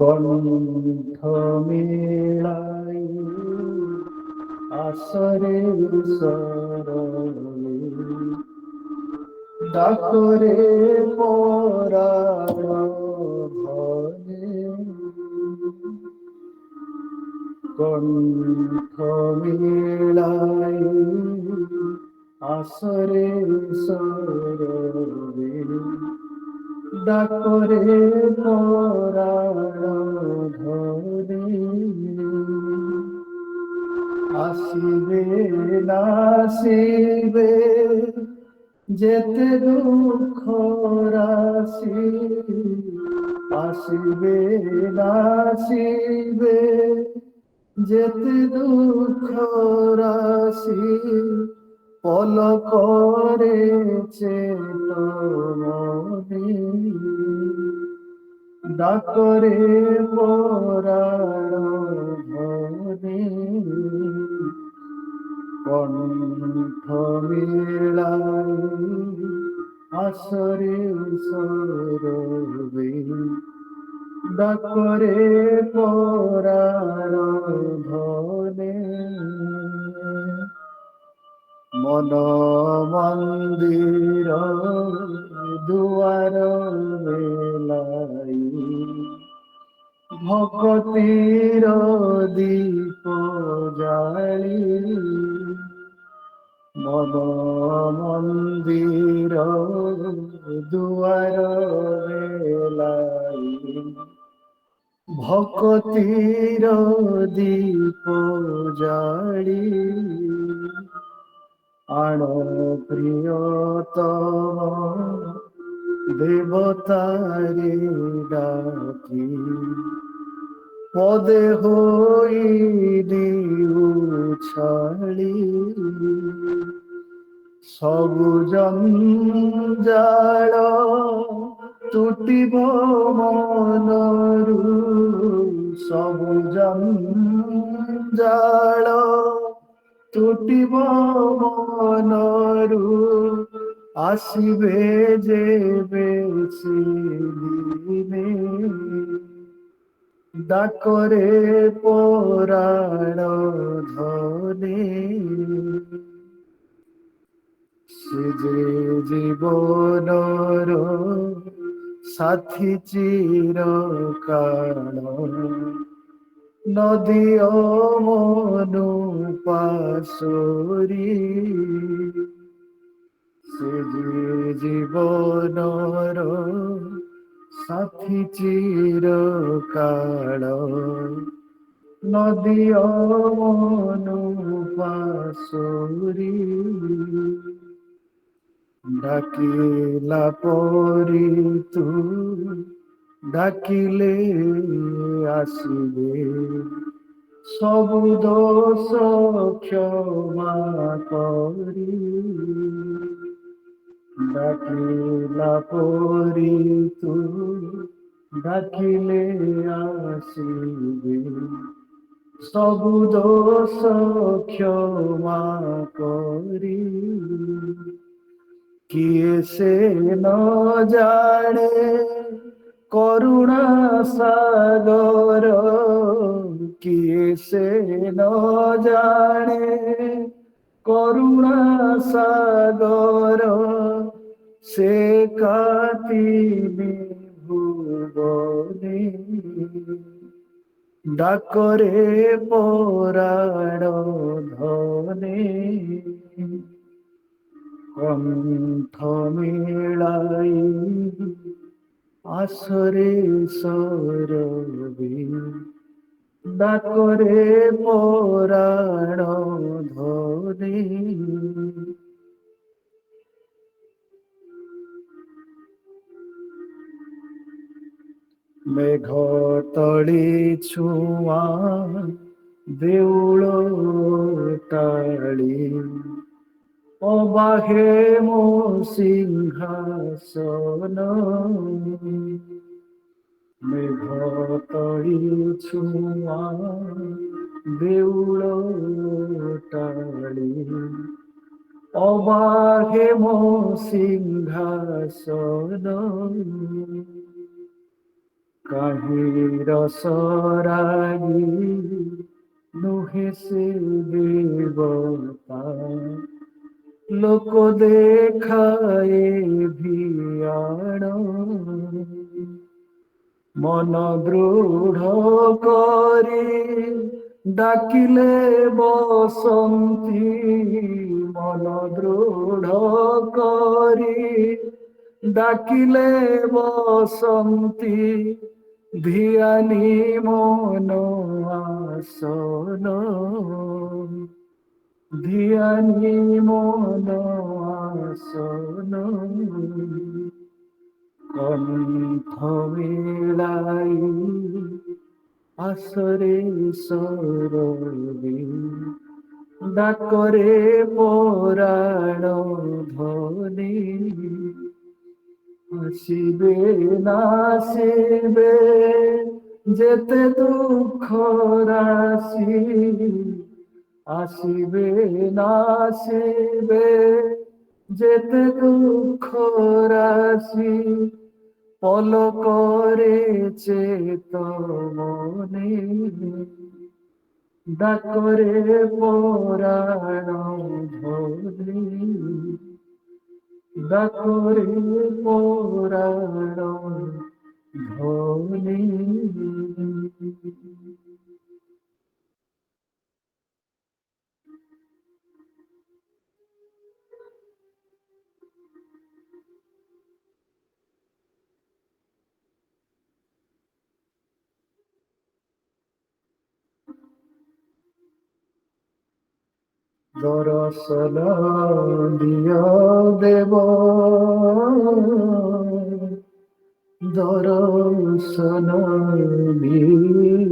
কণ্ঠ মিলাই আসরে সরলে ডাকরে পরাণ ধনে কণ্ঠ মিলাই আসরে সরলে ডাকরে পরাণ ধনে আসিবে নাসিবে যেতে দুঃখ রাশি আসিবে নাসিবে যেতে দুঃখ রাশি পলকরে চেতমনি ডাকরে পরাণ ধনে কণ্ঠ মিলাই আসরে সরবে ডাকরে পরাণ ধনে মন মন্দির দুয়ার বেলাই ভকতির দীপ জালি মন মন্দির দুয়ার বেলাই ভকতির দীপ জালি আণ প্রিয়তম দেবতারে ডাকি পদে হই ছাড়ি সবুজম জাল তুটিব মনরু সবুজম জাল তুটিব মনরু আসিবে যে বেশি দিনে ডাকরে পরাণ ধনে সে যে জীবনর সাথী চিরকাল নদী ও মনু পাশরি সে যে জীবনর সাথী চিরকাল নদী ও মনু পাশরি ডাকিলা পরি তু ডাকিলে আসিবে সবু দোষ ক্ষমা করি ডাকিলা পরি তু ডাকিলে আসিবে সবু দোষ ক্ষমা করি কিয়ে সে ন জানে করুণা সাগর কিয়ে সে ন জানে করুণা সাগর সে কাতিবি ভুবনে ডাকরে পরাণ ধনে কণ্ঠ মিলাই আসরে সরবে ডাকরে পরাণ ধনে মেঘ তଳି ছুঁয়া দেউଳ টাଳି অবাহে মো সিংহাসন মেঘ তଳି ছুঁয়া দেউଳ টালি অবাহে মো সিংহাসন କାହିଁ ରସରାଗୀ ନୁହେଁ ସେ ଦେବତା, ଲୋକ ଦେଖାଏ ଭିଆଣ। ମନ ଦୃଢ଼ କରି ଡାକିଲେ ବସନ୍ତି, ମନ ଦୃଢ଼ କରି ଡାକିଲେ ବସନ୍ତି, ଧିଆନି ମନ ଆସନ, ଧିଆନି ମନ ଆସନ। কণ্ঠ মেলাই আসরে সরবে, ডাকরে পরাণ ধনে, আসিবে নাসিবে যেতে দুঃখ রাশি, আসিবে নাসিবে যেতে দুঃখ রাশি, পলকরে চেতমনে, ডাকরে পরাণ ধনে, ডাকরে পরাণ ধনে। দর্শন দিয় দেব, দর্শন দিয়,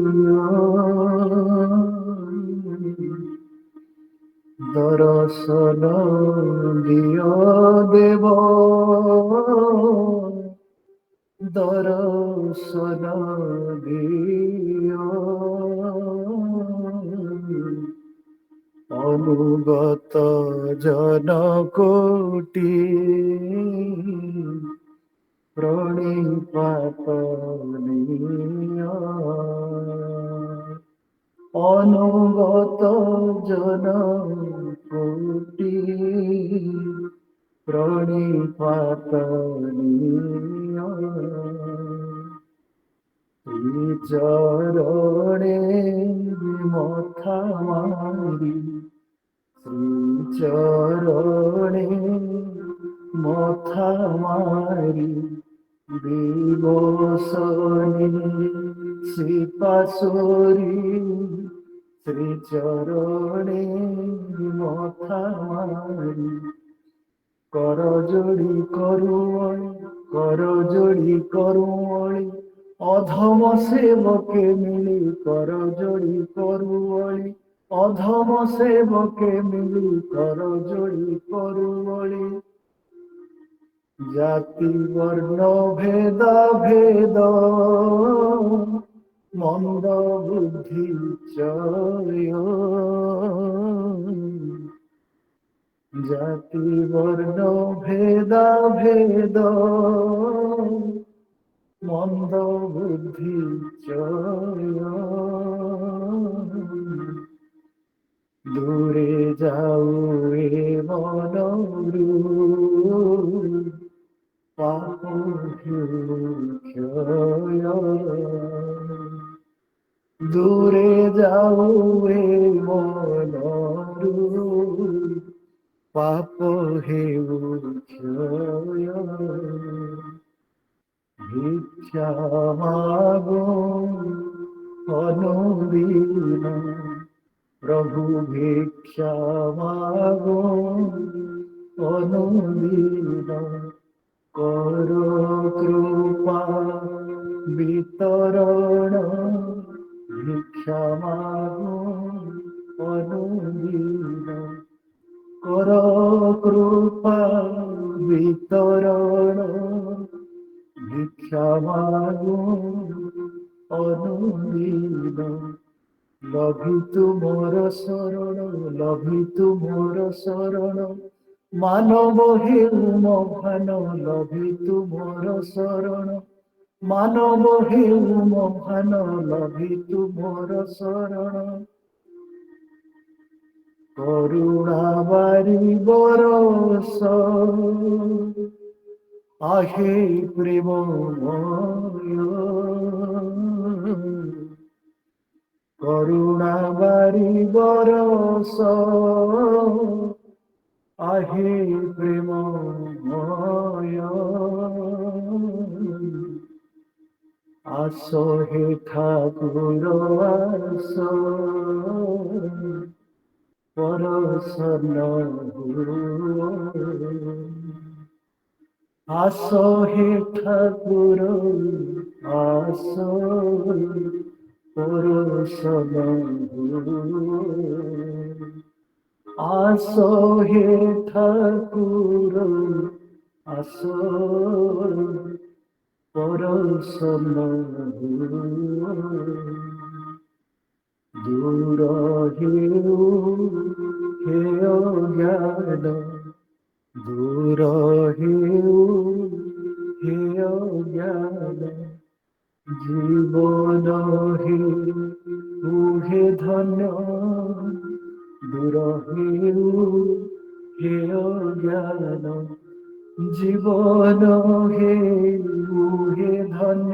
দর্শন দিয় দেব, দর্শন দিয়। অনুগত জনকোটি প্রণিপাত নিয়, অনুগত জনকোটি প্রণিপাত নিয়। শ্রীচরণে মথা মারি, শ্রীচরণে মথা মারি, বিবসনে শ্রীপাশরি, শ্রীচরণে মথা মারি, করজোড়ি করুণি, করজোড়ি করুণি, অধম সেবকে মিলি, করজোড়ি করুণি, অধম সেবকে মিলি, করজোড়ি করুণি। জাতি বর্ণ ভেদা ভেদ মন্দ বুদ্ধি চয়, জাতি বর্ণ ভেদা ভেদ মন্দ বুদ্ধি চয়, দূরে যাও এ মনরু, পাপ ক্ষয়, দূরে যাও এ মনরু, পাপ হেউ ক্ষয়। ভিক্ষা মাগো অনুদিন, প্রভু ভিক্ষা মাগো অনুদিন, করো কৃপা বিতরণ, ভিক্ষা মাগো অনুদিন, করো কৃপা বিতরণ, ভিক্ষা মাগো অনুদিন। লভি তুমর শরণ, লভি তুমর শরণ, মানব হেউ মহান, লভি তুমর শরণ, ମାନବ ହେଉ ମହାନ ଲଭି ତୁମର ଶରଣ କରୁଣା ବାରି ବରଷ आहे প্রেমময় করুণা বারি বরষ आहे প্রেমময় আস হে ঠাকুর আস পরশন আস হে ঠাকুর আস পরশন আস হে ঠাকুর আস পরশন দূর হেউ হে অজ্ঞান দূর হেউ হে অজ্ঞান জীবন হেউ হে ধন্য দূর হেউ হে অজ্ঞান জীবন হেউ হে ধন্য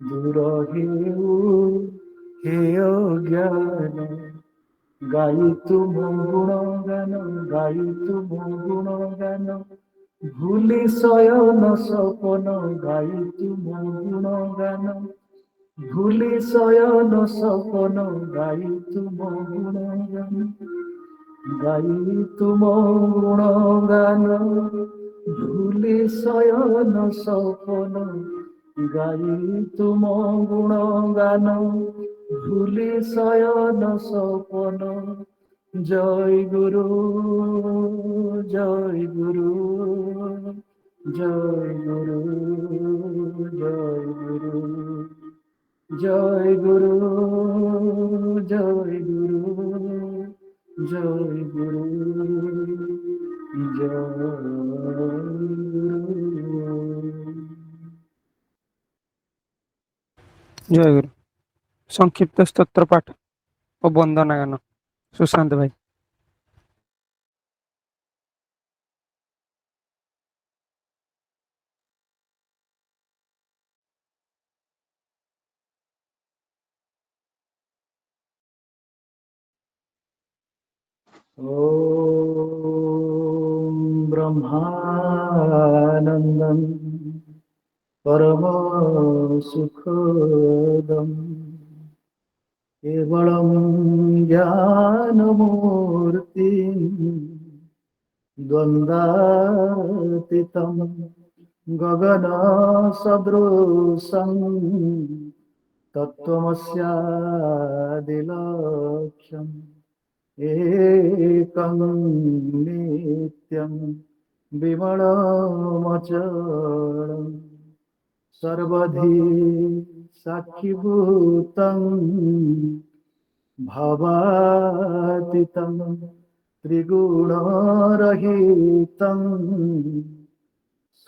দূর হেউ হে অজ্ঞান গাই তুম গুণগান গাই তুম গুণগান ভুলি শয়ন সপন গাই তুম গুণগান ভুলি শয়ন সপন গাই তুম গুণগান গাই তুম গুণগান ভুলি শয়ন সপন গাই তুম গুণগান ভুলি শয়ন সপন জয় গুরু জয় গুরু জয় গুরু জয় গুরু জয় গুরু জয় গুরু জয় গুরু জয় গুরু। জয় গুরু। সংক্ষিপ্ত স্তোত্র পাঠ ও বন্দনা গান সুশান্ত ভাই। ॐ ब्रह्मानन्दं परमसुखदं केवलं ज्ञानमूर्तिं द्वन्द्वातीतं गगनसदृशं तत्त्वमस्यादिलक्ष्यम् एकं नित्यं विमलमचलम् सर्वधी साक्षिभूतं भवातीतं त्रिगुणरहितं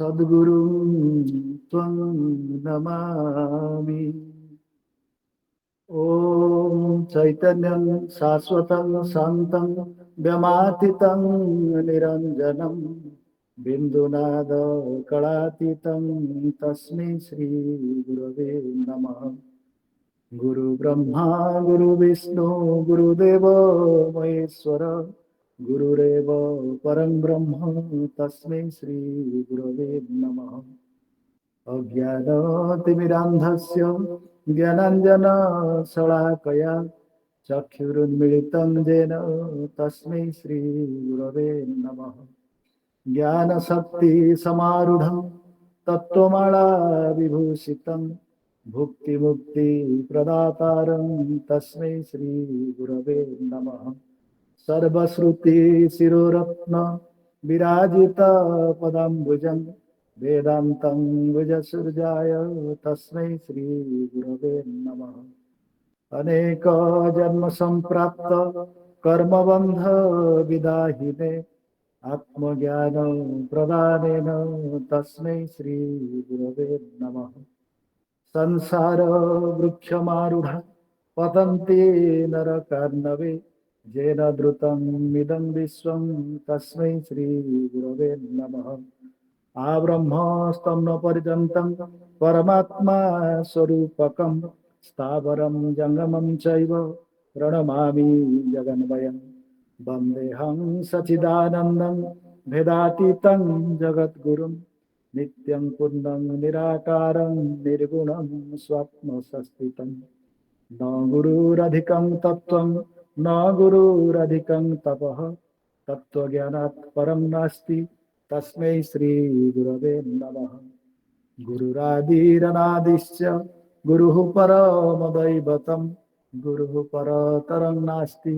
सद्गुरुं त्वं नमामि। ॐ चैतन्यं शाश्वतं शान्तं व्यमातीतं निरञ्जनं बिन्दुनादकलातीतं तस्मै श्रीगुरवे नमः। गुरुब्रह्मा गुरुविष्णु गुरुदेवो महेश्वर गुरुरेव परं ब्रह्म तस्मै श्रीगुरवे नमः। अज्ञानतिमिरान्धस्य ज्ञानाञ्जनशलाकया चक्षुरुन्मिलितं येन तस्मै श्रीगुरवे नमः। ज्ञानशक्तिसमारूढं तत्त्वमालाविभूषितं भुक्तिमुक्तिप्रदातारं तस्मै श्रीगुरवे नमः। सर्वश्रुतिशिरोरत्न विराजितपदाम्बुजं वेदान्तं भुजसुर्जाय तस्मै श्रीगुरवे नमः। अनेकजन्मसम्प्राप्त कर्मबन्धविदाहिने आत्मज्ञान प्रदानेन तस्मै श्री गुरवे नमः। संसार वृक्षमारूढ़ पतन्ति नरकार्णवे येन द्रुतम् इदं विश्वं तस्मै श्री गुरवे नमः। आब्रह्मस्तम्न पर्यन्तं परमात्मा स्वरूपकं स्थावरं जङ्गमं चैव प्रणमामि जगन्मयं। वन्देऽहं सच्चिदानन्दं भेदातीतं जगद्गुरुं नित्यं पूर्णं निराकारं निर्गुणं स्वप्नसंस्थितं। न गुरुरधिकं तत्त्वं न गुरुरधिकं तपः तत्त्वज्ञानात् परं नास्ति तस्मै श्री गुरवे नमः। गुरुरादिरनादिश्च गुरुः परमदैवतं गुरुः परतरं नास्ति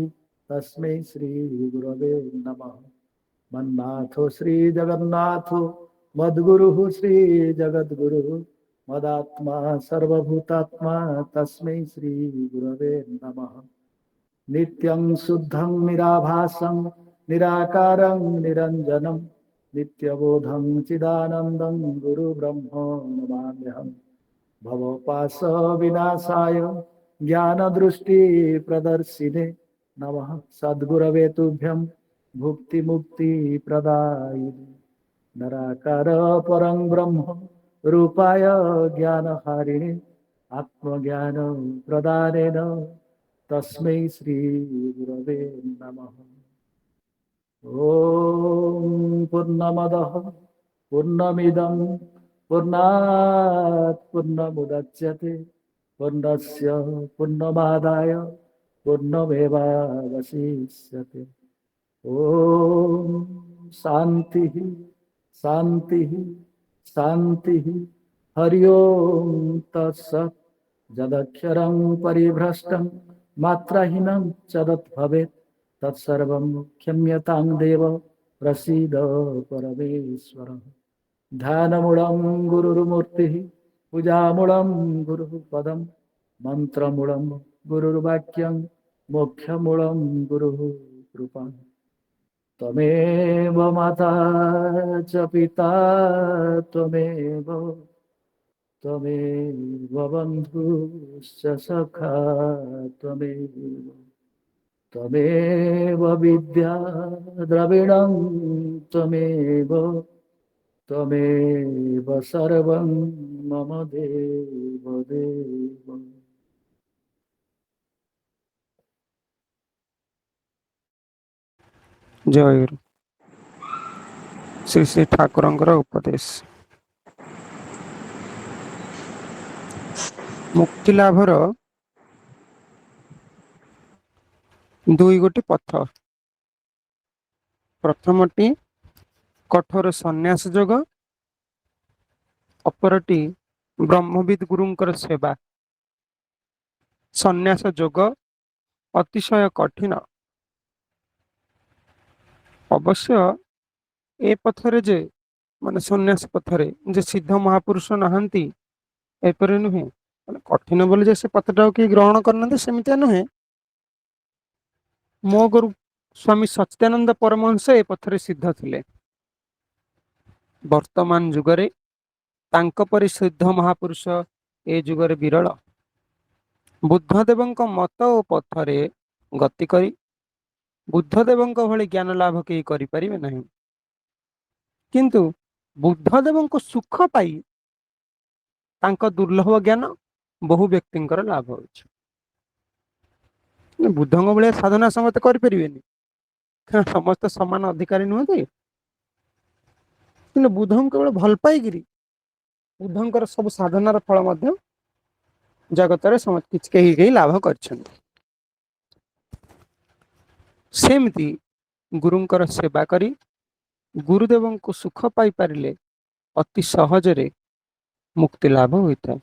तस्मै श्री गुरवे नमः। मन्नाथो श्री जगन्नाथो मद्गुरुः श्री जगद्गुरुः मदात्मा सर्वभूतात्मा तस्मै श्री गुरवे नमः। नित्यं शुद्धं निराभासं निराकारं निरञ्जनं नित्यबोधं चिदानन्दं गुरुब्रह्म नमाम्यहम्। भवपाश विनाशाय ज्ञानदृष्टिप्रदर्शिने नमः सद्गुरवे तुभ्यं भुक्तिमुक्तिप्रदायिने। नराकार परं ब्रह्म रूपाय ज्ञानहारिणे आत्मज्ञान प्रदानेन तस्मै श्री गुरवे नमः। ॐ पूर्णमदः पूर्णमिदं पूर्णात् पूर्णमुदच्यते पूर्णस्य पूर्णमादाय पूर्णमेवावशिष्यते। ॐ शान्तिः शान्तिः शान्तिः। हरि ओम तत्सत्। यदक्षरं परिभ्रष्टं मात्राहीनं च यद्भवेत् तत्सर्वं क्षम्यतां देव प्रसीद परमेश्वर। ध्यानमूलं गुरुर्मूर्तिः पूजामूलं गुरुः पदं मन्त्रमूलं गुरुर्वाक्यं मोक्षमूलं गुरुः कृपा। त्वमेव माता च पिता त्वमेव त्वमेव बन्धुश्च सखा त्वमेव त्वमेव विद्या द्रविणं त्वमेव त्वमेव सर्वं मम देव देव। ଜୟ ଗୁରୁ। ଶ୍ରୀ ଶ୍ରୀ ଠାକୁରଙ୍କର ଉପଦେଶ। ମୁକ୍ତି ଲାଭର ଦୁଇ ଗୋଟି ପଥ। ପ୍ରଥମଟି କଠୋର ସନ୍ନ୍ୟାସ ଯୋଗ, ଅପରଟି ବ୍ରହ୍ମବିଦ୍ ଗୁରୁଙ୍କର ସେବା। ସନ୍ନ୍ୟାସ ଯୋଗ ଅତିଶୟ କଠିନ। ଅବଶ୍ୟ ଏ ପଥରେ ଯେ ମାନେ ସନ୍ନ୍ୟାସ ପଥରେ ଯେ ସିଦ୍ଧ ମହାପୁରୁଷ ନାହାନ୍ତି ଏପରି ନୁହେଁ। ମାନେ କଠିନ ବୋଲି ଯେ ସେ ପଥଟାକୁ କେହି ଗ୍ରହଣ କରିନାହାନ୍ତି ସେମିତିଆ ନୁହେଁ। ମୋ ଗୁରୁ ସ୍ୱାମୀ ସଚ୍ଚିଦାନନ୍ଦ ପରମହଂସ ଏ ପଥରେ ସିଦ୍ଧ ଥିଲେ। ବର୍ତ୍ତମାନ ଯୁଗରେ ତାଙ୍କ ପରି ସିଦ୍ଧ ମହାପୁରୁଷ ଏ ଯୁଗରେ ବିରଳ। ବୁଦ୍ଧଦେବଙ୍କ ମତ ଓ ପଥରେ ଗତି କରି ବୁଦ୍ଧଦେବଙ୍କ ଭଳି ଜ୍ଞାନ ଲାଭ କେହି କରିପାରିବେ ନାହିଁ। କିନ୍ତୁ ବୁଦ୍ଧଦେବଙ୍କ ସୁଖ ପାଇ ତାଙ୍କ ଦୁର୍ଲଭ ଜ୍ଞାନ ବହୁ ବ୍ୟକ୍ତିଙ୍କର ଲାଭ ହେଉଛି। ବୁଦ୍ଧଙ୍କ ଭଳିଆ ସାଧନା ସମସ୍ତେ କରିପାରିବେନି, ସମସ୍ତେ ସମାନ ଅଧିକାରୀ ନୁହନ୍ତି। କିନ୍ତୁ ବୁଦ୍ଧଙ୍କୁ କେବଳ ଭଲ ପାଇକିରି ବୁଦ୍ଧଙ୍କର ସବୁ ସାଧନାର ଫଳ ମଧ୍ୟ ଜଗତରେ କିଛି କେହି କେହି ଲାଭ କରିଛନ୍ତି। ସେମିତି ଗୁରୁଙ୍କର ସେବା କରି ଗୁରୁଦେବଙ୍କୁ ସୁଖ ପାଇପାରିଲେ ଅତି ସହଜରେ ମୁକ୍ତି ଲାଭ ହୋଇଥାଏ।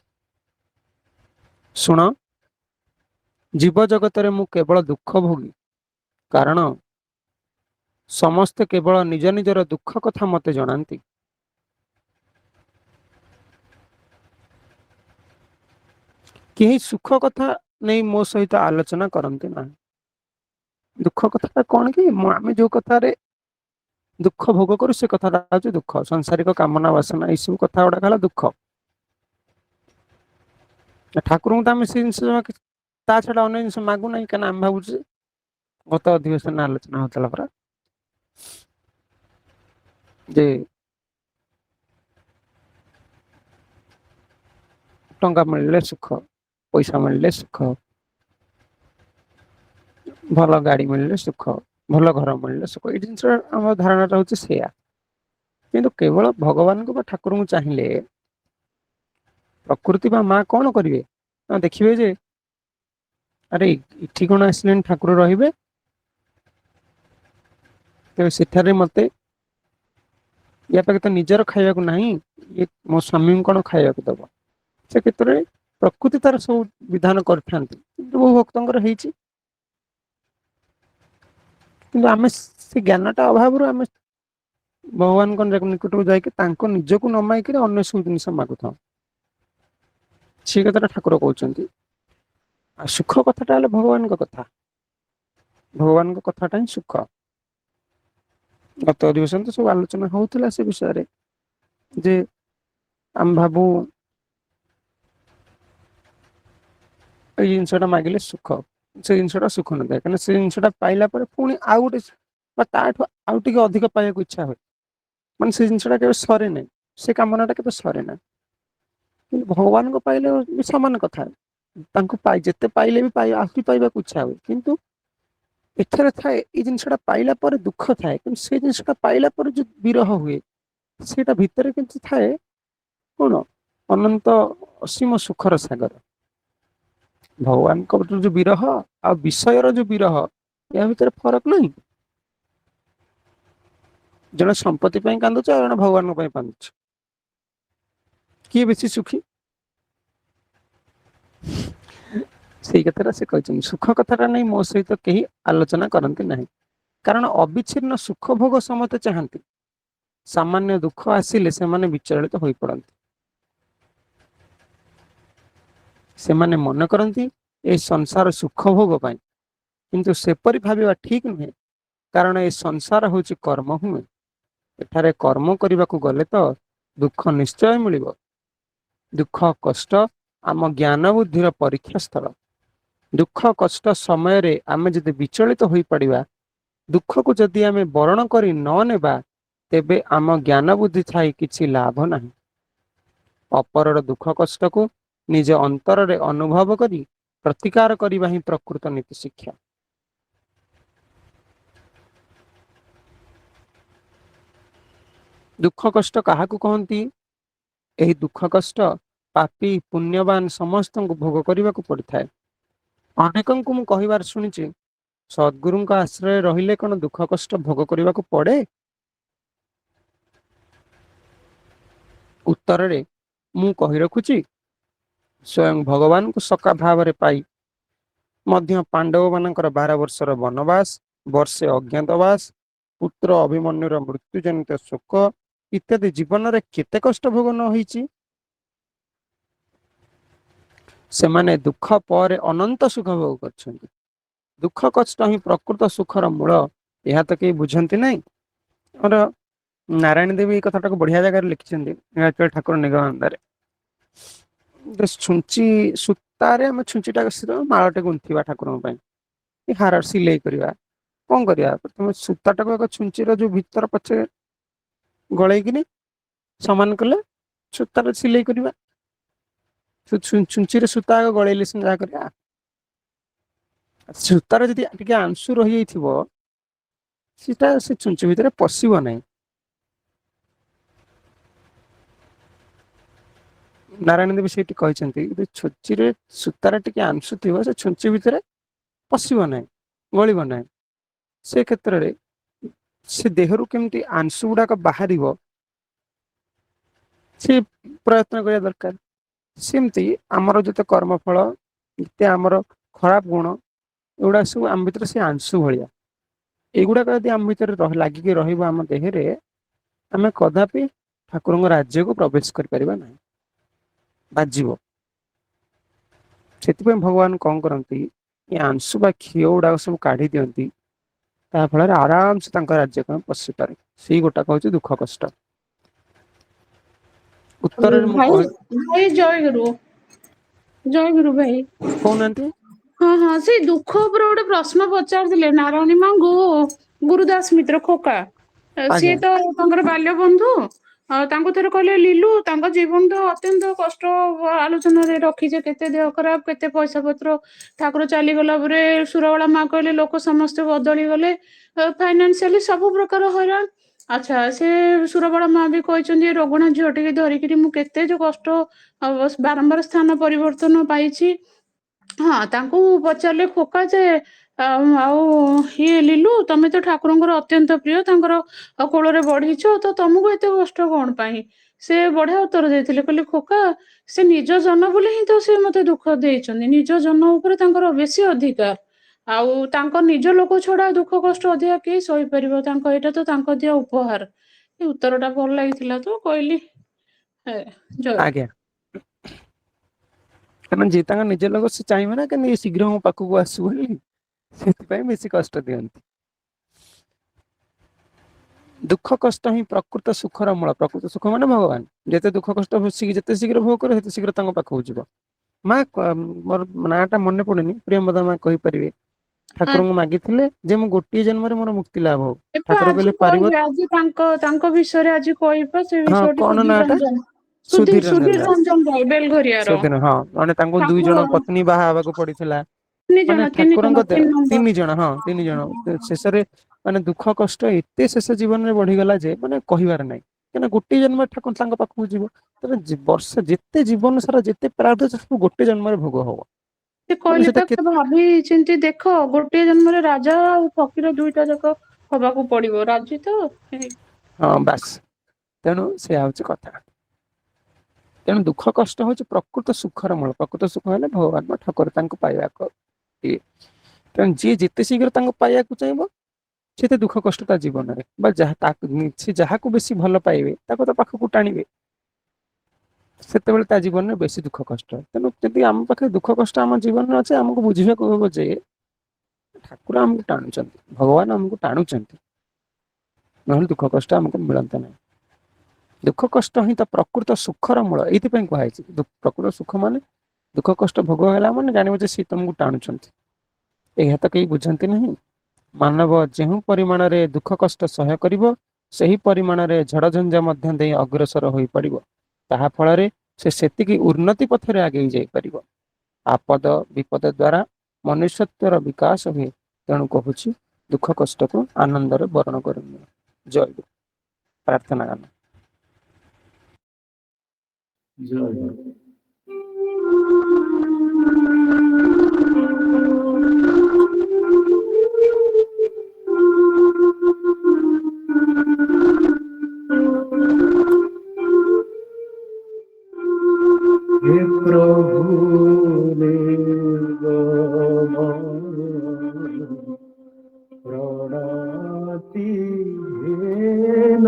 ଶୁଣ, ଜୀବ ଜଗତରେ ମୁଁ କେବଳ ଦୁଃଖ ଭୋଗୀ, କାରଣ ସମସ୍ତେ କେବଳ ନିଜ ନିଜର ଦୁଃଖ କଥା ମୋତେ ଜଣାନ୍ତି। କେହି ସୁଖ କଥା ନେଇ ମୋ ସହିତ ଆଲୋଚନା କରନ୍ତି ନାହିଁ। ଦୁଃଖ କଥାଟା କ'ଣ କି, ଆମେ ଯୋଉ କଥାରେ ଦୁଃଖ ଭୋଗ କରୁ, ସେ କଥାଟା ହଉଛି ଦୁଃଖ। ସଂସାରିକ କାମନା ବାସନା ଏଇସବୁ କଥା ଗୁଡାକ ହେଲା ଦୁଃଖ। ଠାକୁରଙ୍କୁ ତ ଆମେ ସେ ଜିନିଷ ତା ଛଡା ଅନ୍ୟ ଜିନିଷ ମାଗୁନାହିଁ, କାହିଁକିନା ଆମେ ଭାବୁଛୁ, ଗତ ଅଧିବେଶନରେ ଆଲୋଚନା ହଉଥିଲା ପରା, ଯେ ଟଙ୍କା ମିଳିଲେ ସୁଖ, ପଇସା ମିଳିଲେ ସୁଖ, ଭଲ ଗାଡି ମିଳିଲେ ସୁଖ, ଭଲ ଘର ମିଳିଲେ ସୁଖ, ଏଇ ଜିନିଷ ଆମ ଧାରଣାଟା ହଉଛି ସେଇଆ। କିନ୍ତୁ କେବଳ ଭଗବାନଙ୍କୁ ବା ଠାକୁରଙ୍କୁ ଚାହିଁଲେ ପ୍ରକୃତି ବା ମା କଣ କରିବେ ନା ଦେଖିବେ ଯେ ଆରେ ଏଠି କଣ ଆସିଲେଣି ଠାକୁର ରହିବେ, ତେବେ ସେଠାରେ ମତେ ୟା ପାଖେ ତ ନିଜର ଖାଇବାକୁ ନାହିଁ, ଇଏ ମୋ ସ୍ୱାମୀଙ୍କୁ କଣ ଖାଇବାକୁ ଦବ। ସେ କ୍ଷେତ୍ରରେ ପ୍ରକୃତି ତାର ସବୁ ବିଧାନ କରିଥାନ୍ତି, କିନ୍ତୁ ବହୁ ଭକ୍ତଙ୍କର ହେଇଛି। କିନ୍ତୁ ଆମେ ସେ ଜ୍ଞାନଟା ଅଭାବରୁ ଆମେ ଭଗବାନଙ୍କ ନିକଟକୁ ଯାଇକି ତାଙ୍କ ନିଜକୁ ନ ମାଗିକିରି ଅନ୍ୟ ସବୁ ଜିନିଷ ମାଗୁଥାଉ। ସେ କଥାଟା ଠାକୁର କହୁଛନ୍ତି। ଆଉ ସୁଖ କଥାଟା ହେଲେ ଭଗବାନଙ୍କ କଥା, ଭଗବାନଙ୍କ କଥାଟା ହିଁ ସୁଖ। ଗତ ଅଧିବେଶନ ତ ସବୁ ଆଲୋଚନା ହଉଥିଲା ସେ ବିଷୟରେ, ଯେ ଆମେ ଭାବୁ ଏଇ ଜିନିଷଟା ମାଗିଲେ ସୁଖ, ସେ ଜିନିଷଟା ସୁଖ ନଥାଏ, କାହିଁକିନା ସେ ଜିନିଷଟା ପାଇଲା ପରେ ପୁଣି ଆଉ ଗୋଟେ ବା ତାଠୁ ଆଉ ଟିକେ ଅଧିକ ପାଇବାକୁ ଇଚ୍ଛା ହୁଏ। ମାନେ ସେ ଜିନିଷଟା କେବେ ସରେ ନାହିଁ, ସେ କାମନାଟା କେବେ ସରେ ନାହିଁ। କିନ୍ତୁ ଭଗବାନଙ୍କୁ ପାଇଲେ ବି ସମାନ କଥା। ତାଙ୍କୁ ଯେତେ ପାଇଲେ ବି ଆହୁରି ପାଇବାକୁ ଇଚ୍ଛା ହୁଏ, କିନ୍ତୁ ଏଠାରେ ଥାଏ ଏଇ ଜିନିଷଟା ପାଇଲା ପରେ ଦୁଃଖ ଥାଏ, କିନ୍ତୁ ସେଇ ଜିନିଷଟା ପାଇଲା ପରେ ଯୋଉ ବିରହ ହୁଏ, ସେଇଟା ଭିତରେ କିନ୍ତୁ ଥାଏ କଣ ଅନନ୍ତ ଅସୀମ ସୁଖର ସାଗର। ଭଗବାନଙ୍କ ଯୋଉ ବିରହ ଆଉ ବିଷୟର ଯୋଉ ବିରହ, ଏହା ଭିତରେ ଫରକ ନାହିଁ। ଜଣେ ସମ୍ପତ୍ତି ପାଇଁ କାନ୍ଦୁଛି, ଆଉ ଜଣେ ଭଗବାନଙ୍କ ପାଇଁ କାନ୍ଦୁଛି, କିଏ ବେଶୀ ସୁଖୀ? ସେଇ କଥାଟା ସେ କହିଛନ୍ତି, ସୁଖ କଥାଟା ନେଇ ମୋ ସହିତ କେହି ଆଲୋଚନା କରନ୍ତି ନାହିଁ। କାରଣ ଅବିଚ୍ଛିନ୍ନ ସୁଖ ଭୋଗ ସମସ୍ତେ ଚାହାନ୍ତି। ସାମାନ୍ୟ ଦୁଃଖ ଆସିଲେ ସେମାନେ ବିଚଳିତ ହୋଇପଡନ୍ତି। ସେମାନେ ମନେ କରନ୍ତି ଏ ସଂସାର ସୁଖ ଭୋଗ ପାଇଁ, କିନ୍ତୁ ସେପରି ଭାବିବା ଠିକ ନୁହେଁ, କାରଣ ଏ ସଂସାର ହଉଛି କର୍ମଭୂମି। ଏଠାରେ କର୍ମ କରିବାକୁ ଗଲେ ତ ଦୁଃଖ ନିଶ୍ଚୟ ମିଳିବ। ଦୁଃଖ କଷ୍ଟ ଆମ ଜ୍ଞାନ ବୁଦ୍ଧିର ପରୀକ୍ଷା ସ୍ଥଳ। ଦୁଃଖ କଷ୍ଟ ସମୟରେ ଆମେ ଯଦି ବିଚଳିତ ହୋଇପଡ଼ିବା, ଦୁଃଖକୁ ଯଦି ଆମେ ବରଣ କରି ନ ନେବା, ତେବେ ଆମ ଜ୍ଞାନ ବୁଦ୍ଧି ଥାଇ କିଛି ଲାଭ ନାହିଁ। ଅପରର ଦୁଃଖ କଷ୍ଟକୁ ନିଜ ଅନ୍ତରରେ ଅନୁଭବ କରି ପ୍ରତିକାର କରିବା ହିଁ ପ୍ରକୃତ ନୀତି ଶିକ୍ଷା। ଦୁଃଖ କଷ୍ଟ କାହାକୁ କହନ୍ତି? ଏହି ଦୁଃଖ କଷ୍ଟ ପାପୀ ପୁଣ୍ୟବାନ ସମସ୍ତଙ୍କୁ ଭୋଗ କରିବାକୁ ପଡିଥାଏ। ଅନେକଙ୍କୁ ମୁଁ କହିବାର ଶୁଣିଛି, ସଦ୍ଗୁରୁଙ୍କ ଆଶ୍ରୟରେ ରହିଲେ କଣ ଦୁଃଖ କଷ୍ଟ ଭୋଗ କରିବାକୁ ପଡେ? ଉତ୍ତରରେ ମୁଁ କହି ରଖୁଛି, ସ୍ଵୟଂ ଭଗବାନଙ୍କୁ ସଖା ଭାବରେ ପାଇ ମଧ୍ୟ ପାଣ୍ଡବ ମାନଙ୍କର 12 ବର୍ଷର ବନବାସ, ବର୍ଷେ ଅଜ୍ଞାତବାସ, ପୁତ୍ର ଅଭିମନ୍ୟୁର ମୃତ୍ୟୁ ଜନିତ ଶୋକ ଇତ୍ୟାଦି ଜୀବନରେ କେତେ କଷ୍ଟ ଭୋଗ ନ ହେଇଛି? ସେମାନେ ଦୁଃଖ ପରେ ଅନନ୍ତ ସୁଖ ଭୋଗ କରିଛନ୍ତି। ଦୁଃଖ କଷ୍ଟ ହିଁ ପ୍ରକୃତ ସୁଖର ମୂଳ, ଏହା ତ କେହି ବୁଝନ୍ତି ନାହିଁ। ଆମର ନାରାୟଣ ଦେବୀ ଏଇ କଥାଟାକୁ ବଢିଆ ଜାଗାରେ ଲେଖିଛନ୍ତି, ନୀଳାଚଳ ଠାକୁର ନିଗମାନନ୍ଦାରେ। ଛୁଞ୍ଚି ସୂତାରେ ଆମେ ଛୁଞ୍ଚିଟା ମାଳଟେ ଗୁନ୍ଥିବା ଠାକୁରଙ୍କ ପାଇଁ, ହାର ସିଲେଇ କରିବା, କଣ କରିବା? ତମେ ସୂତାଟାକୁ ଏକ ଛୁଞ୍ଚିର ଯୋଉ ଭିତର ପଛେ ଗଳେଇକିନି ସମାନ କଲେ ସୂତାରେ ସିଲେଇ କରିବା। ଛୁଞ୍ଚିରେ ସୂତା ଆଗ ଗଳେଇଲେ ସିନା ଯାହା କରିବା। ସୂତାରେ ଯଦି ଟିକେ ଆଂଶୁ ରହିଯାଇଥିବ, ସେଟା ସେ ଛୁଞ୍ଚି ଭିତରେ ପଶିବ ନାହିଁ। ନାରାୟଣ ଦେବୀ ସେଇଠି କହିଛନ୍ତି, ଛୁଞ୍ଚିରେ ସୂତାରେ ଟିକେ ଆଂଶୁ ଥିବ, ସେ ଛୁଞ୍ଚି ଭିତରେ ପଶିବ ନାହିଁ, ଗଳିବ ନାହିଁ। ସେ କ୍ଷେତ୍ରରେ ସେ ଦେହରୁ କେମିତି ଆଂଶୁ ଗୁଡାକ ବାହାରିବ, ସେ ପ୍ରୟତ୍ନ କରିବା ଦରକାର। ସେମିତି ଆମର ଯେତେ କର୍ମଫଳ, ଯେତେ ଆମର ଖରାପ ଗୁଣ, ଏଗୁଡା ସବୁ ଆମ ଭିତରେ ସେ ଆଂଶୁ ଭଳିଆ। ଏଇଗୁଡାକ ଯଦି ଆମ ଭିତରେ ଲାଗିକି ରହିବ ଆମ ଦେହରେ, ଆମେ କଦାପି ଠାକୁରଙ୍କ ରାଜ୍ୟକୁ ପ୍ରବେଶ କରିପାରିବା ନାହିଁ। ବାଜିବ। ସେଥିପାଇଁ ଭଗବାନ କଣ କରନ୍ତି, ଏ ଆଂଶୁ ବା କ୍ଷିଅ ଗୁଡାକ ସବୁ କାଢି ଦିଅନ୍ତି। ତା ଫଳରେ ଆରାମ ସେ ତାଙ୍କ ରାଜ୍ୟକ୍ରମ ପଶିପାରେ। ସେଇ ଗୋଟାକ ହଉଛି ଦୁଃଖ କଷ୍ଟ। ଉତ୍ତରରେ ମୁଁ ଭାଇ କହି ଭାଇ ଜୟଗୁରୁ ଭାଇ। କହୁନାହାନ୍ତି। ହଁ ହଁ ସେଇ ଦୁଃଖ ଉପରେ ଗୋଟେ ପ୍ରଶ୍ନ ପଚାରୁଥିଲେ ନାରାୟଣୀ ମାଙ୍କୁ ଗୁରୁଦାସ ମିତ୍ର ଖୋକା। ସିଏ ଆଜ୍ଞା ତ ତାଙ୍କର ବାଲ୍ୟ ବନ୍ଧୁ। ତାଙ୍କୁ ଥରେ କହିଲେ ଲିଲୁ ତାଙ୍କ ଜୀବନ ତ ଅତ୍ୟନ୍ତ କଷ୍ଟ ଆଲୋଚନାରେ ରଖିଛେ, କେତେ ଦେହ ଖରାପ କେତେ ପଇସା ପତ୍ର। ଠାକୁର ଚାଲିଗଲା ପରେ ସୁରବାଳା ମା କହିଲେ ଲୋକ ସମସ୍ତେ ବଦଳି ଗଲେ, ଫାଇନାନ୍ସିଆଲି ସବୁ ପ୍ରକାର ହଇରାଣ। ଆଚ୍ଛା ସେ ସୁରବାଳା ମା ବି କହିଛନ୍ତି ରଗଣା ଝିଅ ଟିକେ ଧରିକିରି ମୁଁ କେତେ ଯୋଉ କଷ୍ଟ ବାରମ୍ବାର ସ୍ଥାନ ପରିବର୍ତ୍ତନ ପାଇଛି। ହଁ ତାଙ୍କୁ ପଚାରିଲେ ଖୋକା ଯେ ଆଉ ଇଏ ଲିଲୁ ତମେ ତ ଠାକୁରଙ୍କର ଅତ୍ୟନ୍ତ ପ୍ରିୟ, ତାଙ୍କର କୋଳରେ ବଢିଛ ତ ତମକୁ ଏତେ କଷ୍ଟ କଣ ପାଇଁ? ସେ ବଢିଆ ଉତ୍ତର ଦେଇଥିଲେ, କହିଲେ ଖୋକା ସେ ନିଜ ଜନ ବୋଲି ହିଁ ତ ସେ ମତେ ଦୁଃଖ ଦେଇଛନ୍ତି, ନିଜ ଜନ ଉପରେ ତାଙ୍କର ବେଶୀ ଅଧିକାର। ଆଉ ତାଙ୍କ ନିଜ ଲୋକ ଛଡା ଦୁଃଖ କଷ୍ଟ ଅଧିକା କେହି ସହିପାରିବ, ତାଙ୍କ ଏଇଟା ତ ତାଙ୍କ ଦିଆ ଉପହାର। ଏ ଉତ୍ତର ଟା ଭଲ ଲାଗିଥିଲା ତ କହିଲି ଜୟ। ଆଜ୍ଞା। କାରଣ ଯିଏ ତାଙ୍କ ନିଜ ଲୋକ ସେ ଚାହିଁବେ ନା କେମିତି ଶୀଘ୍ର ମୋ ପାଖକୁ ଆସୁ ବୋଲି। ସେଥିପାଇଁ ବେଶୀ କଷ୍ଟ ଦିଅନ୍ତି। ଦୁଃଖ କଷ୍ଟ ହିଁ ପ୍ରକୃତ ସୁଖର ମୂଳ। ପ୍ରକୃତ ସୁଖ ମାନେ ଭଗବାନ। ଯେତେ ଦୁଃଖ କଷ୍ଟ ଯେତେ ଶୀଘ୍ର ଭୋଗ କରିବ ସେତେ ଶୀଘ୍ର ତାଙ୍କ ପାଖକୁ ଯିବ। ମା ମୋର ନାଁ ଟା ମନେ ପଡୁନି ପ୍ରିୟମ୍ବଦା ମା କହିପାରିବେ। ଠାକୁରଙ୍କୁ ମାଗିଥିଲେ ଯେ ମୁଁ ଗୋଟିଏ ଜନ୍ମରେ ମୋର ମୁକ୍ତି ଲାଭ ହଉ। ଏବେ ଠାକୁର ଆଜି କହିଲେ ପାରିବ। କହିବେ ଆଜି ତାଙ୍କ ବିଷୟରେ ଆଜି କହିବା ସେ ହଁ ବିଷୟଟି କଣ ସୁଧୀର ନାଁ ଟା ରଞ୍ଜନ। ସୁଧୀର ରଞ୍ଜନ ସୁଧୀର ଦାସ। ରଞ୍ଜନ ଭାଇ ବେଲଘରିଆର ସୁଧୀର ହଁ ମାନେ ତାଙ୍କୁ ଦୁଇ ତାଙ୍କ ଜଣ ପତ୍ନୀ ବାହା ହେବାକୁ ପଡିଥିଲା। ତିନି ମାନେ ଜଣ ତିନି ଠାକୁରଙ୍କ ଜଣ ତିନି ନମ୍ବର। ତିନି ଜଣ ହଁ ତିନି ଜଣ ଶେଷରେ ମାନେ ଦୁଃଖ କଷ୍ଟ ଏତେ ଶେଷ ଜୀବନରେ ବଢିଗଲା ଯେ ମାନେ କହିବାର ନାହିଁ। କାହିଁକିନା ଗୋଟେ ଜନ୍ମ ଠାକୁର ତାଙ୍କ ପାଖକୁ ଯିବ। ବର୍ଷ ଯେତେ ଜୀବନ ସାରା ଯେତେ ପ୍ରାରବ୍ଧ ସବୁ ଗୋଟେ ଜନ୍ମରେ ଭୋଗ ହବ। ସେ ମାନେ କହିଲେ ସେଟା ତ ଭାବି ଚିନ୍ତି ଦେଖ ଗୋଟିଏ ଜନ୍ମରେ ରାଜା ଆଉ ଫକୀର ଦୁଇଟା ଯାକ ହବାକୁ ପଡିବ ରାଜି ତ। ହଁ ବାସ୍ ତେଣୁ ସେୟା ହଉଛି କଥା। ତେଣୁ ଦୁଃଖ କଷ୍ଟ ହଉଛି ପ୍ରକୃତ ସୁଖର ମୂଳ। ପ୍ରକୃତ ସୁଖ ହେଲେ ଭଗବାନ ବା ଠାକୁର ତାଙ୍କୁ ପାଇବାକୁ ତେଣୁ ଯିଏ ଯେତେ ଶୀଘ୍ର ତାଙ୍କୁ ପାଇବାକୁ ଚାହିଁବ ସେତେ ଦୁଃଖ କଷ୍ଟ ତା ଜୀବନରେ ବା ସେ ଯାହାକୁ ବେଶୀ ଭଲ ପାଇବେ ତାକୁ ତା ପାଖକୁ ଟାଣିବେ। ସେତେବେଳେ ତା ଜୀବନରେ ବେଶୀ ଦୁଃଖ କଷ୍ଟ। ତେଣୁ ଯଦି ଆମ ପାଖରେ ଦୁଃଖ କଷ୍ଟ ଆମ ଜୀବନରେ ଅଛି ଆମକୁ ବୁଝିବାକୁ ହବ ଯେ ଠାକୁର ଆମକୁ ଟାଣୁଛନ୍ତି, ଭଗବାନ ଆମକୁ ଟାଣୁଛନ୍ତି। ନହେଲେ ଦୁଃଖ କଷ୍ଟ ଆମକୁ ମିଳନ୍ତା ନାହିଁ। ଦୁଃଖ କଷ୍ଟ ହିଁ ତ ପ୍ରକୃତ ସୁଖର ମୂଳ। ଏଇଥିପାଇଁ କୁହାଯାଇଛି ପ୍ରକୃତ ସୁଖ ମାନେ ଦୁଃଖ କଷ୍ଟ ଭୋଗ ହେଲା ମାନେ ଜାଣିବ ଯେ ସିଏ ତମକୁ ଟାଣୁଛନ୍ତି। ଏହା ତ କେହି ବୁଝନ୍ତି ନାହିଁ। ମାନବ ଯେଉଁ ପରିମାଣରେ ଦୁଃଖ କଷ୍ଟ ସହ୍ୟ କରିବ ସେହି ପରିମାଣରେ ଝଡଝଞ୍ଝା ମଧ୍ୟ ଦେଇ ଅଗ୍ରସର ହୋଇପଡିବ। ତାହା ଫଳରେ ସେ ସେତିକି ଉନ୍ନତି ପଥରେ ଆଗେଇ ଯାଇପାରିବ। ଆପଦ ବିପଦ ଦ୍ଵାରା ମନୁଷ୍ୟତ୍ଵର ବିକାଶ ହୁଏ। ତେଣୁ କହୁଛି ଦୁଃଖ କଷ୍ଟକୁ ଆନନ୍ଦରେ ବରଣ କରନ୍ତୁ। ଜୟ ଗୁରୁ ପ୍ରାର୍ଥନା ଗାନ। ଜୟ ଗୁରୁ। हे प्रभु प्रणाति हेन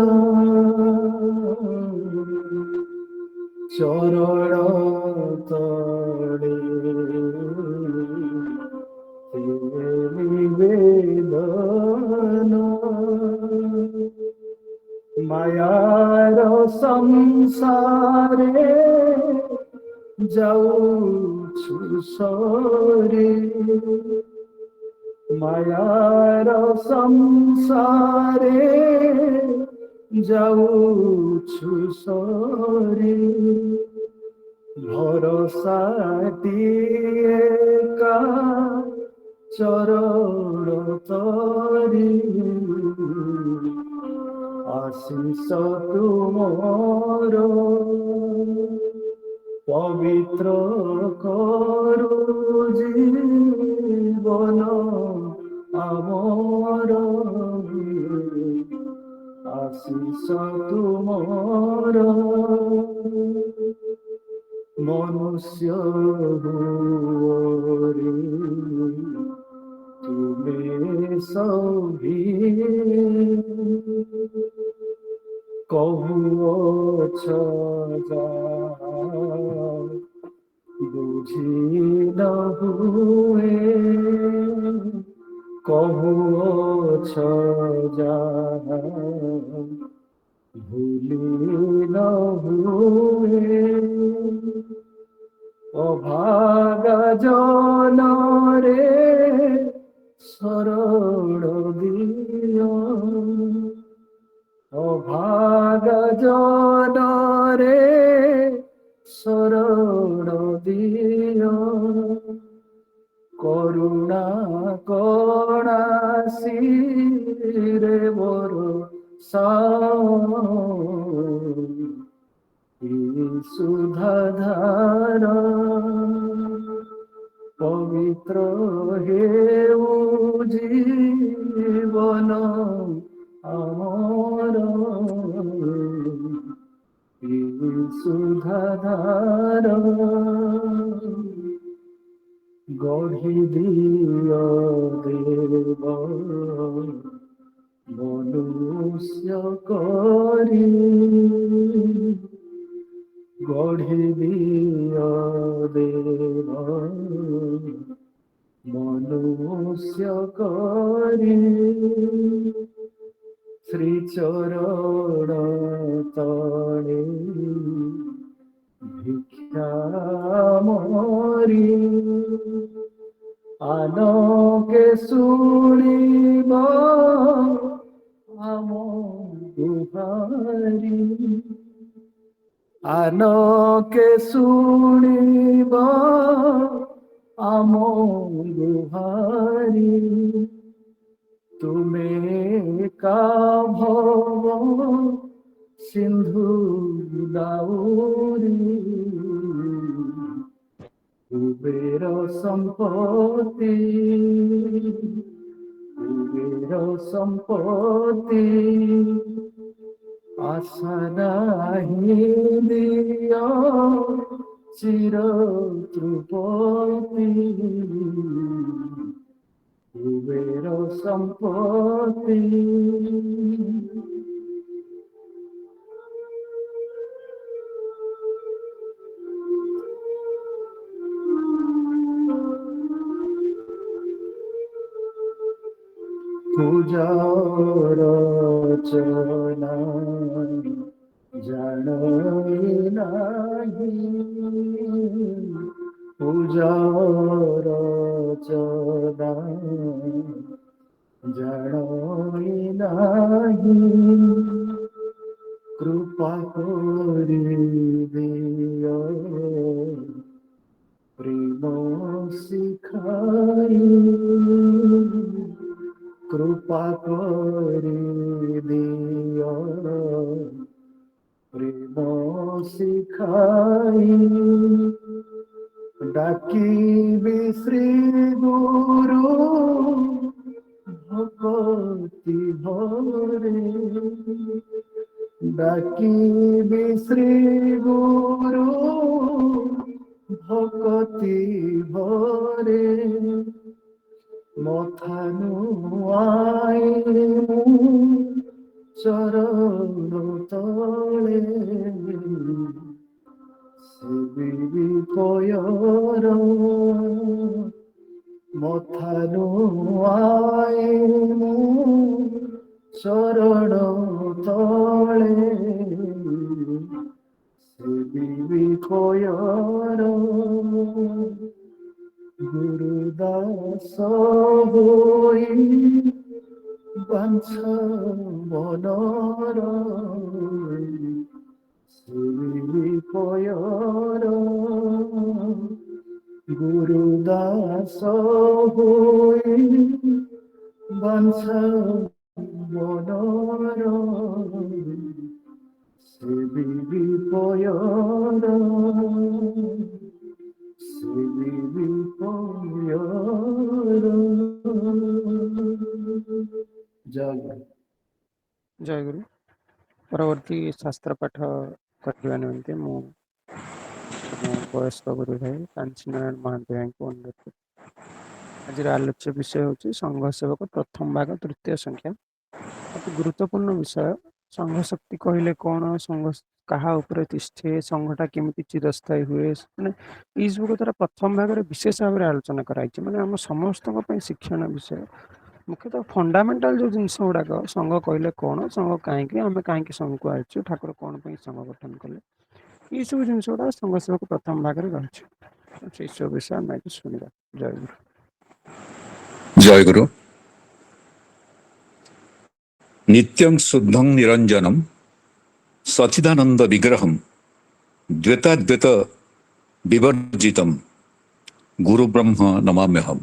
चरण तले निवेदन मायार संसारे जाऊछु सरे मायार संसारे जाऊछु सरे भरोसा दिएका चरण तरी आशीष तुमर पवित्र करो जीवन आमर आशीष तुमर मनुष्य रे तुमे सभी कहुअछ बुझी न हुए କହୁଅଛ ଯାହା ଭୁଲି ନ ହୁଏ, ଅଭାଗା ଜନରେ ଶରଣ ଦିଅ, ଅଭାଗା ଜନରେ ଶରଣ ଦିଅ, କରୁଣା କଣାସିରେ ମୋର ସୁଧାଧାର ପବିତ୍ର ହେଉ ଜୀବନ ଆମର, ସୁଧାଧାର ଗଢ଼ି ଦିଅ ଦେବ ମନୁଷ୍ୟ କରି, ଗଢ଼ି ଦିଅ ଦେବ ମନୁଷ୍ୟ କରି, ଶ୍ରୀଚରଣ ତଳେ ଭିକ୍ଷା ମରି, ଆନକେ ଶୁଣିବ ଆମ ଗୁହାରି, ଆନକେ ଶୁଣିବ ଆମ ଗୁହାରି, ତୁମେ କା ଭବ ସିନ୍ଧୁ ଦାଉରି, କୁବେର ସମ୍ପତ୍ତି, କୁବେର ସମ୍ପତ୍ତି, ଆଶା ନାହିଁ ଦିଅ ଚିର ତୃପତି, କୁବେର ସମ୍ପତ୍ତି, ପୂଜାର ଚନା ଜାଣଇ ନାହିଁ, ପୂଜାର ଚନା ଜାଣଇ ନାହିଁ, କୃପା କରି ଦିଅ ପ୍ରେମ ଶିଖାଇ, কৃপা করে দিও প্রেম শিখাই, ডাকিবি শ্রী গুরু ভক্তি ভরে, ডাকিবি শ্রী গুরু ভক্তি ভরে, মথানু আই চরণ তলে, শিবিবি কয়র মথানু আই চরণ তলে, শিবিবি কয়র গুরুদাস হই বাঞ্ছ মনর, শিবিবি কয়র গুরুদাস হই বাঞ্ছ মনর, শিবিবি কয়র, শিবিবি কয়র। জয় গুরু। ଜୟ ଗୁରୁ। ପରବର୍ତ୍ତୀ ଶାସ୍ତ୍ର ପାଠ କରିବା ନିମନ୍ତେ ମୁଁ ଆମ ବୟସ୍କ ଗୁରୁ ଭାଇ କାଞ୍ଚନାରାୟଣ ମହାନ୍ତି ଭାଇଙ୍କୁ ଅନୁରୋଧ କରୁଛି। ଆଜିର ଆଲୋଚ୍ୟ ବିଷୟ ହେଉଛି ସଂଘ ସେବକ ପ୍ରଥମ ଭାଗ ତୃତୀୟ ସଂଖ୍ୟା। ଅତି ଗୁରୁତ୍ୱପୂର୍ଣ୍ଣ ବିଷୟ। ସଂଘ ଶକ୍ତି କହିଲେ କ'ଣ, ସଂଘ କାହା ଉପରେ ତିଷ୍ଠେ, ସଂଘଟା କେମିତି ଚିରସ୍ଥାୟୀ ହୁଏ, ମାନେ ଏଇସବୁ କଥାର ପ୍ରଥମ ଭାଗରେ ବିଶେଷ ଭାବରେ ଆଲୋଚନା କରାଯାଇଛି। ମାନେ ଆମ ସମସ୍ତଙ୍କ ପାଇଁ ଶିକ୍ଷଣୀୟ ବିଷୟ। ମୁଖ୍ୟତଃ ଫଣ୍ଡାମେଣ୍ଟାଲ ଯୋଉ ଜିନିଷ ଗୁଡାକ ସଂଘ କହିଲେ କଣ, ସଂଘ କାହିଁକି, ଆମେ କାହିଁକି ସଂଘକୁ ଆସିଛୁ, ଠାକୁର କଣ ପାଇଁ ସଂଘ ଗଠନ କଲେ, ଏଇସବୁ ଜିନିଷ ଗୁଡା ସଂଘ ସେବକ ପ୍ରଥମ ଭାଗରେ ରହିଛି। ସେସବୁ ବିଷୟ ଆମେ ଆଜି ଶୁଣିବା। ଜୟଗୁରୁ। ଜୟଗୁରୁ। ନିତ୍ୟଂ ଶୁଦ୍ଧଂ ନିରଞ୍ଜନମ୍ ସଚିଦାନନ୍ଦ ବିଗ୍ରହମ୍ ଦ୍ୱୈତାଦ୍ୱୈତ ବିବର୍ଜିତମ୍ ଗୁରୁ ବ୍ରହ୍ମ ନମାମ୍ୟହମ୍।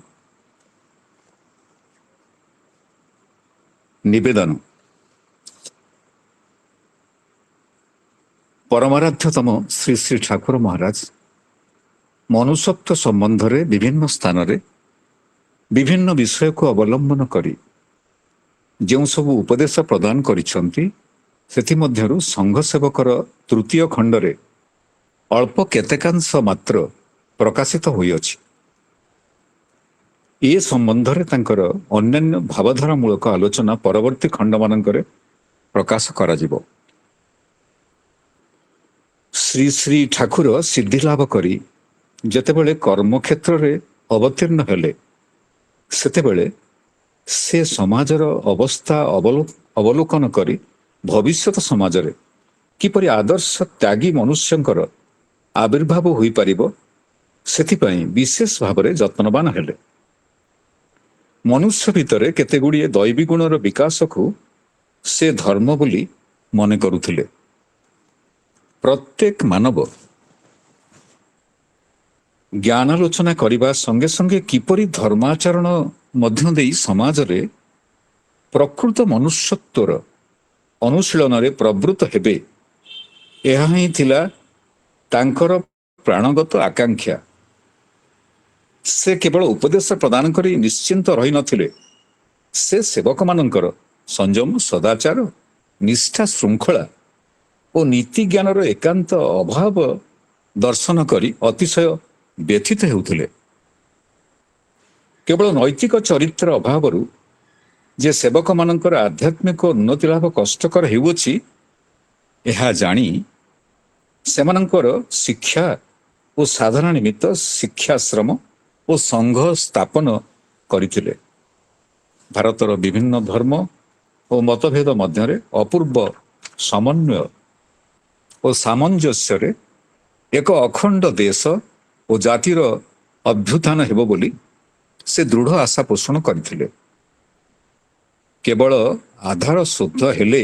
ନିବେଦନ। ପରମାରାଧ୍ୟତମ ଶ୍ରୀ ଶ୍ରୀ ଠାକୁର ମହାରାଜ ମନୁଷ୍ୟତ୍ୱ ସମ୍ବନ୍ଧରେ ବିଭିନ୍ନ ସ୍ଥାନରେ ବିଭିନ୍ନ ବିଷୟକୁ ଅବଲମ୍ବନ କରି ଯେଉଁ ସବୁ ଉପଦେଶ ପ୍ରଦାନ କରିଛନ୍ତି, ସେଥିମଧ୍ୟରୁ ସଂଘ ସେବକର ତୃତୀୟ ଖଣ୍ଡରେ ଅଳ୍ପ କେତେକାଂଶ ମାତ୍ର ପ୍ରକାଶିତ ହୋଇଅଛି। ଏ ସମ୍ବନ୍ଧରେ ତାଙ୍କର ଅନ୍ୟାନ୍ୟ ଭାବଧାରାମୂଳକ ଆଲୋଚନା ପରବର୍ତ୍ତୀ ଖଣ୍ଡମାନଙ୍କରେ ପ୍ରକାଶ କରାଯିବ। ଶ୍ରୀ ଶ୍ରୀ ଠାକୁର ସିଦ୍ଧିଲାଭ କରି ଯେତେବେଳେ କର୍ମକ୍ଷେତ୍ରରେ ଅବତୀର୍ଣ୍ଣ ହେଲେ, ସେତେବେଳେ ସେ ସମାଜର ଅବସ୍ଥା ଅବଲୋକନ କରି ଭବିଷ୍ୟତ ସମାଜରେ କିପରି ଆଦର୍ଶ ତ୍ୟାଗୀ ମନୁଷ୍ୟଙ୍କର ଆବିର୍ଭାବ ହୋଇପାରିବ, ସେଥିପାଇଁ ବିଶେଷ ଭାବରେ ଯତ୍ନବାନ ହେଲେ। ମନୁଷ୍ୟ ଭିତରେ କେତେଗୁଡ଼ିଏ ଦୈବୀ ଗୁଣର ବିକାଶକୁ ସେ ଧର୍ମ ବୋଲି ମନେ କରୁଥିଲେ। ପ୍ରତ୍ୟେକ ମାନବ ଜ୍ଞାନାଲୋଚନା କରିବା ସଙ୍ଗେ ସଙ୍ଗେ କିପରି ଧର୍ମାଚରଣ ମଧ୍ୟ ଦେଇ ସମାଜରେ ପ୍ରକୃତ ମନୁଷ୍ୟତ୍ୱର ଅନୁଶୀଳନରେ ପ୍ରବୃତ୍ତ ହେବେ, ଏହା ହିଁ ଥିଲା ତାଙ୍କର ପ୍ରାଣଗତ ଆକାଂକ୍ଷା। ସେ କେବଳ ଉପଦେଶ ପ୍ରଦାନ କରି ନିଶ୍ଚିନ୍ତ ରହିନଥିଲେ, ସେ ସେବକମାନଙ୍କର ସଂଯମ, ସଦାଚାର, ନିଷ୍ଠା, ଶୃଙ୍ଖଳା ଓ ନୀତି ଜ୍ଞାନର ଏକାନ୍ତ ଅଭାବ ଦର୍ଶନ କରି ଅତିଶୟ ବ୍ୟଥିତ ହେଉଥିଲେ। କେବଳ ନୈତିକ ଚରିତ୍ର ଅଭାବରୁ ଯେ ସେବକମାନଙ୍କର ଆଧ୍ୟାତ୍ମିକ ଉନ୍ନତି ଲାଭ କଷ୍ଟକର ହେଉଅଛି, ଏହା ଜାଣି ସେମାନଙ୍କର ଶିକ୍ଷା ଓ ସାଧନା ନିମିତ୍ତ ଶିକ୍ଷାଶ୍ରମ ଓ ସଂଘ ସ୍ଥାପନ କରିଥିଲେ। ଭାରତର ବିଭିନ୍ନ ଧର୍ମ ଓ ମତଭେଦ ମଧ୍ୟରେ ଅପୂର୍ବ ସମନ୍ୱୟ ଓ ସାମଞ୍ଜସ୍ୟରେ ଏକ ଅଖଣ୍ଡ ଦେଶ ଓ ଜାତିର ଅଭ୍ୟୁତ୍ଥାନ ହେବ ବୋଲି ସେ ଦୃଢ଼ ଆଶା ପୋଷଣ କରିଥିଲେ। କେବଳ ଆଧାର ଶୁଦ୍ଧ ହେଲେ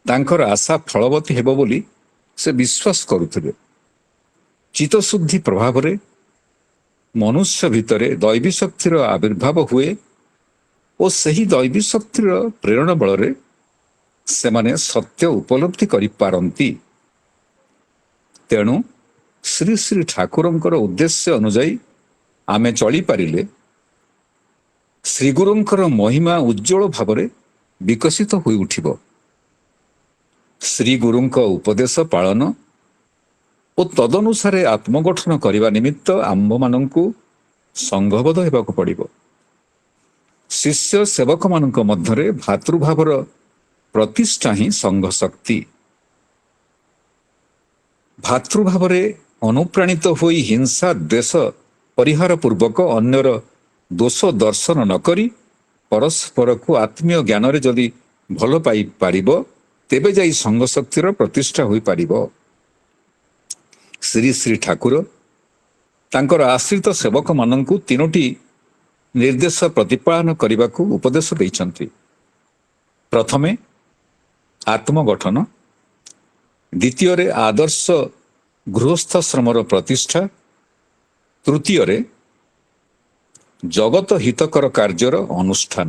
ତାଙ୍କର ଆଶା ଫଳବତୀ ହେବ ବୋଲି ସେ ବିଶ୍ୱାସ କରୁଥିଲେ। ଚିତ୍ତଶୁଦ୍ଧି ପ୍ରଭାବରେ ମନୁଷ୍ୟ ଭିତରେ ଦୈବୀ ଶକ୍ତିର ଆବିର୍ଭାବ ହୁଏ ଓ ସେହି ଦୈବୀ ଶକ୍ତିର ପ୍ରେରଣା ବଳରେ ସେମାନେ ସତ୍ୟ ଉପଲବ୍ଧି କରିପାରନ୍ତି। ତେଣୁ ଶ୍ରୀ ଶ୍ରୀ ଠାକୁରଙ୍କର ଉଦ୍ଦେଶ୍ୟ ଅନୁଯାୟୀ ଆମେ ଚଳିପାରିଲେ ଶ୍ରୀଗୁରୁଙ୍କର ମହିମା ଉଜ୍ଜଳ ଭାବରେ ବିକଶିତ ହୋଇ ଉଠିବ। ଶ୍ରୀଗୁରୁଙ୍କ ଉପଦେଶ ପାଳନ ଓ ତଦନୁସାରେ ଆତ୍ମଗଠନ କରିବା ନିମିତ୍ତ ଆମ୍ଭମାନଙ୍କୁ ସଂଘବଦ୍ଧ ହେବାକୁ ପଡ଼ିବ। ଶିଷ୍ୟ ସେବକମାନଙ୍କ ମଧ୍ୟରେ ଭାତୃଭାବର ପ୍ରତିଷ୍ଠା ହିଁ ସଂଘ ଶକ୍ତି। ଭାତୃଭାବରେ ଅନୁପ୍ରାଣିତ ହୋଇ ହିଂସା ଦ୍ୱେଷ ପରିହାର ପୂର୍ବକ ଅନ୍ୟର ଦୋଷ ଦର୍ଶନ ନ କରି ପରସ୍ପରକୁ ଆତ୍ମୀୟ ଜ୍ଞାନରେ ଯଦି ଭଲ ପାଇପାରିବ, ତେବେ ଯାଇ ସଂଘ ଶକ୍ତିର ପ୍ରତିଷ୍ଠା ହୋଇପାରିବ। ଶ୍ରୀ ଶ୍ରୀ ଠାକୁର ତାଙ୍କର ଆଶ୍ରିତ ସେବକମାନଙ୍କୁ ତିନୋଟି ନିର୍ଦ୍ଦେଶ ପ୍ରତିପାଳନ କରିବାକୁ ଉପଦେଶ ଦେଇଛନ୍ତି। ପ୍ରଥମେ ଆତ୍ମଗଠନ, ଦ୍ୱିତୀୟରେ ଆଦର୍ଶ ଗୃହସ୍ଥାଶ୍ରମର ପ୍ରତିଷ୍ଠା, ତୃତୀୟରେ ଜଗତ ହିତକର କାର୍ଯ୍ୟର ଅନୁଷ୍ଠାନ।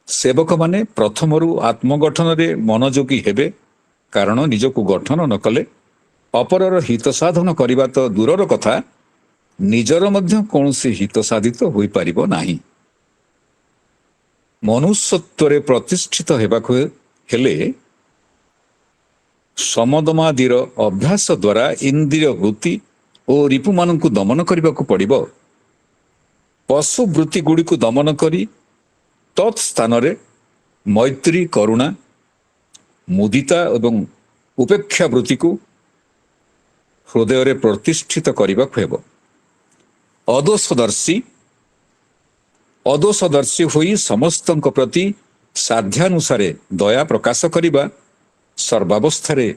ସେବକମାନେ ପ୍ରଥମରୁ ଆତ୍ମଗଠନରେ ମନୋଯୋଗୀ ହେବେ, କାରଣ ନିଜକୁ ଗଠନ ନ କଲେ ଅପରର ହିତ ସାଧନ କରିବା ତ ଦୂରର କଥା, ନିଜର ମଧ୍ୟ କୌଣସି ହିତ ସାଧିତ ହୋଇପାରିବ ନାହିଁ। ମନୁଷ୍ୟତ୍ୱରେ ପ୍ରତିଷ୍ଠିତ ହେବାକୁ ହେଲେ ସମଦମାଦିର ଅଭ୍ୟାସ ଦ୍ୱାରା ଇନ୍ଦ୍ରିୟ ବୃତ୍ତି ଓ ରିପୁମାନଙ୍କୁ ଦମନ କରିବାକୁ ପଡ଼ିବ। ପଶୁ ବୃତ୍ତି ଗୁଡ଼ିକୁ ଦମନ କରି ତତ୍ ସ୍ଥାନରେ ମୈତ୍ରୀ, କରୁଣା, ମୁଦିତା ଏବଂ ଉପେକ୍ଷା ବୃତ୍ତିକୁ ହୃଦୟରେ ପ୍ରତିଷ୍ଠିତ କରିବାକୁ ହେବ। ଅଦୋଷଦର୍ଶୀ, ଅଦୋଷଦର୍ଶୀ ହୋଇ ସମସ୍ତଙ୍କ ପ୍ରତି ସାଧ୍ୟାନୁସାରେ ଦୟା ପ୍ରକାଶ କରିବା, ସର୍ବାବସ୍ଥାରେ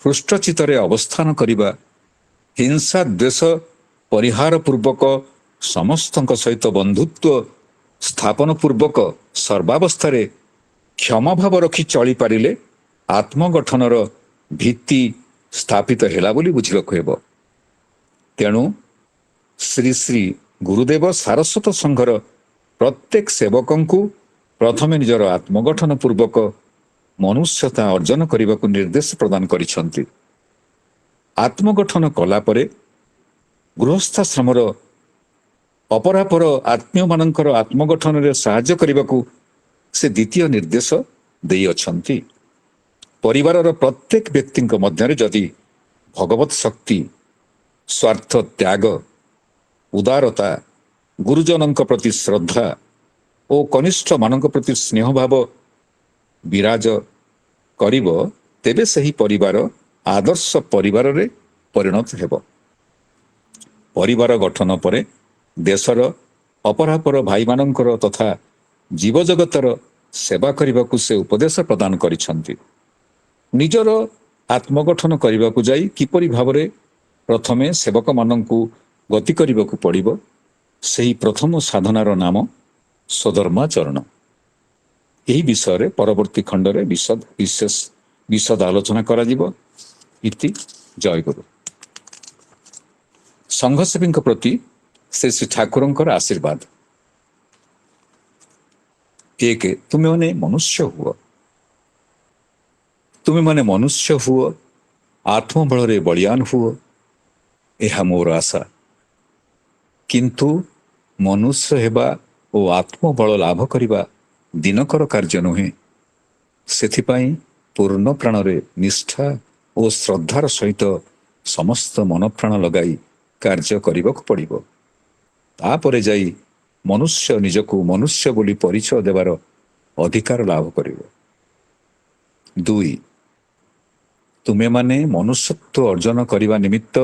ହୃଷ୍ଟଚିତ୍ତରେ ଅବସ୍ଥାନ କରିବା, ହିଂସା ଦ୍ୱେଷ ପରିହାର ପୂର୍ବକ ସମସ୍ତଙ୍କ ସହିତ ବନ୍ଧୁତ୍ୱ ସ୍ଥାପନ ପୂର୍ବକ ସର୍ବାବସ୍ଥାରେ କ୍ଷମାଭାବ ରଖି ଚଳିପାରିଲେ ଆତ୍ମଗଠନର ଭିତ୍ତି ସ୍ଥାପିତ ହେଲା ବୋଲି ବୁଝିବାକୁ ହେବ। ତେଣୁ ଶ୍ରୀ ଶ୍ରୀ ଗୁରୁଦେବ ସାରସ୍ୱତ ସଂଘର ପ୍ରତ୍ୟେକ ସେବକଙ୍କୁ ପ୍ରଥମେ ନିଜର ଆତ୍ମଗଠନ ପୂର୍ବକ ମନୁଷ୍ୟତା ଅର୍ଜନ କରିବାକୁ ନିର୍ଦ୍ଦେଶ ପ୍ରଦାନ କରିଛନ୍ତି। ଆତ୍ମଗଠନ କଲା ପରେ ଗୃହସ୍ଥାଶ୍ରମର ଅପରାପର ଆତ୍ମୀୟମାନଙ୍କର ଆତ୍ମଗଠନରେ ସାହାଯ୍ୟ କରିବାକୁ ସେ ଦ୍ୱିତୀୟ ନିର୍ଦ୍ଦେଶ ଦେଇଅଛନ୍ତି। ପରିବାରର ପ୍ରତ୍ୟେକ ବ୍ୟକ୍ତିଙ୍କ ମଧ୍ୟରେ ଯଦି ଭଗବତ ଶକ୍ତି, ସ୍ୱାର୍ଥ ତ୍ୟାଗ, ଉଦାରତା, ଗୁରୁଜନଙ୍କ ପ୍ରତି ଶ୍ରଦ୍ଧା ଓ କନିଷ୍ଠମାନଙ୍କ ପ୍ରତି ସ୍ନେହଭାବ ବିରାଜ କରିବ, ତେବେ ସେହି ପରିବାର ଆଦର୍ଶ ପରିବାରରେ ପରିଣତ ହେବ। ପରିବାର ଗଠନ ପରେ ଦେଶର ଅପରାପର ଭାଇମାନଙ୍କର ତଥା ଜୀବଜଗତର ସେବା କରିବାକୁ ସେ ଉପଦେଶ ପ୍ରଦାନ କରିଛନ୍ତି। ନିଜର ଆତ୍ମଗଠନ କରିବାକୁ ଯାଇ କିପରି ଭାବରେ ପ୍ରଥମେ ସେବକମାନଙ୍କୁ ଗତି କରିବାକୁ ପଡ଼ିବ, ସେହି ପ୍ରଥମ ସାଧନାର ନାମ ସ୍ୱଧର୍ମାଚରଣ। ଏହି ବିଷୟରେ ପରବର୍ତ୍ତୀ ଖଣ୍ଡରେ ବିଶଦ ଆଲୋଚନା କରାଯିବ। ଇତି ଜୟଗୁରୁ। ସଂଘସେବୀଙ୍କ ପ୍ରତି ଶ୍ରୀ ଶ୍ରୀ ଠାକୁରଙ୍କର ଆଶୀର୍ବାଦ। 1. ତୁମେମାନେ ମନୁଷ୍ୟ ହୁଅ। ତୁମେମାନେ ମନୁଷ୍ୟ ହୁଅ, ଆତ୍ମବଳରେ ବଳିୟାନ ହୁଅ, ଏହା ମୋର ଆଶା। କିନ୍ତୁ ମନୁଷ୍ୟ ହେବା ଓ ଆତ୍ମବଳ ଲାଭ କରିବା ଦିନକର କାର୍ଯ୍ୟ ନୁହେଁ। ସେଥିପାଇଁ ପୂର୍ଣ୍ଣ ପ୍ରାଣରେ ନିଷ୍ଠା ଓ ଶ୍ରଦ୍ଧାର ସହିତ ସମସ୍ତ ମନପ୍ରାଣ ଲଗାଇ କାର୍ଯ୍ୟ କରିବାକୁ ପଡ଼ିବ। ତାପରେ ଯାଇ ମନୁଷ୍ୟ ନିଜକୁ ମନୁଷ୍ୟ ବୋଲି ପରିଚୟ ଦେବାର ଅଧିକାର ଲାଭ କରିବ। 2. ତୁମେମାନେ ମନୁଷ୍ୟତ୍ୱ ଅର୍ଜନ କରିବା ନିମିତ୍ତ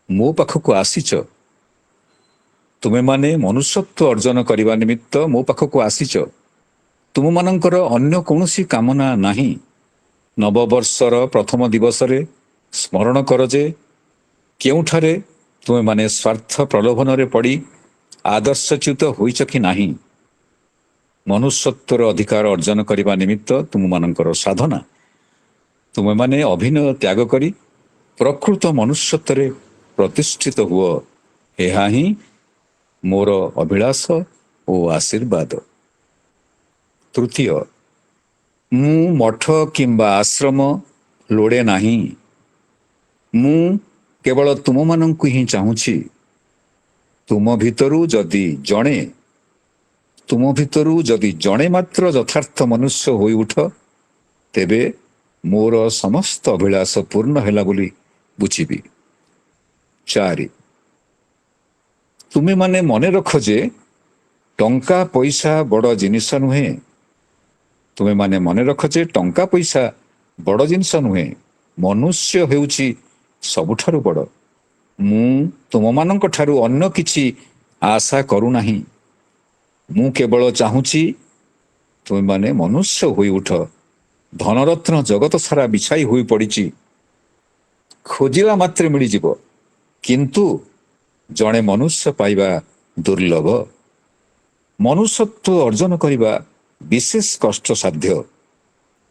ମୋ ପାଖକୁ ଆସିଛ। ତୁମେମାନେ ମନୁଷ୍ୟତ୍ୱ ଅର୍ଜନ କରିବା ନିମିତ୍ତ ମୋ ପାଖକୁ ଆସିଛ। ତୁମମାନଙ୍କର ଅନ୍ୟ କୌଣସି କାମନା ନାହିଁ। ନବବର୍ଷର ପ୍ରଥମ ଦିବସରେ ସ୍ମରଣ କର ଯେ କେଉଁଠାରେ ତୁମେମାନେ ସ୍ୱାର୍ଥ ପ୍ରଲୋଭନରେ ପଡ଼ି ଆଦର୍ଶଚ୍ୟୁତ ହୋଇଛ କି ନାହିଁ। ମନୁଷ୍ୟତ୍ୱର ଅଧିକାର ଅର୍ଜନ କରିବା ନିମିତ୍ତ ତୁମମାନଙ୍କର ସାଧନା। ତୁମେମାନେ ଅଭିନୟ ତ୍ୟାଗ କରି ପ୍ରକୃତ ମନୁଷ୍ୟତ୍ୱରେ ପ୍ରତିଷ୍ଠିତ ହୁଅ। ଏହା ହିଁ ମୋର ଅଭିଳାଷ ଓ ଆଶୀର୍ବାଦ। 3. ମୁଁ ମଠ କିମ୍ବା ଆଶ୍ରମ ଲୋଡ଼େ ନାହିଁ। ମୁଁ କେବଳ ତୁମମାନଙ୍କୁ ହିଁ ଚାହୁଁଛି। ତୁମ ଭିତରୁ ଯଦି ଜଣେ ମାତ୍ର ଯଥାର୍ଥ ମନୁଷ୍ୟ ହୋଇଉଠ, ତେବେ ମୋର ସମସ୍ତ ଅଭିଳାଷ ପୂର୍ଣ୍ଣ ହେଲା ବୋଲି ବୁଝିବି। 4. ତୁମେମାନେ ମନେ ରଖ ଯେ ଟଙ୍କା ପଇସା ବଡ଼ ଜିନିଷ ନୁହେଁ। ତୁମେମାନେ ମନେ ରଖ ଯେ ଟଙ୍କା ପଇସା ବଡ଼ ଜିନିଷ ନୁହେଁ, ମନୁଷ୍ୟ ହେଉଛି ସବୁଠାରୁ ବଡ଼। ମୁଁ ତୁମମାନଙ୍କ ଠାରୁ ଅନ୍ୟ କିଛି ଆଶା କରୁନାହିଁ। ମୁଁ କେବଳ ଚାହୁଁଛି ତୁମେମାନେ ମନୁଷ୍ୟ ହୋଇଉଠ। ଧନରତ୍ନ ଜଗତ ସାରା ବିଛାଇ ହୋଇ ପଡ଼ିଛି, ଖୋଜିଲା ମାତ୍ରେ ମିଳିଯିବ, କିନ୍ତୁ ଜଣେ ମନୁଷ୍ୟ ପାଇବା ଦୁର୍ଲଭ। ମନୁଷ୍ୟତ୍ୱ ଅର୍ଜନ କରିବା ବିଶେଷ କଷ୍ଟସାଧ୍ୟ।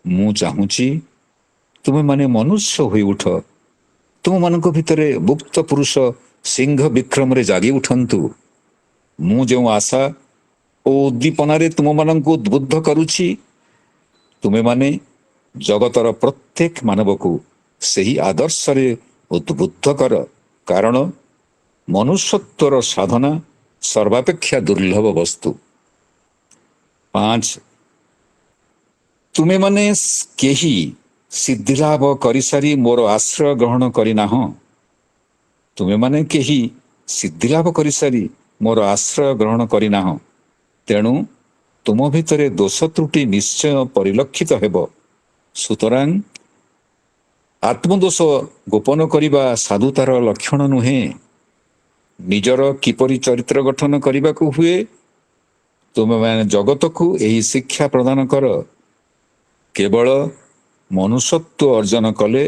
ମୁଁ ଚାହୁଁଛି ତୁମେମାନେ ମନୁଷ୍ୟ ହୋଇଉଠ। ତୁମମାନଙ୍କ ଭିତରେ ମୁକ୍ତ ପୁରୁଷ ସିଂହ ବିକ୍ରମରେ ଜାଗି ଉଠନ୍ତୁ। ମୁଁ ଯେଉଁ ଆଶା ଓ ଉଦ୍ଦୀପନାରେ ତୁମମାନଙ୍କୁ ଉଦ୍ବୁଦ୍ଧ କରୁଛି, ତୁମେମାନେ ଜଗତର ପ୍ରତ୍ୟେକ ମାନବକୁ ସେହି ଆଦର୍ଶରେ ଉଦ୍ବୁଦ୍ଧ କର, କାରଣ ମନୁଷ୍ୟତ୍ୱର ସାଧନା ସର୍ବାପେକ୍ଷା ଦୁର୍ଲଭ ବସ୍ତୁ। 5. ତୁମେମାନେ କେହି ସିଦ୍ଧିଲାଭ କରିସାରି ମୋର ଆଶ୍ରୟ ଗ୍ରହଣ କରିନାହଁ। ତୁମେମାନେ କେହି ସିଦ୍ଧିଲାଭ କରିସାରି ମୋର ଆଶ୍ରୟ ଗ୍ରହଣ କରିନାହଁ। ତେଣୁ ତୁମ ଭିତରେ ଦୋଷ ତ୍ରୁଟି ନିଶ୍ଚୟ ପରିଲକ୍ଷିତ ହେବ। ସୁତରାଂ ଆତ୍ମଦୋଷ ଗୋପନ କରିବା ସାଧୁତାର ଲକ୍ଷଣ ନୁହେଁ। ନିଜର କିପରି ଚରିତ୍ର ଗଠନ କରିବାକୁ ହୁଏ ତୁମେମାନେ ଜଗତକୁ ଏହି ଶିକ୍ଷା ପ୍ରଦାନ କର, କେବଳ ମନୁଷ୍ୟତ୍ୱ ଅର୍ଜନ କଲେ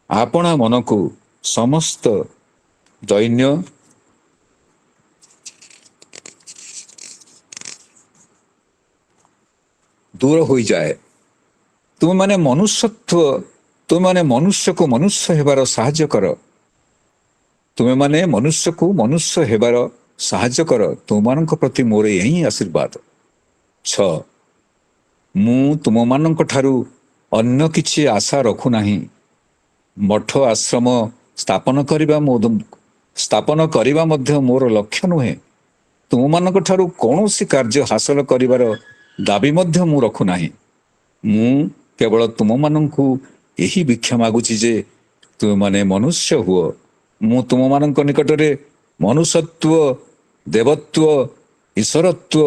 ଆପଣା ମନକୁ ସମସ୍ତ ଦୈନ୍ୟ ଦୂର ହୋଇଯାଏ। ତୁମେମାନେ ମନୁଷ୍ୟକୁ ମନୁଷ୍ୟ ହେବାର ସାହାଯ୍ୟ କର। ତୁମେମାନେ ମନୁଷ୍ୟକୁ ମନୁଷ୍ୟ ହେବାର ସାହାଯ୍ୟ କର। ତୁମମାନଙ୍କ ପ୍ରତି ମୋର ଏହି ଆଶୀର୍ବାଦ। 6. ମୁଁ ତୁମମାନଙ୍କ ଠାରୁ ଅନ୍ୟ କିଛି ଆଶା ରଖୁନାହିଁ। ମଠ ଆଶ୍ରମ ସ୍ଥାପନ କରିବା ମଧ୍ୟ ମୋର ଲକ୍ଷ୍ୟ ନୁହେଁ। ତୁମମାନଙ୍କ ଠାରୁ କୌଣସି କାର୍ଯ୍ୟ ହାସଲ କରିବାର ଦାବି ମଧ୍ୟ ମୁଁ ରଖୁନାହିଁ। ମୁଁ କେବଳ ତୁମମାନଙ୍କୁ ଏହି ଭିକ୍ଷା ମାଗୁଛି ଯେ ତୁମେମାନେ ମନୁଷ୍ୟ ହୁଅ। ମୁଁ ତୁମମାନଙ୍କ ନିକଟରେ ମନୁଷ୍ୟତ୍ୱ, ଦେବତ୍ୱ, ଈଶ୍ୱରତ୍ୱ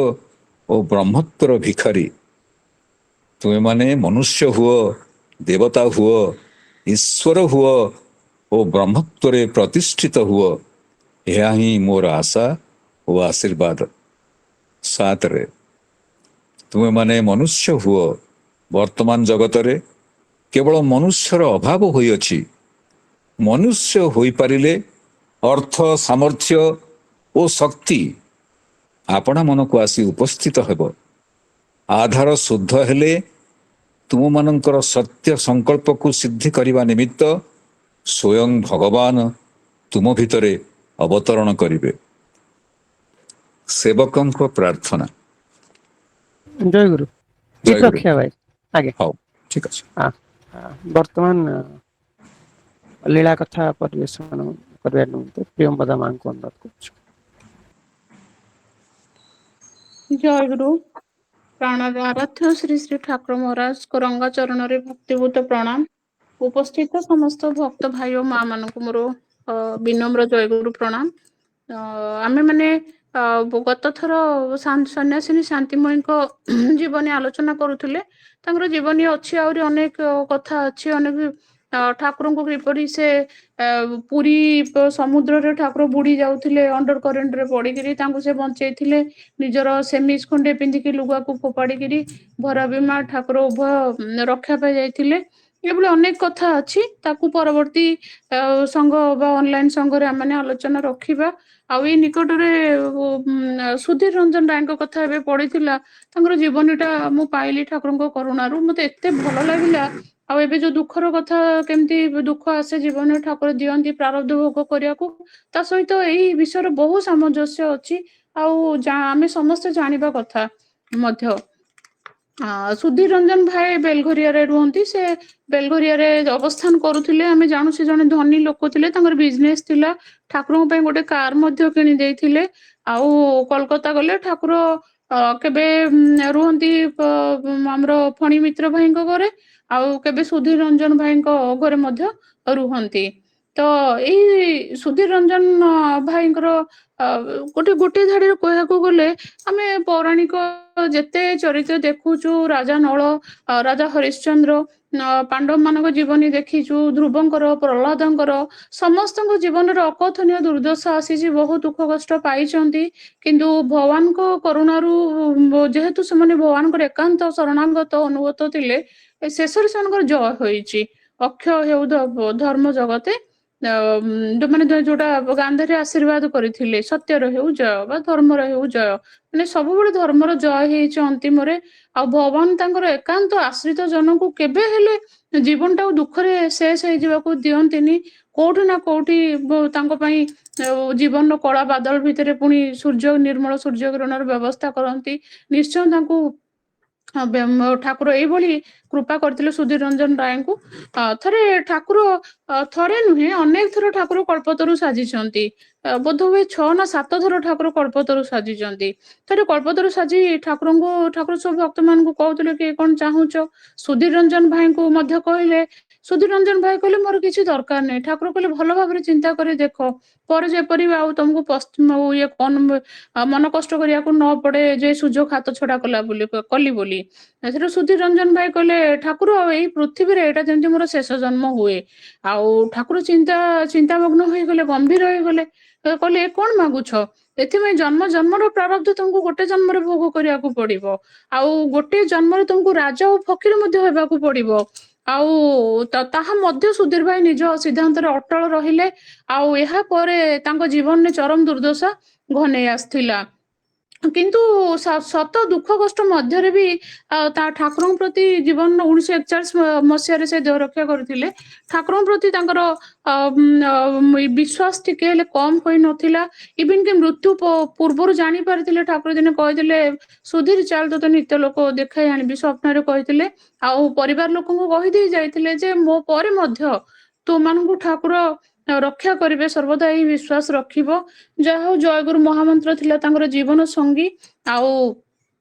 ଓ ବ୍ରହ୍ମତ୍ୱର ଭିଖାରୀ। ତୁମେମାନେ ମନୁଷ୍ୟ ହୁଅ, ଦେବତା ହୁଅ, ଈଶ୍ୱର ହୁଅ ଓ ବ୍ରହ୍ମତ୍ୱରେ ପ୍ରତିଷ୍ଠିତ ହୁଅ। ଏହା ହିଁ ମୋର ଆଶା ଓ ଆଶୀର୍ବାଦ। 7. ତୁମେମାନେ ମନୁଷ୍ୟ ହୁଅ। ବର୍ତ୍ତମାନ ଜଗତରେ କେବଳ ମନୁଷ୍ୟର ଅଭାବ ହୋଇଅଛି। ମନୁଷ୍ୟ ହୋଇପାରିଲେ ଅର୍ଥ, ସାମର୍ଥ୍ୟ ଓ ଶକ୍ତି ଆପଣା ମନକୁ ଆସି ଉପସ୍ଥିତ ହେବ। ଆଧାର ଶୁଦ୍ଧ ହେଲେ ତୁମମାନଙ୍କର ସତ୍ୟ ସଂକଳ୍ପକୁ ସିଦ୍ଧି କରିବା ନିମିତ୍ତ ସ୍ୱୟଂ ଭଗବାନ ତୁମ ଭିତରେ ଅବତରଣ କରିବେ। ସେବକଙ୍କ ପ୍ରାର୍ଥନା। ଜୟ ଗୁରୁ। ଜୟ ଗୁରୁ। ରଖିବା ଭାଇ ଆଜ୍ଞା। ହଉ, ଠିକ ଅଛି। ବର୍ତ୍ତମାନ ଲୀଳା କଥା ପରିବେଷଣ କରିବା ନିମନ୍ତେ ପ୍ରିୟମ୍ବଦା ମାଙ୍କୁ ଅନୁରୋଧ କରୁଛୁ। ଜୟ ଗୁରୁ। ପ୍ରାଣର ଆରାଧ୍ୟ ଶ୍ରୀ ଶ୍ରୀ ଠାକୁର ମହାରାଜଙ୍କ ରଙ୍ଗା ଚରଣରେ ଭକ୍ତିଭୂତ ପ୍ରଣାମ। ଉପସ୍ଥିତ ସମସ୍ତ ଭକ୍ତ ଭାଇ ଓ ମା ମାନଙ୍କୁ ମୋର ବିନମ୍ର ଜୟଗୁରୁ ପ୍ରଣାମ। ଆମେ ମାନେ ଗତ ଥର ସନ୍ନ୍ୟାସିନୀ ଶାନ୍ତିମୟୀଙ୍କ ଜୀବନୀ ଆଲୋଚନା କରୁଥିଲେ। ତାଙ୍କର ଜୀବନୀ ଅଛି, ଆହୁରି ଅନେକ କଥା ଅଛି। ଅନେକ ଠାକୁରଙ୍କୁ କିପରି ସେ ପୁରୀ ସମୁଦ୍ରରେ ଠାକୁର ବୁଡି ଯାଉଥିଲେ, ଅଣ୍ଡର କରେଣ୍ଟରେ ପଡିକିରି ତାଙ୍କୁ ସେ ବଞ୍ଚେଇଥିଲେ। ନିଜର ସେମିଜ ଖଣ୍ଡେ ପିନ୍ଧିକି ଲୁଗାକୁ ଫୋପାଡ଼ିକିରି ଭରା ବିମା ଠାକୁର ଉଭୟ ରକ୍ଷା ପାଇ ଯାଇଥିଲେ। ଏଭଳି ଅନେକ କଥା ଅଛି। ତାକୁ ପରବର୍ତ୍ତୀ ସଂଘ ବା ଅନଲାଇନ ସଂଘରେ ଆମେ ଆଲୋଚନା ରଖିବା। ଆଉ ଏଇ ନିକଟରେ ସୁଧୀର ରଞ୍ଜନ ରାୟଙ୍କ କଥା ଏବେ ପଡିଥିଲା। ତାଙ୍କର ଜୀବନୀଟା ମୁଁ ପାଇଲି ଠାକୁରଙ୍କ କରୁଣାରୁ, ମତେ ଏତେ ଭଲ ଲାଗିଲା। ଆଉ ଏବେ ଯୋଉ ଦୁଃଖର କଥା, କେମିତି ଦୁଃଖ ଆସେ ଜୀବନରେ, ଠାକୁର ଦିଅନ୍ତି ପ୍ରାରବ୍ଧ ଭୋଗ କରିବାକୁ। ତା ସହିତ ଏଇ ବିଷୟରେ ବହୁ ସାମଞ୍ଜସ୍ୟ ଅଛି। ଆଉ ଆମେ ସମସ୍ତେ ଜାଣିବା କଥା ମଧ୍ୟ। ସୁଧୀର ରଞ୍ଜନ ଭାଇ ବେଲଘରିଆରେ ରୁହନ୍ତି। ସେ ବେଲଘରିଆରେ ଅବସ୍ଥାନ କରୁଥିଲେ। ଆମେ ଜାଣୁ ସେ ଜଣେ ଧନୀ ଲୋକ ଥିଲେ। ତାଙ୍କର ବିଜନେସ ଥିଲା। ଠାକୁରଙ୍କ ପାଇଁ ଗୋଟେ କାର ମଧ୍ୟ କିଣି ଦେଇଥିଲେ। ଆଉ କୋଲକାତା ଗଲେ ଠାକୁର କେବେ ରୁହନ୍ତି ଆମର ଫଣୀ ମିତ୍ର ଭାଇଙ୍କ ଘରେ, ଆଉ କେବେ ସୁଧୀର ରଞ୍ଜନ ଭାଇଙ୍କ ଘରେ ମଧ୍ୟ ରୁହନ୍ତି। ତ ଏଇ ସୁଧୀର ରଞ୍ଜନ ଭାଇଙ୍କର ଗୋଟେ ଧାଡିରେ କହିବାକୁ ଗଲେ, ଆମେ ପୌରାଣିକ ଯେତେ ଚରିତ୍ର ଦେଖୁଛୁ, ରାଜା ନଳ, ରାଜା ହରିଶ୍ଚନ୍ଦ୍ର, ପାଣ୍ଡବ ମାନଙ୍କ ଜୀବନୀ ଦେଖିଛୁ, ଧ୍ରୁବଙ୍କର, ପ୍ରହ୍ଲାଦଙ୍କର, ସମସ୍ତଙ୍କ ଜୀବନରେ ଅକଥନୀୟ ଦୁର୍ଦ୍ଦଶା ଆସିଛି। ବହୁତ ଦୁଃଖ କଷ୍ଟ ପାଇଛନ୍ତି। କିନ୍ତୁ ଭଗବାନଙ୍କ କରୁଣାରୁ, ଯେହେତୁ ସେମାନେ ଭଗବାନଙ୍କର ଏକାନ୍ତ ଶରଣାଗତ ଅନୁଗତ ଥିଲେ, ଶେଷରେ ସେମାନଙ୍କର ଜୟ ହୋଇଛି। ଅକ୍ଷୟ ହେଉ ଧର୍ମ ଜଗତେ, ମାନେ ଯୋଉଟା ଗାନ୍ଧାରୀ ଆଶୀର୍ବାଦ କରିଥିଲେ, ସତ୍ୟର ହେଉ ଜୟ ବା ଧର୍ମର ହେଉ ଜୟ। ମାନେ ସବୁବେଳେ ଧର୍ମର ଜୟ ହେଇଛି ଅନ୍ତିମରେ। ଆଉ ଭଗବାନ ତାଙ୍କର ଏକାନ୍ତ ଆଶ୍ରିତ ଜନକୁ କେବେ ହେଲେ ଜୀବନଟାକୁ ଦୁଃଖରେ ଶେଷ ହେଇଯିବାକୁ ଦିଅନ୍ତିନି। କୋଉଠି ନା କୋଉଠି ତାଙ୍କ ପାଇଁ ଜୀବନର କଳା ବାଦଲ ଭିତରେ ପୁଣି ନିର୍ମଳ ସୂର୍ଯ୍ୟ କିରଣର ବ୍ୟବସ୍ଥା କରନ୍ତି। ନିଶ୍ଚୟ ତାଙ୍କୁ ଠାକୁର ଏଇଭଳି କୃପା କରିଥିଲେ ସୁଧୀର ରଞ୍ଜନ ରାୟଙ୍କୁ। ଥରେ ନୁହେଁ, ଅନେକ ଥର ଠାକୁର କଳ୍ପତରୁ ସାଜିଛନ୍ତି। ବୋଧ ହୁଏ 6 ନା 7 ଥର ଠାକୁର କଳ୍ପତରୁ ସାଜିଛନ୍ତି। ଥରେ କଳ୍ପତରୁ ସାଜି ଠାକୁର ସବୁ ଭକ୍ତ ମାନଙ୍କୁ କହୁଥିଲେ କି କଣ ଚାହୁଁଛ। ସୁଧୀର ରଞ୍ଜନ ଭାଇଙ୍କୁ ମଧ୍ୟ କହିଲେ, ସୁଧୀର ରଞ୍ଜନ ଭାଇ କହିଲେ ମୋର କିଛି ଦରକାର ନାହିଁ। ଠାକୁର କହିଲେ ଭଲ ଭାବରେ ଚିନ୍ତା କରି ଦେଖ, ପରେ ଯେପରି ଆଉ ତମକୁ ମନ କଷ୍ଟ କରିବାକୁ ନ ପଡେ ଯେ ସୁଯୋଗ ହାତ ଛଡା କଲି ବୋଲି। ସେଠୁ ସୁଧୀର ରଞ୍ଜନ ଭାଇ କହିଲେ ଠାକୁର ଏଇ ପୃଥିବୀରେ ଏଇଟା ଯେମିତି ମୋର ଶେଷ ଜନ୍ମ ହୁଏ। ଆଉ ଠାକୁର ଚିନ୍ତାମଗ୍ନ ହେଇଗଲେ, ଗମ୍ଭୀର ହେଇଗଲେ, କହିଲେ ଏ କଣ ମାଗୁଛ? ଏଥିପାଇଁ ଜନ୍ମ ଜନ୍ମର ପ୍ରାରବ୍ଧ ତମକୁ ଗୋଟେ ଜନ୍ମରେ ଭୋଗ କରିବାକୁ ପଡିବ। ଆଉ ଗୋଟେ ଜନ୍ମରେ ତମକୁ ରାଜା ଓ ଫକୀର ମଧ୍ୟ ହେବାକୁ ପଡିବ। ଆଉ ତାହା ମଧ୍ୟ ସୁଧୀର ଭାଇ ନିଜ ସିଦ୍ଧାନ୍ତରେ ଅଟଳ ରହିଲେ। ଆଉ ଏହା ପରେ ତାଙ୍କ ଜୀବନରେ ଚରମ ଦୁର୍ଦ୍ଦଶା ଘନେଇ ଆସିଥିଲା। କିନ୍ତୁ ସତ ଦୁଃଖ କଷ୍ଟ ମଧ୍ୟରେ ବି ତା ଠାକୁରଙ୍କ ପ୍ରତି ଜୀବନ 1941 ମସିହାରେ ସେ ଦେହ ରକ୍ଷା କରିଥିଲେ। ଠାକୁରଙ୍କ ପ୍ରତି ତାଙ୍କର ବିଶ୍ୱାସ ଟିକେ ହେଲେ କମ ହୋଇନଥିଲା। ଇଭିନ୍ କି ମୃତ୍ୟୁ ପୂର୍ବରୁ ଜାଣି ପାରିଥିଲେ, ଠାକୁର ଦିନେ କହିଥିଲେ ସୁଧୀର ଚାଲ ତତେ ନିତ୍ୟ ଲୋକ ଦେଖାଇ ଆଣିବି, ସ୍ୱପ୍ନରେ କହିଥିଲେ। ଆଉ ପରିବାର ଲୋକଙ୍କୁ କହିଦେଇ ଯାଇଥିଲେ ଯେ ମୋ ପରେ ମଧ୍ୟ ତୁମାନଙ୍କୁ ଠାକୁର ରକ୍ଷା କରିବେ, ସର୍ବଦା ଏହି ବିଶ୍ୱାସ ରଖିବ। ଯାହା ହଉ ଜୟଗୁରୁ ମହାମନ୍ତ୍ର ଥିଲା ତାଙ୍କର ଜୀବନ ସଙ୍ଗୀ। ଆଉ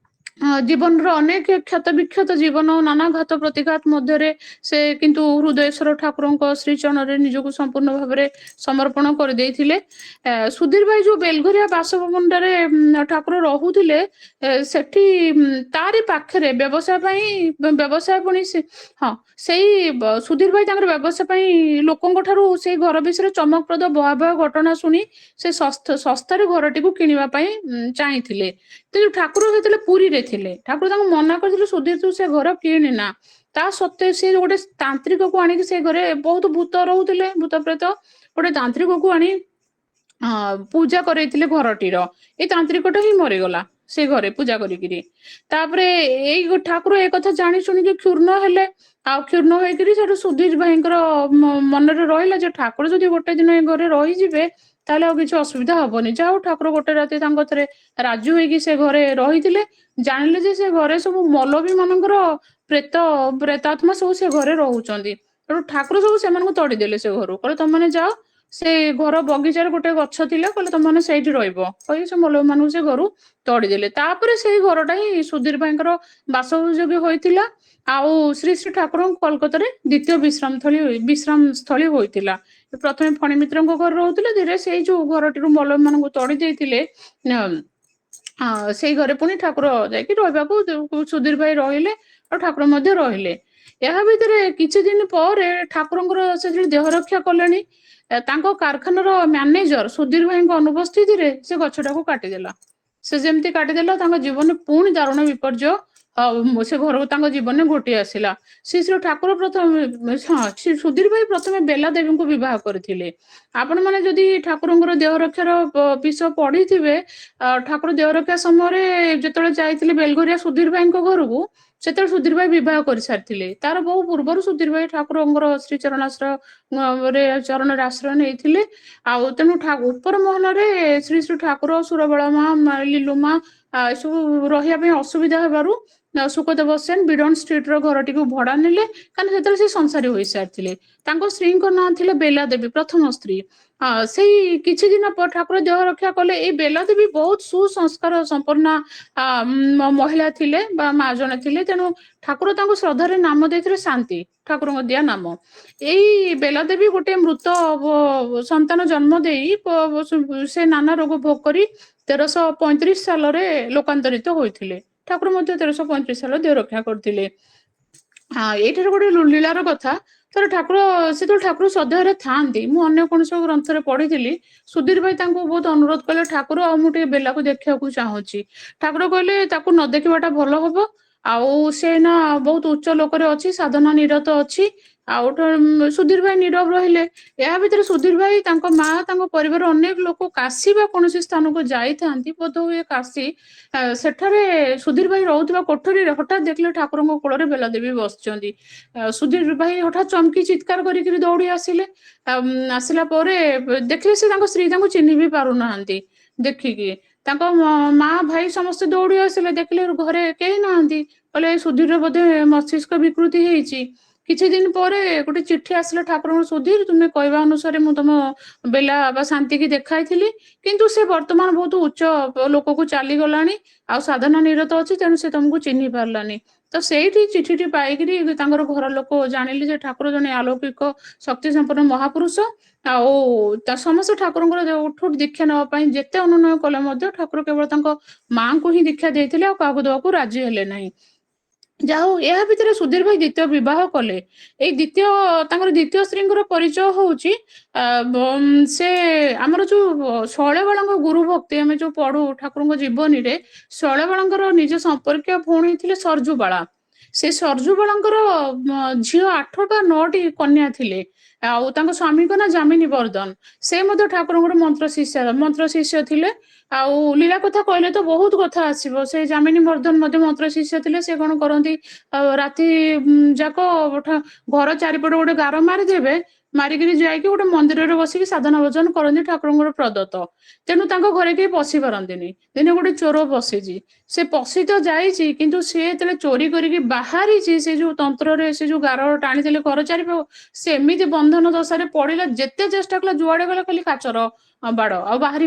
ଜୀବନର ଅନେକ କ୍ଷତ ବିକ୍ଷତ ଜୀବନ, ନାନା ଘାତ ପ୍ରତିଘାତ ମଧ୍ୟରେ ସେ କିନ୍ତୁ ହୃଦୟେଶ୍ୱର ଠାକୁରଙ୍କ ଶ୍ରୀଚରଣରେ ନିଜକୁ ସମ୍ପୂର୍ଣ୍ଣ ଭାବରେ ସମର୍ପଣ କରିଦେଇଥିଲେ। ସୁଧୀର ଭାଇ ଯୋଉ ବେଲଘରିଆ ବାସଭବନଟାରେ ଠାକୁର ରହୁଥିଲେ, ସେଠି ତାରି ପାଖରେ ବ୍ୟବସାୟ ପୁଣି ହଁ, ସେଇ ସୁଧୀର ଭାଇ ତାଙ୍କର ବ୍ୟବସାୟ ପାଇଁ ଲୋକଙ୍କ ଠାରୁ ସେଇ ଘର ବିଷୟରେ ଚମକପ୍ରଦ ଭୟାବହ ଘଟଣା ଶୁଣି ସେ ଶସ୍ତାରେ ଘରଟିକୁ କିଣିବା ପାଇଁ ଚାହିଁଥିଲେ। କିନ୍ତୁ ଠାକୁର ଯେତେବେଳେ ପୁରୀରେ ଥିଲେ, ଠାକୁର ତାଙ୍କୁ ମନା କରିଥିଲେ ସୁଧୀର ତୁ ସେ ଘର କିଣିନା। ତା ସତ୍ତ୍ୱେ ସେ ଗୋଟେ ତାନ୍ତ୍ରିକକୁ ଆଣିକି ସେ ଘରେ, ବହୁତ ଭୂତ ରହୁଥିଲେ, ଭୂତ ପ୍ରେତ, ଗୋଟେ ତାନ୍ତ୍ରିକକୁ ଆଣି ପୂଜା କରେଇଥିଲେ ଘରଟିର। ଏଇ ତାନ୍ତ୍ରିକଟା ହିଁ ମରିଗଲା ସେ ଘରେ ପୂଜା କରିକିରି। ତାପରେ ଏଇ ଠାକୁର ଏ କଥା ଜାଣି ଶୁଣିକି କ୍ଷୁର୍ଣ୍ଣ ହେଲେ। ଆଉ କ୍ଷୁର୍ଣ୍ଣ ହେଇକିରି ସେଠୁ ସୁଧୀର ଭାଇଙ୍କର ମନରେ ରହିଲା ଯେ ଠାକୁର ଯଦି ଗୋଟେ ଦିନ ଏ ଘରେ ରହିଯିବେ ତାହେଲେ ଆଉ କିଛି ଅସୁବିଧା ହବନି। ଯାହା ହଉ ଠାକୁର ଗୋଟେ ରାତି ତାଙ୍କ କଥାରେ ରାଜି ହୋଇକି ସେ ଘରେ ରହିଥିଲେ। ଜାଣିଲେ ଯେ ସେ ଘରେ ସବୁ ମୌଲବୀ ମାନଙ୍କର ପ୍ରେତାତ୍ମା ସବୁ ସେ ଘରେ ରହୁଛନ୍ତି। ତେଣୁ ଠାକୁର ସବୁ ସେମାନଙ୍କୁ ତଡ଼ିଦେଲେ ସେ ଘରୁ, କହିଲେ ତମମାନେ ଯାଅ। ସେ ଘର ବଗିଚାରେ ଗୋଟେ ଗଛ ଥିଲା, କହିଲେ ତମମାନେ ସେଇଠି ରହିବ କହି ସେ ମୌଲବୀ ମାନଙ୍କୁ ସେ ଘରୁ ତଡ଼ିଦେଲେ। ତାପରେ ସେଇ ଘରଟା ହିଁ ସୁଧୀର ଭାଇଙ୍କର ବାସୋପଯୋଗୀ ହୋଇଥିଲା। ଆଉ ଶ୍ରୀ ଶ୍ରୀ ଠାକୁରଙ୍କ କୋଲକାତାରେ ଦ୍ୱିତୀୟ ବିଶ୍ରାମ ସ୍ଥଳୀ ହୋଇଥିଲା। ପ୍ରଥମେ ଫଣିମିତ୍ରଙ୍କ ଘରେ ରହୁଥିଲେ, ଧୀରେ ସେଇ ଯୋଉ ଘରଟିରୁ ମୌଲବୀ ମାନଙ୍କୁ ତଡ଼ି ଦେଇଥିଲେ ସେଇ ଘରେ ପୁଣି ଠାକୁର ଯାଇକି ରହିବାକୁ ସୁଧୀର ଭାଇ ରହିଲେ, ଆଉ ଠାକୁର ମଧ୍ୟ ରହିଲେ। ଏହା ଭିତରେ କିଛି ଦିନ ପରେ ଠାକୁରଙ୍କର ସେତେବେଳେ ଦେହ ରକ୍ଷା କଲେଣି, ତାଙ୍କ କାରଖାନାର ମ୍ୟାନେଜର ସୁଧୀର ଭାଇଙ୍କ ଅନୁପସ୍ଥିତିରେ ସେ ଗଛଟାକୁ କାଟିଦେଲା। ସେ ଯେମିତି କାଟିଦେଲା, ତାଙ୍କ ଜୀବନରେ ପୁଣି ଦାରୁଣ ବିପର୍ଯ୍ୟୟ ସେ ଘରକୁ ତାଙ୍କ ଜୀବନରେ ଘୋଟି ଆସିଲା। ଶ୍ରୀ ଶ୍ରୀ ଠାକୁର ସୁଧୀର ଭାଇ ପ୍ରଥମେ ବେଲା ଦେବୀଙ୍କୁ ବିବାହ କରିଥିଲେ। ଆପଣ ମାନେ ଯଦି ଠାକୁରଙ୍କର ଦେହ ରକ୍ଷାର ବିଷୟ ପଢିଥିବେ, ଠାକୁର ଦେହ ରକ୍ଷା ସମୟରେ ଯେତେବେଳେ ଯାଇଥିଲେ ବେଲଘରିଆ ସୁଧୀର ଭାଇଙ୍କ ଘରକୁ, ସେତେବେଳେ ସୁଧୀର ଭାଇ ବିବାହ କରିସାରିଥିଲେ। ତାର ବହୁ ପୂର୍ବରୁ ସୁଧୀର ଭାଇ ଠାକୁରଙ୍କର ଚରଣରେ ଆଶ୍ରୟ ନେଇଥିଲେ। ଆଉ ତେଣୁ ଉପର ମହଲରେ ଶ୍ରୀ ଶ୍ରୀ ଠାକୁର, ସୁରବଳା ମା, ଲିଲୁ ମା ଏସବୁ ରହିବା ପାଇଁ ଅସୁବିଧା ହେବାରୁ ସୁଖଦେବ ସେନ ବିଡନ ଷ୍ଟ୍ରିଟର ଘରଟିକୁ ଭଡା ନେଲେ। କାରଣ ସେତେବେଳେ ସେ ସଂସାରୀ ହୋଇସାରିଥିଲେ। ତାଙ୍କ ସ୍ତ୍ରୀଙ୍କ ନାଁ ଥିଲା ବେଲା ଦେବୀ, ପ୍ରଥମ ସ୍ତ୍ରୀ। ସେଇ କିଛି ଦିନ ପରେ ଠାକୁର ଦେହ ରକ୍ଷା କଲେ। ଏଇ ବେଲା ଦେବୀ ବହୁତ ସୁସଂସ୍କାର ସମ୍ପନ୍ନା ମହିଳା ଥିଲେ ବା ମା ଜଣେ ଥିଲେ। ତେଣୁ ଠାକୁର ତାଙ୍କୁ ଶ୍ରଦ୍ଧାରେ ନାମ ଦେଇଥିଲେ ଶାନ୍ତି, ଠାକୁରଙ୍କ ଦିଆ ନାମ। ଏଇ ବେଲା ଦେବୀ ଗୋଟେ ମୃତ ସନ୍ତାନ ଜନ୍ମ ଦେଇ ସେ ନାନା ରୋଗ ଭୋଗ କରି 1335 ସାଲରେ ଲୋକାନ୍ତରିତ ହୋଇଥିଲେ। ଠାକୁର ମଧ୍ୟ 1335 ସାଲ ଦେହ ରକ୍ଷା କରିଥିଲେ। ଏଇଠାରେ ଗୋଟେ ଲୀଳାର କଥା, ସେତେବେଳେ ଠାକୁର ସଦେହରେ ଥାଆନ୍ତି। ମୁଁ ଅନ୍ୟ କୌଣସି ଗ୍ରନ୍ଥରେ ପଢିଥିଲି, ସୁଧୀର ଭାଇ ତାଙ୍କୁ ବହୁତ ଅନୁରୋଧ କଲେ, ଠାକୁର ଆଉ ମୁଁ ଟିକେ ବେଲାକୁ ଦେଖିବାକୁ ଚାହୁଁଛି। ଠାକୁର କହିଲେ ତାକୁ ନ ଦେଖିବାଟା ଭଲ ହବ। ଆଉ ସେ ନା ବହୁତ ଉଚ୍ଚ ଲୋକରେ ଅଛି, ସାଧନା ନିରତ ଅଛି। ଆଉ ସୁଧୀର ଭାଇ ନୀରବ ରହିଲେ। ଏହା ଭିତରେ ସୁଧୀର ଭାଇ, ତାଙ୍କ ମା, ତାଙ୍କ ପରିବାର ଅନେକ ଲୋକ କାଶୀ ବା କୌଣସି ସ୍ଥାନକୁ ଯାଇଥାନ୍ତି, ବୋଧହୁଏ କାଶୀ। ସେଠାରେ ସୁଧୀର ଭାଇ ରହୁଥିବା କୋଠରୀରେ ହଠାତ୍ ଦେଖିଲେ ଠାକୁରଙ୍କ କୋଳରେ ବେଲା ଦେବୀ ବସିଛନ୍ତି। ସୁଧୀର ଭାଇ ହଠାତ୍ ଚମକି ଚିତ୍କାର କରିକିରି ଦୌଡି ଆସିଲେ। ଆସିଲା ପରେ ଦେଖିଲେ ସେ ତାଙ୍କ ସ୍ତ୍ରୀ ତାଙ୍କୁ ଚିହ୍ନି ବି ପାରୁନାହାନ୍ତି। ଦେଖିକି ତାଙ୍କ ମା ଭାଇ ସମସ୍ତେ ଦୌଡି ଆସିଲେ, ଦେଖିଲେ ଘରେ କେହି ନାହାନ୍ତି। କହିଲେ ସୁଧୀର ବୋଧେ ମସ୍ତିଷ୍କ ବିକୃତି ହେଇଛି। କିଛି ଦିନ ପରେ ଗୋଟେ ଚିଠି ଆସିଲା ଠାକୁରଙ୍କ, ସୁଧୀର ତୁମେ କହିବା ଅନୁସାରେ ମୁଁ ତମ ବେଲା ବା ଶାନ୍ତିକି ଦେଖାଇଥିଲି, କିନ୍ତୁ ସେ ବର୍ତ୍ତମାନ ବହୁତ ଉଚ୍ଚ ଲୋକକୁ ଚାଲିଗଲାଣି, ଆଉ ସାଧନା ନିରତ ଅଛି, ତେଣୁ ସେ ତମକୁ ଚିହ୍ନି ପାରିଲାନି। ତ ସେଇଠି ଚିଠିଟି ପାଇକିରି ତାଙ୍କର ଘର ଲୋକ ଜାଣିଲେ ଯେ ଠାକୁର ଜଣେ ଆଲୌକିକ ଶକ୍ତି ସମ୍ପନ୍ନ ମହାପୁରୁଷ। ଆଉ ସମସ୍ତ ଠାକୁରଙ୍କର ଯୋଉଠୁ ଦୀକ୍ଷା ନେବା ପାଇଁ ଯେତେ ଅନୁନୟ କଲେ ମଧ୍ୟ ଠାକୁର କେବଳ ତାଙ୍କ ମାଙ୍କୁ ହିଁ ଦୀକ୍ଷା ଦେଇଥିଲେ, ଆଉ କାହାକୁ ଦେବାକୁ ରାଜି ହେଲେ ନାହିଁ। ଯାହା ହଉ ଏହା ଭିତରେ ସୁଧୀର ଭାଇ ଦ୍ୱିତୀୟ ବିବାହ କଲେ। ଏଇ ତାଙ୍କର ଦ୍ୱିତୀୟ ସ୍ତ୍ରୀଙ୍କର ପରିଚୟ ହଉଛି ସେ ଆମର ଯୋଉ ଶୈଳବାଳାଙ୍କ ଗୁରୁ ଭକ୍ତି ଆମେ ଯୋଉ ପଢୁ ଠାକୁରଙ୍କ ଜୀବନୀରେ, ଶୈଳବାଳାଙ୍କର ନିଜ ସମ୍ପର୍କୀୟ ଭଉଣୀ ଥିଲେ ସର୍ଜୁବାଳା। ସେ ସର୍ଜୁବାଳାଙ୍କର ଝିଅ 8ଟା 9ଟି କନ୍ୟା ଥିଲେ। ଆଉ ତାଙ୍କ ସ୍ୱାମୀଙ୍କ ନାଁ ଯାମିନୀ ବର୍ଦ୍ଧନ। ସେ ମଧ୍ୟ ଠାକୁରଙ୍କର ମନ୍ତ୍ର ଶିଷ୍ୟ ଥିଲେ। ଆଉ ଲୀଳା କଥା କହିଲେ ତ ବହୁତ କଥା ଆସିବ। ସେ ଯାମିନୀ ବର୍ଦ୍ଧନ ମଧ୍ୟ ମନ୍ତ୍ର ଶିଷ୍ୟ ଥିଲେ। ସେ କଣ କରନ୍ତି, ରାତି ଯାକ ଘର ଚାରିପଟେ ଗୋଟେ ଗାର ମାରିଦେବେ, ମାରିକିରି ଯାଇକି ଗୋଟେ ମନ୍ଦିରରେ ବସିକି ସାଧନା ଭଜନ କରନ୍ତି ଠାକୁରଙ୍କର ପ୍ରଦତ୍ତ। ତେଣୁ ତାଙ୍କ ଘରେ କେହି ପଶି ପାରନ୍ତିନି। ଦିନେ ଗୋଟେ ଚୋର ପଶିଛି, ସେ ପଶି ତ ଯାଇଛି, କିନ୍ତୁ ସେ ଯେତେବେଳେ ଚୋରି କରିକି ବାହାରିଛି, ସେ ଯୋଉ ତନ୍ତ୍ରରେ ସେ ଯୋଉ ଗାର ଟାଣିଥିଲେ ଘର ଚାରିପାଖ, ସେ ଏମିତି ବନ୍ଧନ ଦଶାରେ ପଡିଲା, ଯେତେ ଚେଷ୍ଟା କଲା ଯୁଆଡେ ଗଲା ଖାଲି କାଚର ବାଡ, ଆଉ ବାହାରି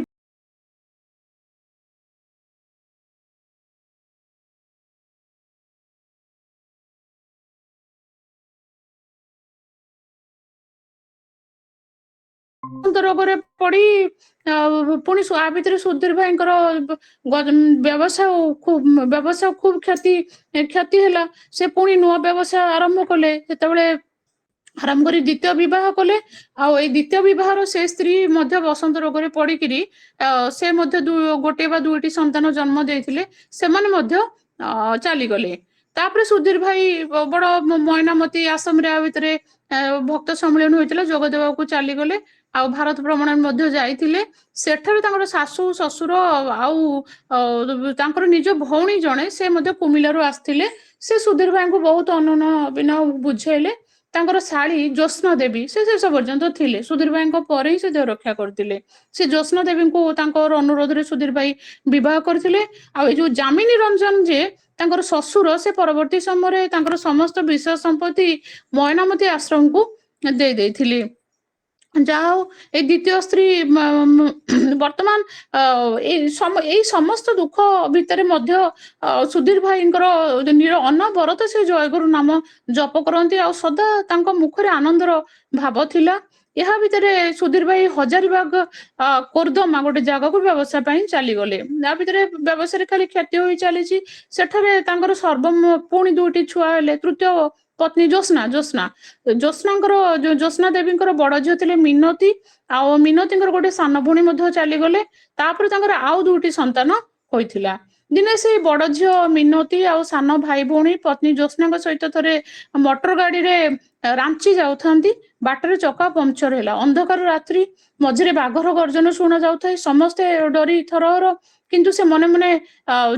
ରୋଗରେ ପଡି ପୁଣି ଆ ଭିତରେ ସୁଧୀର ଭାଇଙ୍କର ବ୍ୟବସାୟ ଖୁବ କ୍ଷତି ହେଲା। ସେ ପୁଣି ନୂଆ ବ୍ୟବସାୟ ଆରମ୍ଭ କଲେ। ସେତେବେଳେ ଆରମ୍ଭ କରି ଦ୍ୱିତୀୟ ବିବାହ କଲେ। ଆଉ ଏଇ ଦ୍ୱିତୀୟ ବିବାହର ସେ ସ୍ତ୍ରୀ ମଧ୍ୟ ବସନ୍ତ ରୋଗରେ ପଡିକିରି ସେ ମଧ୍ୟ ଗୋଟିଏ ବା ଦୁଇଟି ସନ୍ତାନ ଜନ୍ମ ଦେଇଥିଲେ। ସେମାନେ ମଧ୍ୟ ଚାଲିଗଲେ। ତାପରେ ସୁଧୀର ଭାଇ ବଡ ମୟନାମତୀ ଆଶ୍ରମରେ ଆ ଭିତରେ ଭକ୍ତ ସମ୍ମିଳନୀ ହୋଇଥିଲା, ଯୋଗ ଦେବାକୁ ଚାଲିଗଲେ। ଆଉ ଭାରତ ଭ୍ରମଣ ମଧ୍ୟ ଯାଇଥିଲେ। ସେଠାରେ ତାଙ୍କର ଶାଶୁ ଶ୍ୱଶୁର ଆଉ ତାଙ୍କର ନିଜ ଭଉଣୀ ଜଣେ, ସେ ମଧ୍ୟ କୁମିଲାରୁ ଆସିଥିଲେ। ସେ ସୁଧୀର ଭାଇଙ୍କୁ ବହୁତ ଅନୁନୟ ବିନୟ ବୁଝେଇଲେ। ତାଙ୍କର ଶାଳୀ ଜ୍ୟୋତ୍ସ୍ନା ଦେବୀ ସେ ଶେଷ ପର୍ଯ୍ୟନ୍ତ ଥିଲେ। ସୁଧୀର ଭାଇଙ୍କ ପରେ ହିଁ ସେ ଦେହ ରକ୍ଷା କରିଥିଲେ। ସେ ଜ୍ୟୋତ୍ସ୍ନା ଦେବୀଙ୍କୁ ତାଙ୍କର ଅନୁରୋଧରେ ସୁଧୀର ଭାଇ ବିବାହ କରିଥିଲେ। ଆଉ ଏଇ ଯୋଉ ଯାମିନୀ ରଞ୍ଜନ ଯେ ତାଙ୍କର ଶ୍ୱଶୁର, ସେ ପରବର୍ତ୍ତୀ ସମୟରେ ତାଙ୍କର ସମସ୍ତ ବିଷୟ ସମ୍ପତ୍ତି ମୟନାମତୀ ଆଶ୍ରମକୁ ଦେଇ ଦେଇଥିଲେ। ଯାହା ହଉ ଏଇ ଦ୍ୱିତୀୟ ସ୍ତ୍ରୀ ବର୍ତ୍ତମାନ ଏଇ ସମସ୍ତ ଦୁଃଖ ଭିତରେ ମଧ୍ୟ ସୁଧୀର ଭାଇଙ୍କର ଅନବରତ ସେ ଜୟଗୁରୁ ନାମ ଜପ କରନ୍ତି। ଆଉ ସଦା ତାଙ୍କ ମୁଖରେ ଆନନ୍ଦର ଭାବ ଥିଲା। ଏହା ଭିତରେ ସୁଧୀର ଭାଇ ହଜାରିବାଗ କୋର୍ଦମା ଗୋଟେ ଜାଗାକୁ ବ୍ୟବସାୟ ପାଇଁ ଚାଲିଗଲେ। ୟା ଭିତରେ ବ୍ୟବସାୟରେ ଖାଲି କ୍ଷତି ହୋଇ ଚାଲିଛି। ସେଠାରେ ତାଙ୍କର ପୁଣି 2ଟି ଛୁଆ ହେଲେ। ତୃତୀୟ ପତ୍ନୀ ଜ୍ୟୋତ୍ସ୍ନା ଦେବୀଙ୍କର ବଡ ଝିଅ ଥିଲେ ମିନତୀ। ଆଉ ମିନତୀଙ୍କର ଗୋଟେ ସାନ ଭଉଣୀ ମଧ୍ୟ ଚାଲିଗଲେ। ତାପରେ ତାଙ୍କର ଆଉ 2ଟି ସନ୍ତାନ ହୋଇଥିଲା। ଦିନେ ସେଇ ବଡ ଝିଅ ମିନତୀ ଆଉ ସାନ ଭାଇ ଭଉଣୀ ପତ୍ନୀ ଜ୍ୟୋତ୍ସ୍ନାଙ୍କ ସହିତ ଥରେ ମଟର ଗାଡିରେ ରାଞ୍ଚି ଯାଉଥାନ୍ତି। ବାଟରେ ଚକା ପମ୍ପଚର ହେଲା। ଅନ୍ଧକାର ରାତ୍ରି, ମଝିରେ ବାଘର ଗର୍ଜନ ଶୁଣା ଯାଉଥାଏ। ସମସ୍ତେ ଡରି ଥରହର, କିନ୍ତୁ ସେ ମନେ ମନେ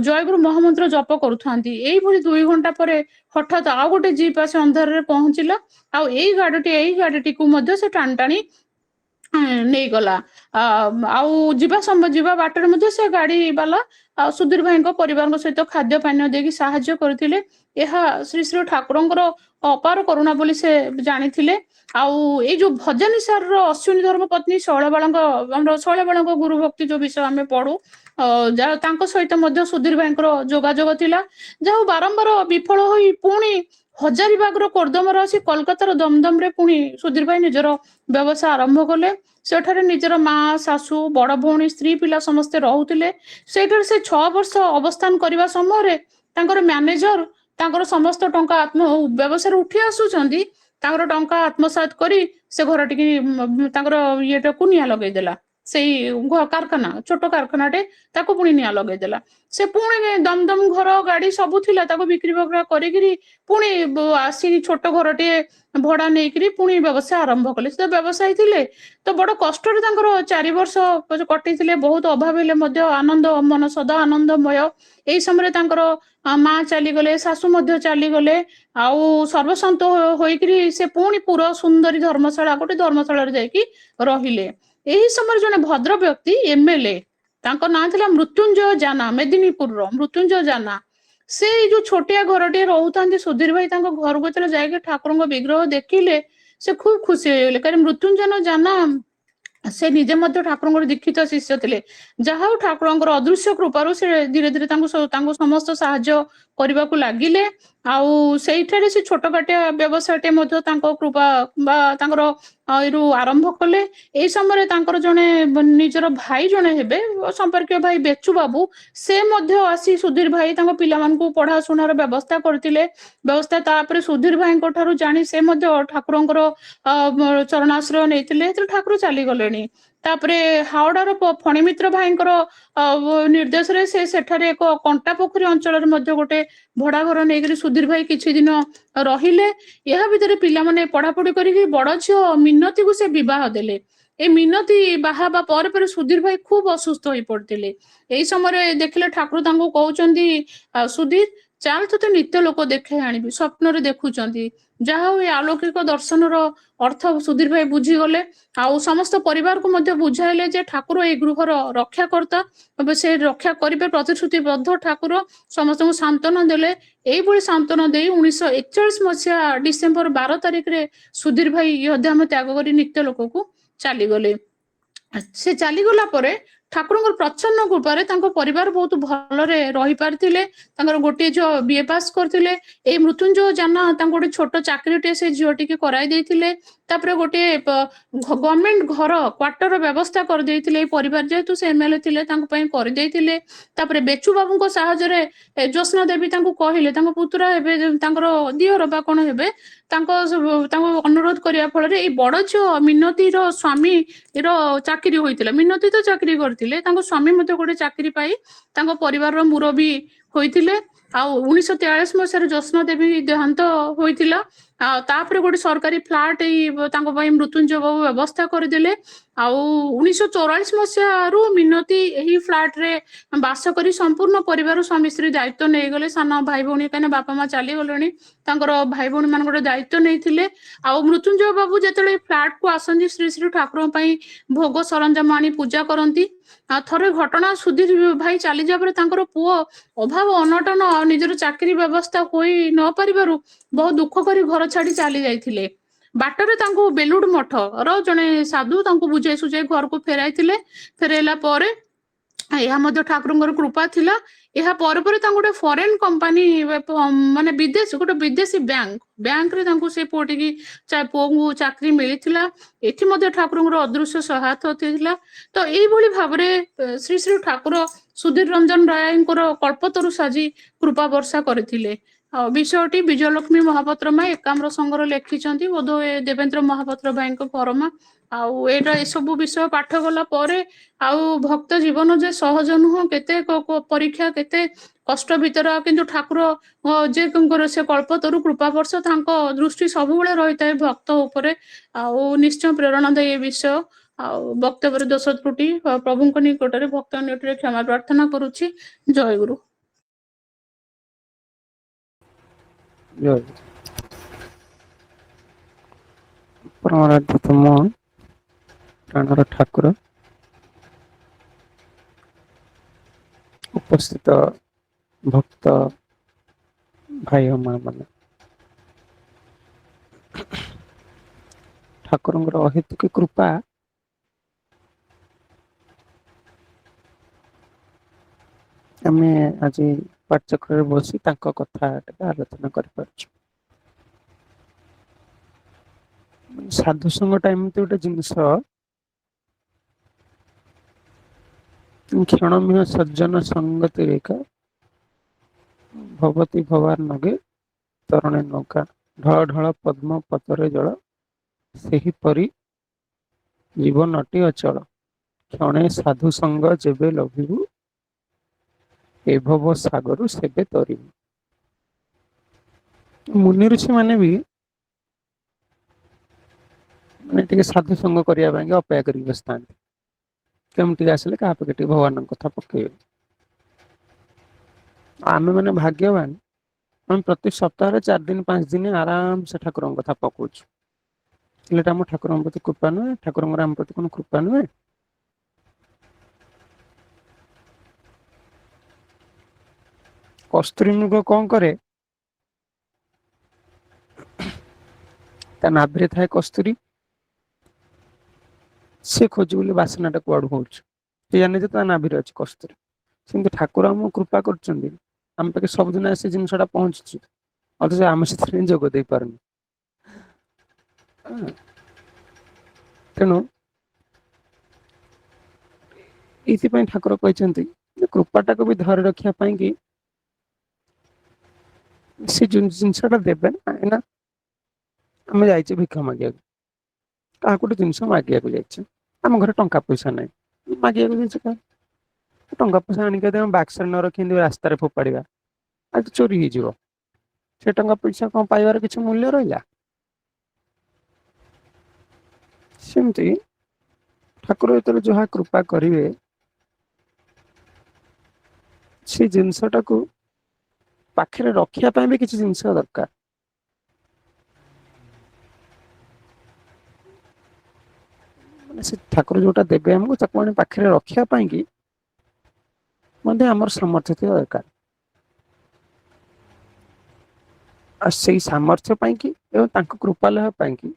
ଜୟଗୁରୁ ମହାମନ୍ତ୍ର ଜପ କରୁଥାନ୍ତି। ଏଇଭଳି 2 ଘଣ୍ଟା ପରେ ହଠାତ୍ ଆଉ ଗୋଟେ ଜିପ୍ ଆସି ଅନ୍ଧାରରେ ପହଞ୍ଚିଲା। ଆଉ ଏଇ ଗାଡିଟିକୁ ମଧ୍ୟ ସେ ଟାଣି ଟାଣି ନେଇଗଲା। ଆଉ ଯିବା ବାଟରେ ମଧ୍ୟ ସେ ଗାଡି ବାଲା ସୁଧୀର ଭାଇଙ୍କ ପରିବାରଙ୍କ ସହିତ ଖାଦ୍ୟ ପାନୀୟ ଦେଇକି ସାହାଯ୍ୟ କରିଥିଲେ। ଏହା ଶ୍ରୀ ଶ୍ରୀ ଠାକୁରଙ୍କର ଅପାର କରୁଣା ବୋଲି ସେ ଜାଣିଥିଲେ। ଆଉ ଏଇ ଯୋଉ ଭଜନୀ ସାରର ଅଶ୍ୱିନୀ ଧର୍ମ ପତ୍ନୀ ଶୈଳବାଳାଙ୍କ ଗୁରୁ ଭକ୍ତି ଯୋଉ ବିଷୟ ଆମେ ପଢୁ, ଯାହା ତାଙ୍କ ସହିତ ମଧ୍ୟ ସୁଧୀର ଭାଇଙ୍କର ଯୋଗାଯୋଗ ଥିଲା। ଯାହା ହଉ ବାରମ୍ବାର ବିଫଳ ହୋଇ ପୁଣି ହଜାରିବାଗର କୋର୍ଦମାର ଆସି କୋଲକାତାର ଦମଦମରେ ପୁଣି ସୁଧୀର ଭାଇ ନିଜର ବ୍ୟବସାୟ ଆରମ୍ଭ କଲେ। ସେଠାରେ ନିଜର ମା, ଶାଶୁ, ବଡ ଭଉଣୀ, ସ୍ତ୍ରୀ ପିଲା ସମସ୍ତେ ରହୁଥିଲେ। ସେଇଠାରେ ସେ 6 ବର୍ଷ ଅବସ୍ଥାନ କରିବା ସମୟରେ ତାଙ୍କର ମ୍ୟାନେଜର ତାଙ୍କର ସମସ୍ତ ଟଙ୍କା ବ୍ୟବସାୟରେ ଉଠି ଆସୁଛନ୍ତି, ତାଙ୍କର ଟଙ୍କା ଆତ୍ମସାତ କରି ସେ ଘରଟିକି ତାଙ୍କର ଇଏଟାକୁ ନିଆଁ ଲଗେଇଦେଲା। ସେଇ କାରଖାନା, ଛୋଟ କାରଖାନାଟେ, ତାକୁ ପୁଣି ନିଆଁ ଲଗେଇଦେଲା। ସେ ପୁଣି ଦମଦମ ଘର ଗାଡି ସବୁ ଥିଲା, ତାକୁ ବିକ୍ରି ବକ୍ରା କରିକିରି ପୁଣି ଆସିକି ଛୋଟ ଘରଟିଏ ଭଡା ନେଇକିରି ପୁଣି ବ୍ୟବସାୟ ଆରମ୍ଭ କଲେ। ସେ ବ୍ୟବସାୟୀ ଥିଲେ ତ ବଡ କଷ୍ଟରେ ତାଙ୍କର 4 ବର୍ଷ କଟିଥିଲେ। ବହୁତ ଅଭାବ ହେଲେ ମଧ୍ୟ ଆନନ୍ଦ ମନ ସଦା ଆନନ୍ଦମୟ। ଏଇ ସମୟରେ ତାଙ୍କର ମା ଚାଲିଗଲେ, ଶାଶୁ ମଧ୍ୟ ଚାଲିଗଲେ। ଆଉ ସର୍ବସନ୍ତ ହୋଇକିରି ସେ ପୁଣି ପୁର ସୁନ୍ଦରୀ ଗୋଟେ ଧର୍ମଶାଳାରେ ଯାଇକି ରହିଲେ। ଏହି ସମୟରେ ଜଣେ ଭଦ୍ର ବ୍ୟକ୍ତି MLA, ତାଙ୍କ ନାଁ ଥିଲା ମୃତ୍ୟୁଞ୍ଜୟ ଜାନା, ମେଦିନୀପୁରର ମୃତ୍ୟୁଞ୍ଜୟ ଜାନା। ସେ ଏଇ ଯୋଉ ଛୋଟିଆ ଘରଟିଏ ରହୁଥାନ୍ତି, ସୁଧୀର ଭାଇ ତାଙ୍କ ଘରକୁ ଯେତେବେଳେ ଯାଇକି ଠାକୁରଙ୍କ ବିଗ୍ରହ ଦେଖିଲେ, ସେ ଖୁବ ଖୁସି ହେଇଗଲେ। କାରଣ ମୃତ୍ୟୁଞ୍ଜୟ ଜାନା ସେ ନିଜେ ମଧ୍ୟ ଠାକୁରଙ୍କର ଦୀକ୍ଷିତ ଶିଷ୍ୟ ଥିଲେ। ଯାହା ହଉ ଠାକୁରଙ୍କର ଅଦୃଶ୍ୟ କୃପାରୁ ସେ ଧୀରେ ଧୀରେ ତାଙ୍କୁ ସମସ୍ତ ସାହାଯ୍ୟ କରିବାକୁ ଲାଗିଲେ। ଆଉ ସେଇଠାରେ ସେ ଛୋଟକାଟିଆ ବ୍ୟବସାୟଟେ ମଧ୍ୟ ତାଙ୍କ କୃପା ବା ତାଙ୍କର ଏରୁ ଆରମ୍ଭ କଲେ। ଏଇ ସମୟରେ ତାଙ୍କର ଜଣେ ନିଜର ଭାଇ ଜଣେ ହେବେ ସମ୍ପର୍କୀୟ ଭାଇ ବେଚୁ ବାବୁ, ସେ ମଧ୍ୟ ଆସି ସୁଧୀର ଭାଇ ତାଙ୍କ ପିଲାମାନଙ୍କୁ ପଢାଶୁଣାର ବ୍ୟବସ୍ଥା କରିଥିଲେ। ତାପରେ ସୁଧୀର ଭାଇଙ୍କ ଠାରୁ ଜାଣି ସେ ମଧ୍ୟ ଠାକୁରଙ୍କର ଚରଣାଶ୍ରୟ ନେଇଥିଲେ, ଯେତେବେଳେ ଠାକୁର ଚାଲିଗଲେଣି। ତାପରେ ହାଓଡାର ଫଣିମିତ୍ର ଭାଇଙ୍କର ନିର୍ଦ୍ଦେଶରେ ସେ ସେଠାରେ ଏକ କଣ୍ଟା ପୋଖରୀ ଅଞ୍ଚଳରେ ମଧ୍ୟ ଗୋଟେ ଭଡା ଘର ନେଇକରି ସୁଧୀର ଭାଇ କିଛି ଦିନ ରହିଲେ। ଏହା ଭିତରେ ପିଲାମାନେ ପଢାପଢି କରିକି ବଡ ଝିଅ ମିନତିକୁ ସେ ବିବାହ ଦେଲେ। ଏ ମିନତି ବାହା ହେବା ପରେ ପରେ ସୁଧୀର ଭାଇ ଖୁବ ଅସୁସ୍ଥ ହୋଇ ପଡିଥିଲେ। ଏଇ ସମୟରେ ଦେଖିଲେ ଠାକୁର ତାଙ୍କୁ କହୁଛନ୍ତି, ସୁଧୀର ଚାଲ ତତେ ନିତ୍ୟ ଲୋକ ଦେଖାଇ ଆଣିବି, ସ୍ୱପ୍ନରେ ଦେଖୁଛନ୍ତି। ଯାହା ହଉ ଏ ଆଲୌକିକ ଦର୍ଶନର ଅର୍ଥ ସୁଧୀର ଭାଇ ବୁଝିଗଲେ। ଆଉ ସମସ୍ତ ପରିବାରକୁ ମଧ୍ୟ ବୁଝାଇଲେ ଯେ ଠାକୁର ଏଇ ଗୃହର ରକ୍ଷାକର୍ତ୍ତା, ଏବେ ସେ ରକ୍ଷା କରିବେ ପ୍ରତିଶ୍ରୁତିବଦ୍ଧ ଠାକୁର। ସମସ୍ତଙ୍କୁ ସାନ୍ତ୍ୱନା ଦେଲେ। ଏଇଭଳି ସାନ୍ତ୍ୱନା ଦେଇ 1941 ମସିହା ଡିସେମ୍ବର 12 ତାରିଖରେ ସୁଧୀର ଭାଇ ଇହ ଧାମ ତ୍ୟାଗ କରି ନିତ୍ୟ ଲୋକକୁ ଚାଲିଗଲେ। ସେ ଚାଲିଗଲା ପରେ ଠାକୁରଙ୍କର ପ୍ରଚ୍ଛନ୍ନ କୃପାରେ ତାଙ୍କ ପରିବାର ବହୁତ ଭଲରେ ରହିପାରିଥିଲେ। ତାଙ୍କର ଗୋଟିଏ ଝିଅ ବିଏ ପାସ୍ କରିଥିଲେ। ଏଇ ମୃତ୍ୟୁଞ୍ଜୟ ଜାନା ତାଙ୍କୁ ଗୋଟେ ଛୋଟ ଚାକିରିଟିଏ ସେ ଝିଅଟିକି କରାଇ ଦେଇଥିଲେ। ତାପରେ ଗୋଟିଏ ଗଭର୍ଣ୍ଣମେଣ୍ଟ ଘର କ୍ୱାର୍ଟର ବ୍ୟବସ୍ଥା କରିଦେଇଥିଲେ। ଏଇ ପରିବାର ଯେହେତୁ ସେ ଏମଏଲଏ ଥିଲେ ତାଙ୍କ ପାଇଁ କରିଦେଇଥିଲେ। ତାପରେ ବେଚୁ ବାବୁଙ୍କ ସାହାଯ୍ୟରେ ଜ୍ୟୋତ୍ସ୍ନା ଦେବୀ ତାଙ୍କୁ କହିଲେ, ତାଙ୍କ ପୁତୁରା ହେବେ, ତାଙ୍କର ଦିଅର ବା କଣ ହେବେ, ତାଙ୍କୁ ଅନୁରୋଧ କରିବା ଫଳରେ ଏଇ ବଡ ଝିଅ ମିନତିର ସ୍ୱାମୀ ର ଚାକିରି ହୋଇଥିଲା। ମିନତି ତ ଚାକିରି କରିଥିଲେ, ତାଙ୍କ ସ୍ୱାମୀ ମଧ୍ୟ ଗୋଟେ ଚାକିରି ପାଇ ତାଙ୍କ ପରିବାରର ମୁରବୀ ହୋଇଥିଲେ। ଆଉ 1943 ମସିହାରେ ଜ୍ୟୋତ୍ସ୍ନା ଦେବୀ ଦେହାନ୍ତ ହୋଇଥିଲା। ଆଉ ତାପରେ ଗୋଟେ ସରକାରୀ ଫ୍ଲାଟ ଏଇ ତାଙ୍କ ପାଇଁ ମୃତ୍ୟୁଞ୍ଜୟ ବାବୁ ବ୍ୟବସ୍ଥା କରିଦେଲେ। ଆଉ 1944 ମସିହାରୁ ମିନତି ଏହି ଫ୍ଲାଟରେ ବାସ କରି ସମ୍ପୂର୍ଣ୍ଣ ପରିବାର ସ୍ୱାମୀ ସ୍ତ୍ରୀ ଦାୟିତ୍ୱ ନେଇଗଲେ। ସାନ ଭାଇ ଭଉଣୀ, କାହିଁକିନା ବାପା ମା ଚାଲିଗଲେଣି, ତାଙ୍କର ଭାଇ ଭଉଣୀ ମାନଙ୍କର ଦାୟିତ୍ୱ ନେଇଥିଲେ। ଆଉ ମୃତ୍ୟୁଞ୍ଜୟ ବାବୁ ଯେତେବେଳେ ଫ୍ଲାଟ କୁ ଆସନ୍ତି ଶ୍ରୀ ଶ୍ରୀ ଠାକୁରଙ୍କ ପାଇଁ ଭୋଗ ସରଞ୍ଜାମ ଆଣି ପୂଜା କରନ୍ତି। ଆଉ ଥରେ ଘଟଣା, ସୁଧୀର ଭାଇ ଚାଲିଯିବା ପରେ ତାଙ୍କର ପୁଅ ଅଭାବ ଅନଟନ ନିଜର ଚାକିରି ବ୍ୟବସ୍ଥା ହୋଇ ନ ପାରିବାରୁ ବହୁତ ଦୁଃଖ କରି ଘର ଛାଡି ଚାଲି ଯାଇଥିଲେ। ବାଟରେ ତାଙ୍କୁ ବେଲୁଡ ମଠର ଜଣେ ସାଧୁ ତାଙ୍କୁ ବୁଝାଇ ସୁଝାଇ ଘରକୁ ଫେରାଇଥିଲେ। ଫେରାଇଲା ପରେ ଏହା ମଧ୍ୟ ଠାକୁରଙ୍କର କୃପା ଥିଲା। ଏହା ପରେ ପରେ ତାଙ୍କୁ ଗୋଟେ ଫରେନ କମ୍ପାନୀ, ମାନେ ଗୋଟେ ବିଦେଶୀ ବ୍ୟାଙ୍କରେ ତାଙ୍କୁ ସେ ପୁଅକୁ ଚାକିରି ମିଳିଥିଲା। ଏଠି ମଧ୍ୟ ଠାକୁରଙ୍କର ଅଦୃଶ୍ୟ ସହାୟତା ଥିଲା। ତ ଏଇଭଳି ଭାବରେ ଶ୍ରୀ ଶ୍ରୀ ଠାକୁର ସୁଧୀର ରଞ୍ଜନ ରାୟଙ୍କର କଳ୍ପତରୁ ସାଜି କୃପା ବର୍ଷା କରିଥିଲେ। ଆଉ ବିଷୟଟି ବିଜୟଲକ୍ଷ୍ମୀ ମହାପାତ୍ର ମା ଏକାମ୍ର ସଂଘର ଲେଖିଛନ୍ତି, ବୋଧହୁଏ ଦେବେନ୍ଦ୍ର ମହାପାତ୍ର ଭାଇଙ୍କ ପରମା। ଆଉ ଏସବୁ ବିଷୟ ପାଠ କଲା ପରେ ଆଉ ଭକ୍ତ ଜୀବନ ଯେ ସହଜ ନୁହଁ, କେତେ ପରୀକ୍ଷା, କେତେ କଷ୍ଟ ଭିତରେ, କିନ୍ତୁ ଠାକୁର ଯେ ସେ କଳ୍ପତରୁ କୃପା ବର୍ଷ, ତାଙ୍କ ଦୃଷ୍ଟି ସବୁବେଳେ ରହିଥାଏ ଭକ୍ତ ଉପରେ। ଆଉ ନିଶ୍ଚୟ ପ୍ରେରଣାଦାୟୀ ଏ ବିଷୟ। ଆଉ ବକ୍ତବ୍ୟରେ ଦୋଷ ତ୍ରୁଟି ପ୍ରଭୁଙ୍କ ନିକଟରେ ଭକ୍ତ ନିକଟରେ କ୍ଷମା ପ୍ରାର୍ଥନା କରୁଛି। ଜୟ ଗୁରୁ। ଜୟ ପରମାରାଧ୍ୟ ତମ ପ୍ରାଣର ଠାକୁର, ଉପସ୍ଥିତ ଭକ୍ତ ଭାଇ ଓ ମା ମାନେ, ଠାକୁରଙ୍କର ଅହେତୁକ କୃପା ଆମେ ଆଜି ପାଠଚକ୍ରରେ ବସି ତାଙ୍କ କଥା ଟିକେ ଆଲୋଚନା କରିପାରୁଛୁ। ସାଧୁ ସଙ୍ଗଟା ଏମିତି ଗୋଟେ ଜିନିଷ, କ୍ଷଣମୀୟ ସଜ୍ଜନ ସଙ୍ଗତି ରେଖା ଭବତି ଭବାର ନଗେ ତରଣେ ନୌକା, ଢଳ ଢଳ ପଦ୍ମ ପତରେ ଜଳ, ସେହିପରି ଜୀବନଟି ଅଚଳ। କ୍ଷଣେ ସାଧୁ ସଙ୍ଗ ଯେବେ ଲଭିବୁ, ଏ ଭବ ସାଗରୁ ସେବେ ତରିବୁ। ମୁନି ଋଷି ମାନେ ବି ଟିକେ ସାଧୁ ସଙ୍ଗ କରିବା ପାଇଁ ଅପେକ୍ଷା କରିକି ବସିଥାନ୍ତି, କେମିତି ଆସିଲେ କାହା ପାଖେ ଟିକେ ଭଗବାନଙ୍କ କଥା ପକେଇବେ। ଆମେ ମାନେ ଭାଗ୍ୟବାନ, ଆମେ ପ୍ରତି ସପ୍ତାହରେ 4 ଦିନ 5 ଦିନ ଆରାମ ସେ ଠାକୁରଙ୍କ କଥା ପକଉଛୁ। ହେଲେ ଆମ ଠାକୁରଙ୍କ ପ୍ରତି କୃପା ନୁହେଁ? ଠାକୁରଙ୍କର ଆମ ପ୍ରତି କଣ କୃପା ନୁହେଁ? କସ୍ତୁରୀ ମୃଗ କଣ କରେ? ତା ନାଭିରେ ଥାଏ କସ୍ତୁରୀ, ସେ ଖୋଜି ବୋଲି ବାସନାଟା କୁଆଡୁ ହଉଛି, ସେ ଜାଣେ ଯେ ତା ନାଭିରେ ଅଛି କସ୍ତୁରୀ। ସେମିତି ଠାକୁର ଆମକୁ କୃପା କରୁଛନ୍ତି, ଆମ ପାଖେ ସବୁଦିନ ଆସି ଜିନିଷଟା ପହଞ୍ଚୁଛି, ଅଥଚ ଆମେ ସେଥିରେ ଯୋଗ ଦେଇପାରୁନି। ତେଣୁ ଏଇଥିପାଇଁ ଠାକୁର କହିଛନ୍ତି ଯେ କୃପାଟାକୁ ବି ଧରି ରଖିବା ପାଇଁ କି ସେ ଯୋଉ ଜିନିଷଟା ଦେବେ ନା, ଏଇନା ଆମେ ଯାଇଛେ ଭିକ୍ଷା ମାଗିବାକୁ, କାହାକୁ ଗୋଟେ ଜିନିଷ ମାଗିବାକୁ ଯାଇଛେ, ଆମ ଘରେ ଟଙ୍କା ପଇସା ନାହିଁ, ମାଗିବାକୁ ଯାଇଛେ କାହା ଟଙ୍କା ପଇସା ଆଣିକି ଯଦି ଆମେ ବାକ୍ସରେ ନ ରଖି ଏମିତି ରାସ୍ତାରେ ଫୋପାଡ଼ିବା, ଆଜି ଚୋରି ହେଇଯିବ। ସେ ଟଙ୍କା ପଇସା କଣ ପାଇବାର କିଛି ମୂଲ୍ୟ ରହିଲା? ସେମିତି ଠାକୁର ଯେତେବେଳେ ଯାହା କୃପା କରିବେ ସେ ଜିନିଷଟାକୁ ପାଖରେ ରଖିବା ପାଇଁ ବି କିଛି ଜିନିଷ ଦରକାର। ମାନେ ସେ ଠାକୁର ଯୋଉଟା ଦେବେ ଆମକୁ ତାକୁ ଆଣି ପାଖରେ ରଖିବା ପାଇଁ କି ମଧ୍ୟ ଆମର ସାମର୍ଥ୍ୟ ଥିବା ଦରକାର। ଆଉ ସେଇ ସାମର୍ଥ୍ୟ ପାଇଁ କି ଏବଂ ତାଙ୍କ କୃପା ଲାଭ ପାଇଁ କି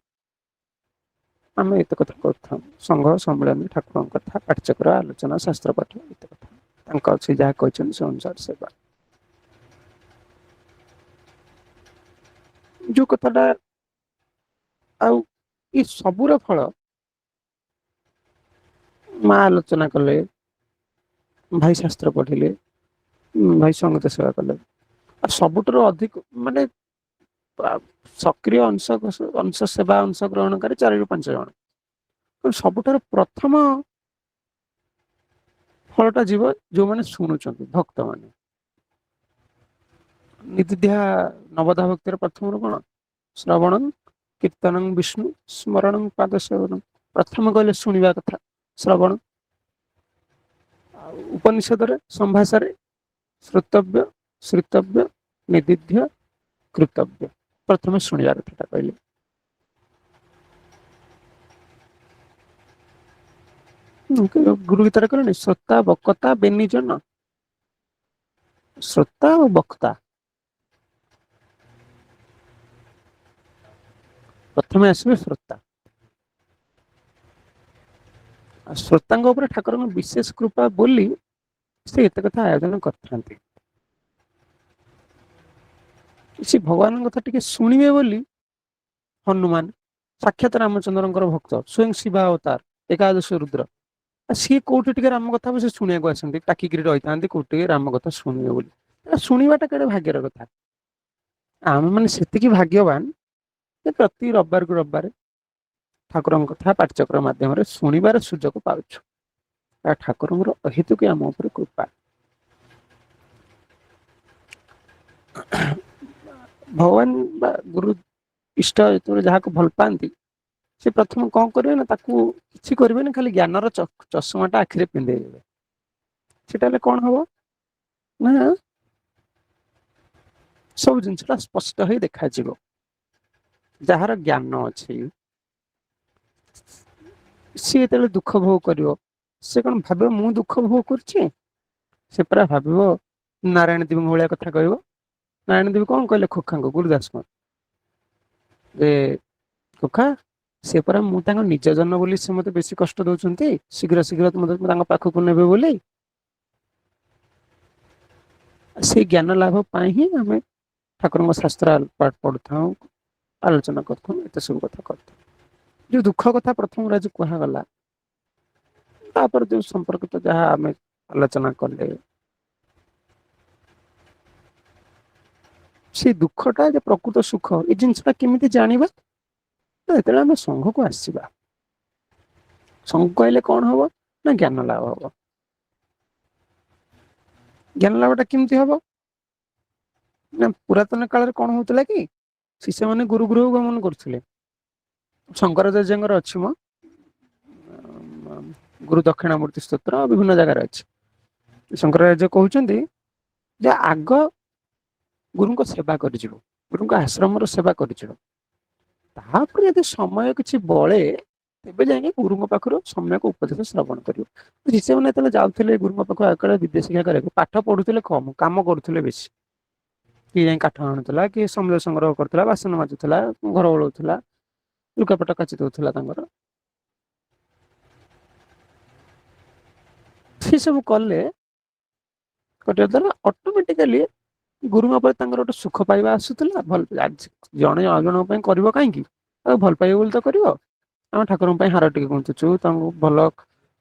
ଆମେ ଏତେ କଥା କରିଥାଉ, ସଂଘ ସମ୍ମିଳନୀ, ଠାକୁରଙ୍କ କଥା, ପାଠଚକ୍ର, ଆଲୋଚନା, ଶାସ୍ତ୍ର ପାଠ, ଏତେ କଥା ତାଙ୍କ ଅଛି ଯାହା କହିଛନ୍ତି ସେ ଅନୁସାରେ ସେବା। ଯୋଉ କଥାଟା ଆଉ ଏ ସବୁର ଫଳ ମା ଆଲୋଚନା କଲେ, ଭାଇ ଶାସ୍ତ୍ର ପଢିଲେ, ଭାଇ ସଙ୍ଗୀତ ସେବା କଲେ, ଆଉ ସବୁଠାରୁ ଅଧିକ ମାନେ ସକ୍ରିୟ ଅଂଶ ସେବା ଅଂଶଗ୍ରହଣକାରୀ 4 ରୁ 5 ଜଣ। ସବୁଠାରୁ ପ୍ରଥମ ଫଳଟା ଯିବ ଯୋଉମାନେ ଶୁଣୁଛନ୍ତି, ଭକ୍ତମାନେ। ନିଧିଧ୍ୟା ନବଧା ଭକ୍ତିର ପ୍ରଥମରୁ କଣ? ଶ୍ରବଣଂ କୀର୍ତ୍ତନଂ ବିଷ୍ଣୁ ସ୍ମରଣଂ ପାଦ ସେବନଂ। ପ୍ରଥମ କହିଲେ ଶୁଣିବା କଥା ଶ୍ରବଣ, ଆଉ ଉପନିଷଦରେ ସମ୍ଭାଷାରେ ଶ୍ରୋତବ୍ୟ, ଶ୍ରୁତବ୍ୟ, ନିଦିଧ୍ୟ, କୃତବ୍ୟ। ପ୍ରଥମେ ଶୁଣିବା କଥାଟା କହିଲେ। ଗୁରୁ ଗୀତାରେ କହିଲେନି ଶ୍ରୋତା ବକ୍ତା ବେନିଜନ। ଶ୍ରୋତା ଓ ବକ୍ତା ପ୍ରଥମେ ଆସିବେ ଶ୍ରୋତା। ଆଉ ଶ୍ରୋତାଙ୍କ ଉପରେ ଠାକୁରଙ୍କ ବିଶେଷ କୃପା ବୋଲି ସେ ଏତେ କଥା ଆୟୋଜନ କରିଥାନ୍ତି। ସେ ଭଗବାନଙ୍କ କଥା ଟିକେ ଶୁଣିବେ ବୋଲି ହନୁମାନ ସାକ୍ଷାତ ରାମଚନ୍ଦ୍ରଙ୍କର ଭକ୍ତ, ସ୍ୱୟଂ ଶିବା ଅବତାର, ଏକାଦଶ ରୁଦ୍ର, ସିଏ କୋଉଠି ଟିକେ ରାମ କଥା ସେ ଶୁଣିବାକୁ ଆସନ୍ତି, ଟାକିକିରି ରହିଥାନ୍ତି କୋଉଠି ଟିକେ ରାମ କଥା ଶୁଣିବେ ବୋଲି। ଶୁଣିବାଟା କେଡ଼େ ଭାଗ୍ୟର କଥା। ଆମେ ମାନେ ସେତିକି ଭାଗ୍ୟବାନ ଯେ ପ୍ରତି ରବିବାରକୁ ରବିବାର ଠାକୁରଙ୍କ କଥା ପାଠଚକ୍ର ମାଧ୍ୟମରେ ଶୁଣିବାର ସୁଯୋଗ ପାଉଛୁ। ଠାକୁରଙ୍କର ଅହେତୁକି ଆମ ଉପରେ କୃପା। ଭଗବାନ ବା ଗୁରୁ ଇଷ୍ଟ ଯେତେବେଳେ ଯାହାକୁ ଭଲ ପାଆନ୍ତି ସେ ପ୍ରଥମେ କଣ କରିବେ ନା ତାକୁ କିଛି କରିବେନି, ଖାଲି ଜ୍ଞାନର ଚଷମାଟା ଆଖିରେ ପିନ୍ଧେଇ ଦେବେ। ସେଟା ହେଲେ କଣ ହବ ନା ସବୁ ଜିନିଷଟା ସ୍ପଷ୍ଟ ହେଇ ଦେଖାଯିବ। ଯାହାର ଜ୍ଞାନ ଅଛି ସିଏ ଯେତେବେଳେ ଦୁଃଖ ଭୋଗ କରିବ ସେ କଣ ଭାବିବ ମୁଁ ଦୁଃଖ ଭୋଗ କରୁଛି? ସେ ପରା ଭାବିବ ନାରାୟଣ ଦେବଙ୍କ ଭଳିଆ କଥା କହିବ। ନାରାୟଣ ଦେବ କଣ କହିଲେ ଖୋଖାଙ୍କୁ, ଗୁରୁଦାସଙ୍କୁ, ଯେ ଖୋଖା ସେ ପରା ମୁଁ ତାଙ୍କ ନିଜ ଜନ ବୋଲି ସେ ମତେ ବେଶୀ କଷ୍ଟ ଦଉଛନ୍ତି, ଶୀଘ୍ର ଶୀଘ୍ର ମତେ ତାଙ୍କ ପାଖକୁ ନେବେ ବୋଲି। ସେଇ ଜ୍ଞାନ ଲାଭ ପାଇଁ ହିଁ ଆମେ ଠାକୁରଙ୍କ ଶାସ୍ତ୍ର ପାଠ ପଢୁଥାଉ, ଆଲୋଚନା କରିଥାଉ, ଏତେ ସବୁ କଥା କରିଥାଉ। ଯୋଉ ଦୁଃଖ କଥା ପ୍ରଥମରୁ ଆଜି କୁହାଗଲା, ତାପରେ ଯୋଉ ସମ୍ପର୍କିତ ଯାହା ଆମେ ଆଲୋଚନା କଲେ, ସେ ଦୁଃଖଟା ଯେ ପ୍ରକୃତ ସୁଖ ଏ ଜିନିଷଟା କେମିତି ଜାଣିବା? ଯେତେବେଳେ ଆମେ ସଂଘକୁ ଆସିବା। ସଂଘକୁ ଆସିଲେ କଣ ହବ ନା ଜ୍ଞାନ ଲାଭ ହବ। ଜ୍ଞାନ ଲାଭଟା କେମିତି ହବ ନା ପୁରାତନ କାଳରେ କଣ ହଉଥିଲା କି ଶିଷ୍ୟମାନେ ଗୁରୁ ଗୃହକୁ ଗମନ କରୁଥିଲେ। ଶଙ୍କରାଚାର୍ଯ୍ୟଙ୍କର ଅଛି ମ ଗୁରୁ ଦକ୍ଷିଣାମୂର୍ତ୍ତି ସ୍ତୋତ୍ର ବିଭିନ୍ନ ଜାଗାରେ ଅଛି। ଶଙ୍କରାଚାର୍ଯ୍ୟ କହୁଛନ୍ତି ଯେ ଆଗ ଗୁରୁଙ୍କ ସେବା କରିଯିବ, ଗୁରୁଙ୍କ ଆଶ୍ରମର ସେବା କରିଯିବ, ତାପରେ ଯଦି ସମୟ କିଛି ବଳେ ତେବେ ଯାଇକି ଗୁରୁଙ୍କ ପାଖରୁ ସମ୍ୟକ ଉପଦେଶ ଶ୍ରବଣ କରିବ। ଶିଷ୍ୟମାନେ ଯେତେବେଳେ ଯାଉଥିଲେ ଗୁରୁଙ୍କ ପାଖକୁ ଆଗକାଳରେ ବିଦ୍ୟା ଶିକ୍ଷା କରିବାକୁ, ପାଠ ପଢୁଥିଲେ କମ, କାମ କରୁଥିଲେ ବେଶୀ। କିଏ ଯାଇ କାଠ ଆଣୁଥିଲା, କିଏ ସମଲେଇ ସଂଗ୍ରହ କରୁଥିଲା, ବାସନ ମାଜୁଥିଲା, ଘର ଓଳଉଥିଲା, ଲୁଗାପଟା କାଚି ଦଉଥିଲା ତାଙ୍କର। ସେ ସବୁ କଲେ କରିବା ଦ୍ୱାରା ଅଟୋମେଟିକାଲି ଗୁରୁଙ୍କ ପରେ ତାଙ୍କର ଗୋଟେ ସୁଖ ପାଇବା ଆସୁଥିଲା। ଭଲ ଜଣେ ଆଉ ଜଣଙ୍କ ପାଇଁ କରିବ କାହିଁକି, ଆଉ ଭଲ ପାଇବ ବୋଲି ତ କରିବ। ଆମେ ଠାକୁରଙ୍କ ପାଇଁ ହାର ଟିକେ ଗୁନ୍ତୁଛୁ, ତାଙ୍କୁ ଭଲ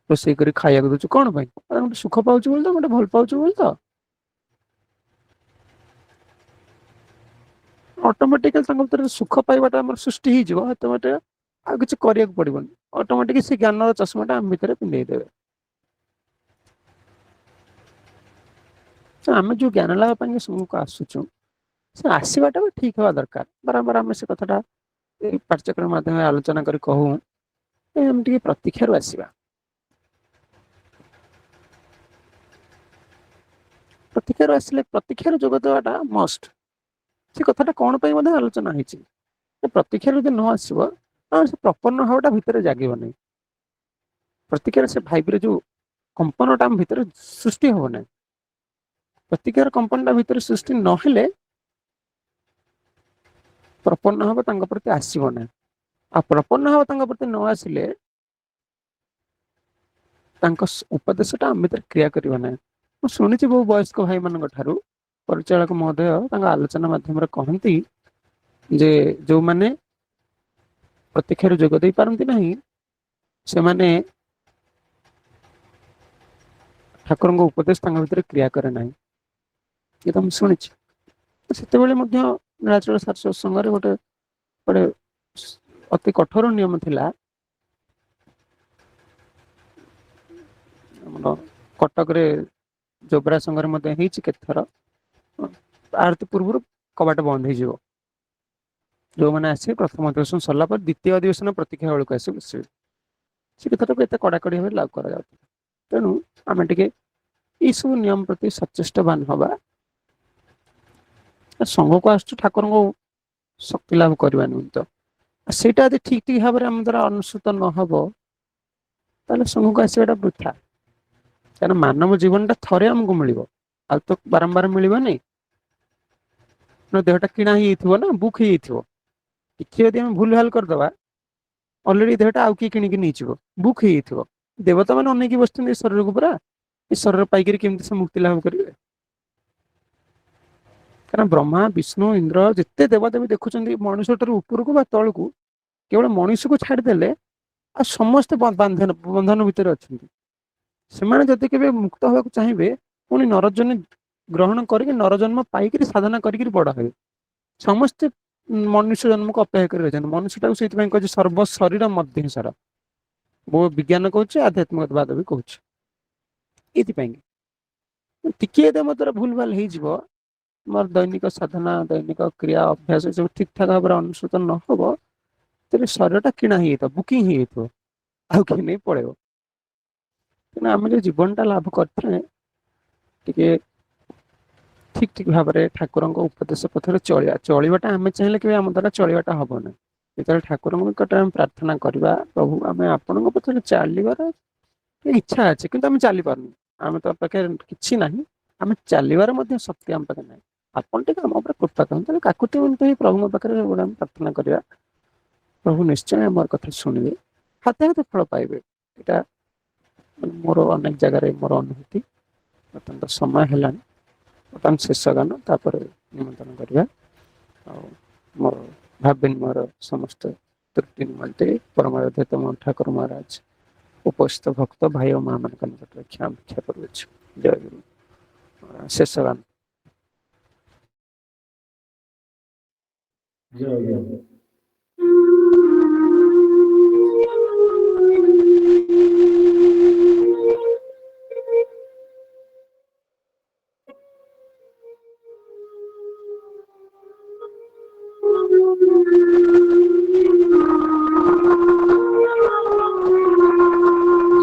ରୋଷେଇ କରି ଖାଇବାକୁ ଦଉଛୁ କଣ ପାଇଁ, ଗୋଟେ ସୁଖ ପାଉଛୁ ବୋଲି ତ, ଗୋଟେ ଭଲ ପାଉଛୁ ବୋଲି ତ। ଅଟୋମେଟିକାଲି ତାଙ୍କ ଭିତରେ ସୁଖ ପାଇବାଟା ଆମର ସୃଷ୍ଟି ହେଇଯିବ, ଅଟୋମେଟିକ ଆଉ କିଛି କରିବାକୁ ପଡିବନି। ଅଟୋମେଟିକ ସେ ଜ୍ଞାନର ଚଷମାଟା ଆମ ଭିତରେ ପିନ୍ଧେଇ ଦେବେ। ଆମେ ଯୋଉ ଜ୍ଞାନ ଲାଭ ପାଇଁ ସମୂହକୁ ଆସୁଛୁ, ସେ ଆସିବାଟା ବି ଠିକ ହବା ଦରକାର। ବାରମ୍ବାର ଆମେ ସେ କଥାଟା ଏଇ ପାଠ୍ୟକ୍ରମ ମାଧ୍ୟମରେ ଆଲୋଚନା କରି କହୁ, ଆମେ ଟିକେ ପ୍ରତୀକ୍ଷାରୁ ଆସିବା। ପ୍ରତୀକ୍ଷାରୁ ଆସିଲେ ପ୍ରତୀକ୍ଷାରୁ ଯୋଗ ଦେବାଟା ମଷ୍ଟ। ସେ କଥାଟା କଣ ପାଇଁ ମଧ୍ୟ ଆଲୋଚନା ହେଇଛି। ପ୍ରତୀକ୍ଷାରୁ ଯଦି ନ ଆସିବ, ତାହେଲେ ସେ ପ୍ରପନ୍ନ ଭାବଟା ଭିତରେ ଜାଗିବ ନାହିଁ। ପ୍ରତିକ୍ରିୟାର ସେ ଭାଇବ୍ରେ ଯୋଉ କମ୍ପନଟା ଆମ ଭିତରେ ସୃଷ୍ଟି ହବ ନାହିଁ। ପ୍ରତିକ୍ରିୟାର କମ୍ପନଟା ଭିତରେ ସୃଷ୍ଟି ନହେଲେ ପ୍ରପନ୍ନ ଭାବ ତାଙ୍କ ପ୍ରତି ଆସିବ ନାହିଁ। ଆଉ ପ୍ରପନ୍ନ ଭାବ ତାଙ୍କ ପ୍ରତି ନ ଆସିଲେ ତାଙ୍କ ଉପଦେଶଟା ଆମ ଭିତରେ କ୍ରିୟା କରିବ ନାହିଁ। ମୁଁ ଶୁଣିଛି ବହୁ ବୟସ୍କ ଭାଇମାନଙ୍କ ଠାରୁ, ପରିଚାଳକ ମହୋଦୟ ତାଙ୍କ ଆଲୋଚନା ମାଧ୍ୟମରେ କହନ୍ତି ଯେ ଯୋଉମାନେ ପ୍ରତୀକ୍ଷାରେ ଯୋଗ ଦେଇ ପାରନ୍ତି ନାହିଁ, ସେମାନେ ଠାକୁରଙ୍କ ଉପଦେଶ ତାଙ୍କ ଭିତରେ କ୍ରିୟା କରେ ନାହିଁ। ଏ ତ ମୁଁ ଶୁଣିଛି। ସେତେବେଳେ ମଧ୍ୟ ନୀଳାଚଳ ସାର ସତ୍ସଙ୍ଗରେ ଗୋଟେ ଅତି କଠୋର ନିୟମ ଥିଲା। ଆମର କଟକରେ ଯୋବ୍ରା ସଂଘରେ ମଧ୍ୟ ହେଇଛି କେତେଥର, ଆରତି ପୂର୍ବରୁ କବାଟ ବନ୍ଦ ହେଇଯିବ। ଯୋଉମାନେ ଆସିବେ ପ୍ରଥମ ଅଧିବେଶନ ସରିଲା ପରେ ଦ୍ୱିତୀୟ ଅଧିବେଶନ ପ୍ରତୀକ୍ଷା ବେଳକୁ ଆସି ବସିବେ। ସେ କଥାଟାକୁ ଏତେ କଡାକଡି ଭାବରେ ଲାଗୁ କରାଯାଉଥିଲା। ତେଣୁ ଆମେ ଟିକେ ଏଇସବୁ ନିୟମ ପ୍ରତି ସଚେଷ୍ଟବାନ ହବା। ସଂଘକୁ ଆସୁଛୁ ଠାକୁରଙ୍କୁ ଶକ୍ତି ଲାଭ କରିବା ନିମିତ୍ତ। ସେଇଟା ଯଦି ଠିକ ଠିକ ଭାବରେ ଆମ ଦ୍ୱାରା ଅନୁସୃତ ନହବ, ତାହେଲେ ସଂଘକୁ ଆସିବାଟା ବୃଥା। କାରଣ ମାନବ ଜୀବନଟା ଥରେ ଆମକୁ ମିଳିବ, ଆଉ ତ ବାରମ୍ବାର ମିଳିବନି। ଦେହଟା କିଣା ହେଇଯାଇଥିବ ନା, ବୁକ୍ ହେଇଯାଇଥିବ। ଟିକେ ଯଦି ଆମେ ଭୁଲ ଭାଲ କରିଦବା, ଅଲରେଡି ଦେହଟା ଆଉ କିଏ କିଣିକି ନେଇଯିବ, ବୁକ୍ ହେଇଯାଇଥିବ। ଦେବତା ମାନେ ଅନେଇକି ବସିଛନ୍ତି ଏ ଶରୀରକୁ ପୁରା, ଏ ଶରୀର ପାଇକରି କେମିତି ସେ ମୁକ୍ତି ଲାଭ କରିବେ। କାରଣ ବ୍ରହ୍ମା, ବିଷ୍ଣୁ, ଇନ୍ଦ୍ର ଯେତେ ଦେବାଦେବୀ ଦେଖୁଛନ୍ତି ମଣିଷ ଠାରୁ ଉପରକୁ ବା ତଳକୁ, କେବଳ ମଣିଷକୁ ଛାଡିଦେଲେ ଆଉ ସମସ୍ତେ ବନ୍ଧନ ଭିତରେ ଅଛନ୍ତି। ସେମାନେ ଯଦି କେବେ ମୁକ୍ତ ହବାକୁ ଚାହିଁବେ, ପୁଣି ନରଜନ୍ମ ଗ୍ରହଣ କରିକି ନରଜନ୍ମ ପାଇକରି ସାଧନା କରିକିରି ବଡ ହେବେ। ସମସ୍ତେ ମନୁଷ୍ୟ ଜନ୍ମକୁ ଅପେକ୍ଷା କରି ରହିଛନ୍ତି। ମନୁଷ୍ୟଟାକୁ ସେଇଥିପାଇଁ କହୁଛି ସର୍ବ ଶରୀର ମଧ୍ୟସାର। ବହୁ ବିଜ୍ଞାନ କହୁଛି, ଆଧ୍ୟାତ୍ମିକବାଦ ବି କହୁଛି। ଏଇଥିପାଇଁ ଟିକେ ଯଦି ମୋ ଦ୍ୱାରା ଭୁଲ ଭାଲ ହେଇଯିବ, ମୋର ଦୈନିକ ସାଧନା, ଦୈନିକ କ୍ରିୟା ଅଭ୍ୟାସ ସବୁ ଠିକ ଠାକ ଭାବରେ ଅନୁସୃତ ନହବ, ତେବେ ଶରୀରଟା କିଣା ହେଇଯାଇଥିବ, ବୁକିଂ ହେଇଯାଇଥିବ, ଆଉ କେହି ନେଇ ପଳେଇବ। ତେଣୁ ଆମେ ଯୋଉ ଜୀବନଟା ଲାଭ କରିଥିଲେ, ଟିକେ ଠିକ ଠିକ ଭାବରେ ଠାକୁରଙ୍କ ଉପଦେଶ ପଥରେ ଚଳିବାଟା ଆମେ ଚାହିଁଲେ କେବେ ଆମ ଦ୍ୱାରା ଚଳିବାଟା ହବ ନାହିଁ। ଯେତେବେଳେ ଠାକୁରଙ୍କ ନିକଟରେ ଆମେ ପ୍ରାର୍ଥନା କରିବା, ପ୍ରଭୁ ଆମେ ଆପଣଙ୍କ ପଥରେ ଚାଲିବାର ଇଚ୍ଛା ଅଛି, କିନ୍ତୁ ଆମେ ଚାଲିପାରୁନୁ, ଆମେ ତ ପାଖରେ କିଛି ନାହିଁ, ଆମେ ଚାଲିବାର ମଧ୍ୟ ଶକ୍ତି ଆମ ପାଖରେ ନାହିଁ। ଆପଣ ଟିକେ ଆମ ଉପରେ କୃପା କରନ୍ତୁ। ତେଣୁ କାକୁତି ମିନତି ହେଇ ପ୍ରଭୁଙ୍କ ପାଖରେ ଗୋଟେ ଆମେ ପ୍ରାର୍ଥନା କରିବା। ପ୍ରଭୁ ନିଶ୍ଚୟ ଆମର କଥା ଶୁଣିବେ, ହାତେ ହାତେ ଫଳ ପାଇବେ। ଏଇଟା ମୋର ଅନେକ ଜାଗାରେ ମୋର ଅନୁଭୂତି। ବର୍ତ୍ତମାନ ତ ସମୟ ହେଲାଣି, ବର୍ତ୍ତମାନ ଶେଷ ଗାନ, ତାପରେ ନିମନ୍ତ୍ରଣ କରିବା। ଆଉ ମୋର ଭାବିନି ମୋର ସମସ୍ତ ତ୍ରୁଟି ନିମନ୍ତେ ପରମାରାଧ୍ୟ ତମ ଠାକୁର ମହାରାଜ ଉପସ୍ଥିତ ଭକ୍ତ ଭାଇ ଓ ମା ମାନଙ୍କ ନିକଟରେ କ୍ଷମା ଭିକ୍ଷା କରୁଅଛୁ। ଜୟ ଗୁରୁ। ଶେଷ ଗାନ। ଜୟ ଜୟ।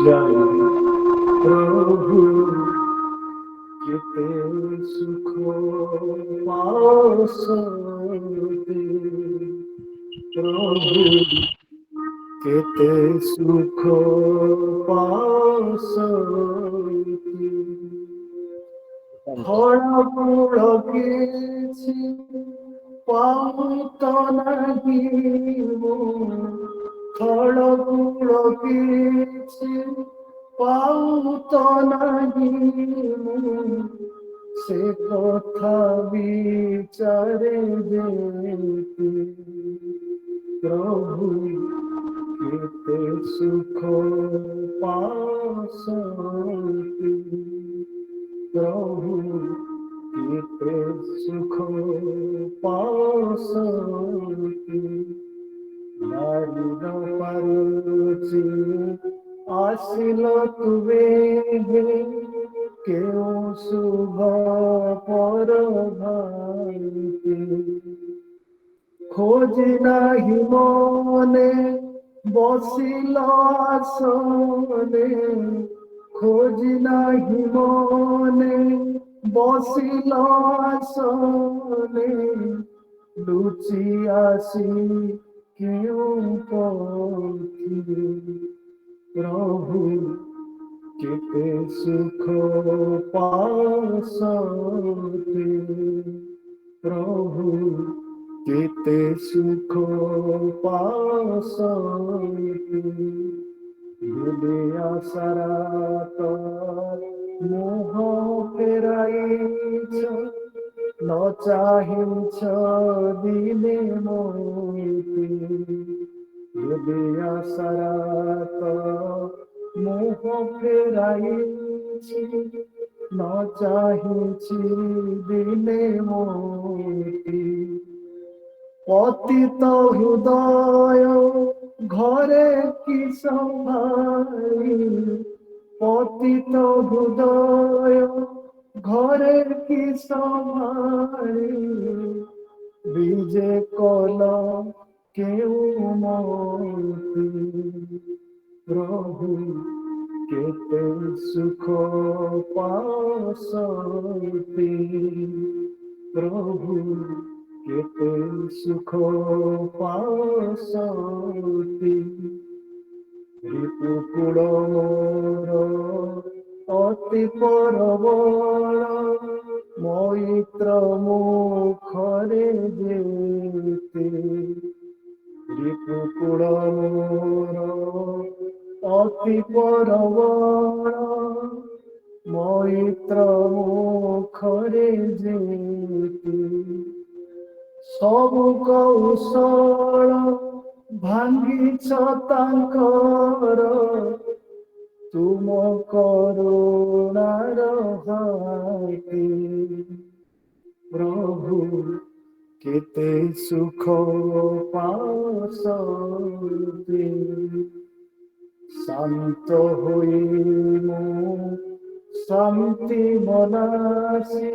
जय प्रभु केते सुख पासते, प्रभु केते सुख पासते, फल फूल किछि पात नहीं मो, फल फूल किछि पात नहीं मो, সে কথা বিচারে যেতে প্রভু কেতে সুখ পাশান্তি প্রভু কেতে সুখ পাশান্তি নারী ন পারুছি আসিল তুবে কেউ শুভ পর ভান্তি খোঁজি নাহি মনে বসিল আসনে খোঁজি নাহি মনে বসিল আসনে লুচি আসি কেউ পথি প্রভু কেতে সুখ পাশান্তি প্রভু কেতে সুখ পাশান্তি ভুলে আশারাত মোহ ফেরাইছ ন চাহিছ দিনে মোতে ভুলে আশারাত মোহ ফেরাইছি ন চাহিছি দিনে মোতে পতিত হৃদয় ঘরে কি সম্ভাই পতিত হৃদয় ঘরে কি সম্ভাই বিজে কল কেউ মতি প্রভু কেতে সুখ পাশান্তি প্রভু কেতে সুখ পাশান্তি রিপুকুল মোর অতি পরবল মৈত্র মুখরে যেতে রিপুকুল মোর অতি পরবল মৈত্র মুখরে যেতে ସବୁ କୌଶଳ ଭାଙ୍ଗିଛ ତାଙ୍କର ତୁମ କରୁଣାର ହାତି ପ୍ରଭୁ କେତେ ସୁଖ ପାଶନ୍ତି ଶାନ୍ତ ହୋଇ ମୁଁ ଶାନ୍ତି ମନାସି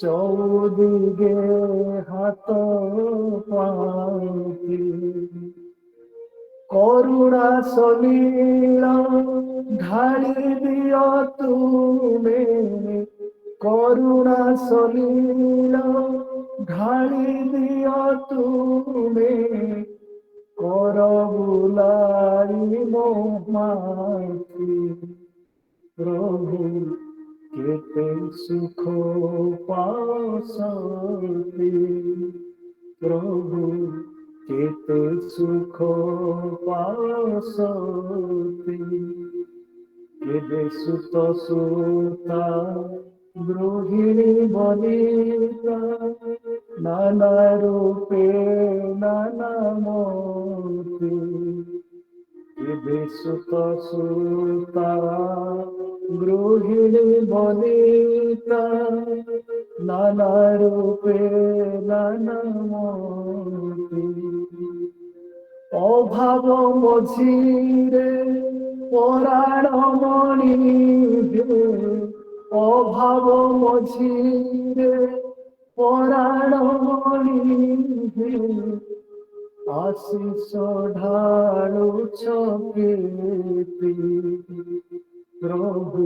চৌদিকে হাত পাতি করুণা সলীল ঢালি দিও তুমি করুণা সলীল ঢালি দিও তুমি কর বুলাই মোমাতি প্রভু কেতে সুখ পাশান্তি প্রভু কেতে সুখ পাশান্তি কেবে সুত সুতা গৃহিণী বনিতা নানা রূপে নানা মূর্তি কেবে সুত সুতা গৃহিণী বনিতা নানা রূপে নানা মূর্তি অভাব মঝিরে পরাণ মণি অভাব মঝিরে পরাণ মণি আশিস ঢালুছ কীর্তি প্রভু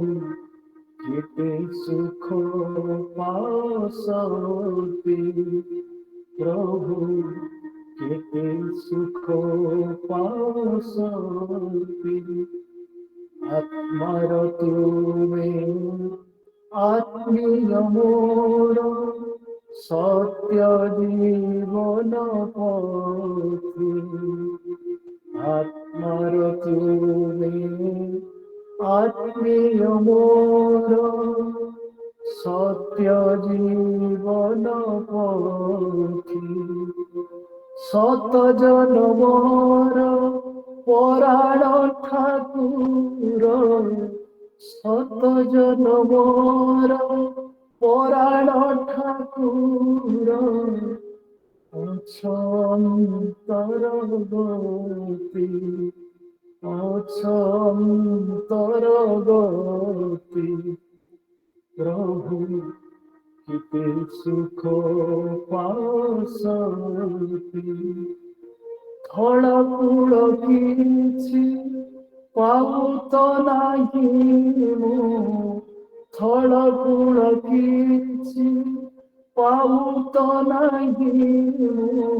কেতে সুখ পাশান্তি প্রভু কেতে সুখ পাশান্তি আত্মার তুমি আত্মীয় মোর সত্য জীবন পথি আত্মার তুমি আত্মীয় মোর সত্য শত জনমর পরাণ ঠাকুর, শত জনমর পরাণ ঠাকুর, অন্তরগতি, অন্তরগতি, প্রভু কিতে সুখ পাশতি, ধଳ କୂଳ କିଛି ପାଉ ତ ନାହିଁ ମୁଁ, ଧଳ କୂଳ କିଛି ପାଉ ତ ନାହିଁ ମୁଁ,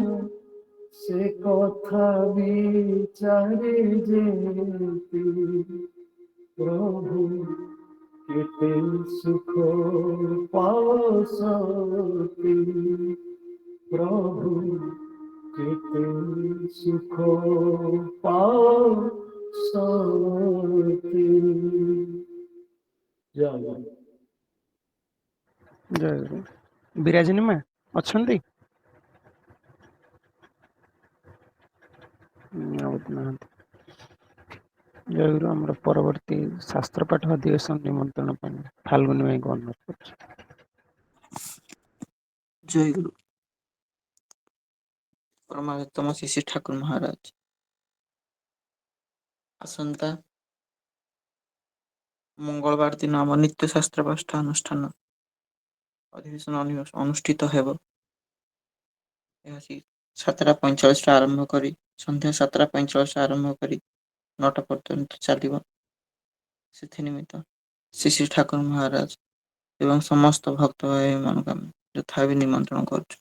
ସେ କଥା ବିଚାରି ଯେତି প্রভু কেতে সুখ পাশতি, প্রভু কেতে সুখ পাশতি। ଜୟ ଗୁରୁ। ଜୟ ଗୁରୁ। ବିରାଜିନୀ ମା ଅଛନ୍ତି? ଆଉ ନାହାନ୍ତି। ଜୟ ଗୁରୁ। ଆମର ପରବର୍ତ୍ତୀ ଶାସ୍ତ୍ର ପାଠ ଅଧିବେଶନ ନିମନ୍ତ୍ରଣ ପାଇଁ ଫାଲ୍ଗୁନୀ ଭାଇଙ୍କୁ ଅନୁରୋଧ କରୁଛି। ଜୟ ଗୁରୁ। ପରମାଗତମ ଶ୍ରୀ ଶ୍ରୀ ଠାକୁର ମହାରାଜ ଆସନ୍ତା ମଙ୍ଗଳବାର ଦିନ ଆମ ନିତ୍ୟ ଶାସ୍ତ୍ର ପାଠ ଅନୁଷ୍ଠାନ ଅଧିବେଶନ ଅନୁଷ୍ଠିତ ହେବ। ଏହା 7:45 ଆରମ୍ଭ କରି ସନ୍ଧ୍ୟା 7:45 ଆରମ୍ଭ କରି 9ଟା ପର୍ଯ୍ୟନ୍ତ ଚାଲିବ। ସେଥିନିମିତ୍ତ ଶ୍ରୀ ଶ୍ରୀ ଠାକୁର ମହାରାଜ ଏବଂ ସମସ୍ତ ଭକ୍ତ ଭାଇମାନଙ୍କୁ ଆମେ ଯଥାବି ନିମନ୍ତ୍ରଣ କରୁଛୁ।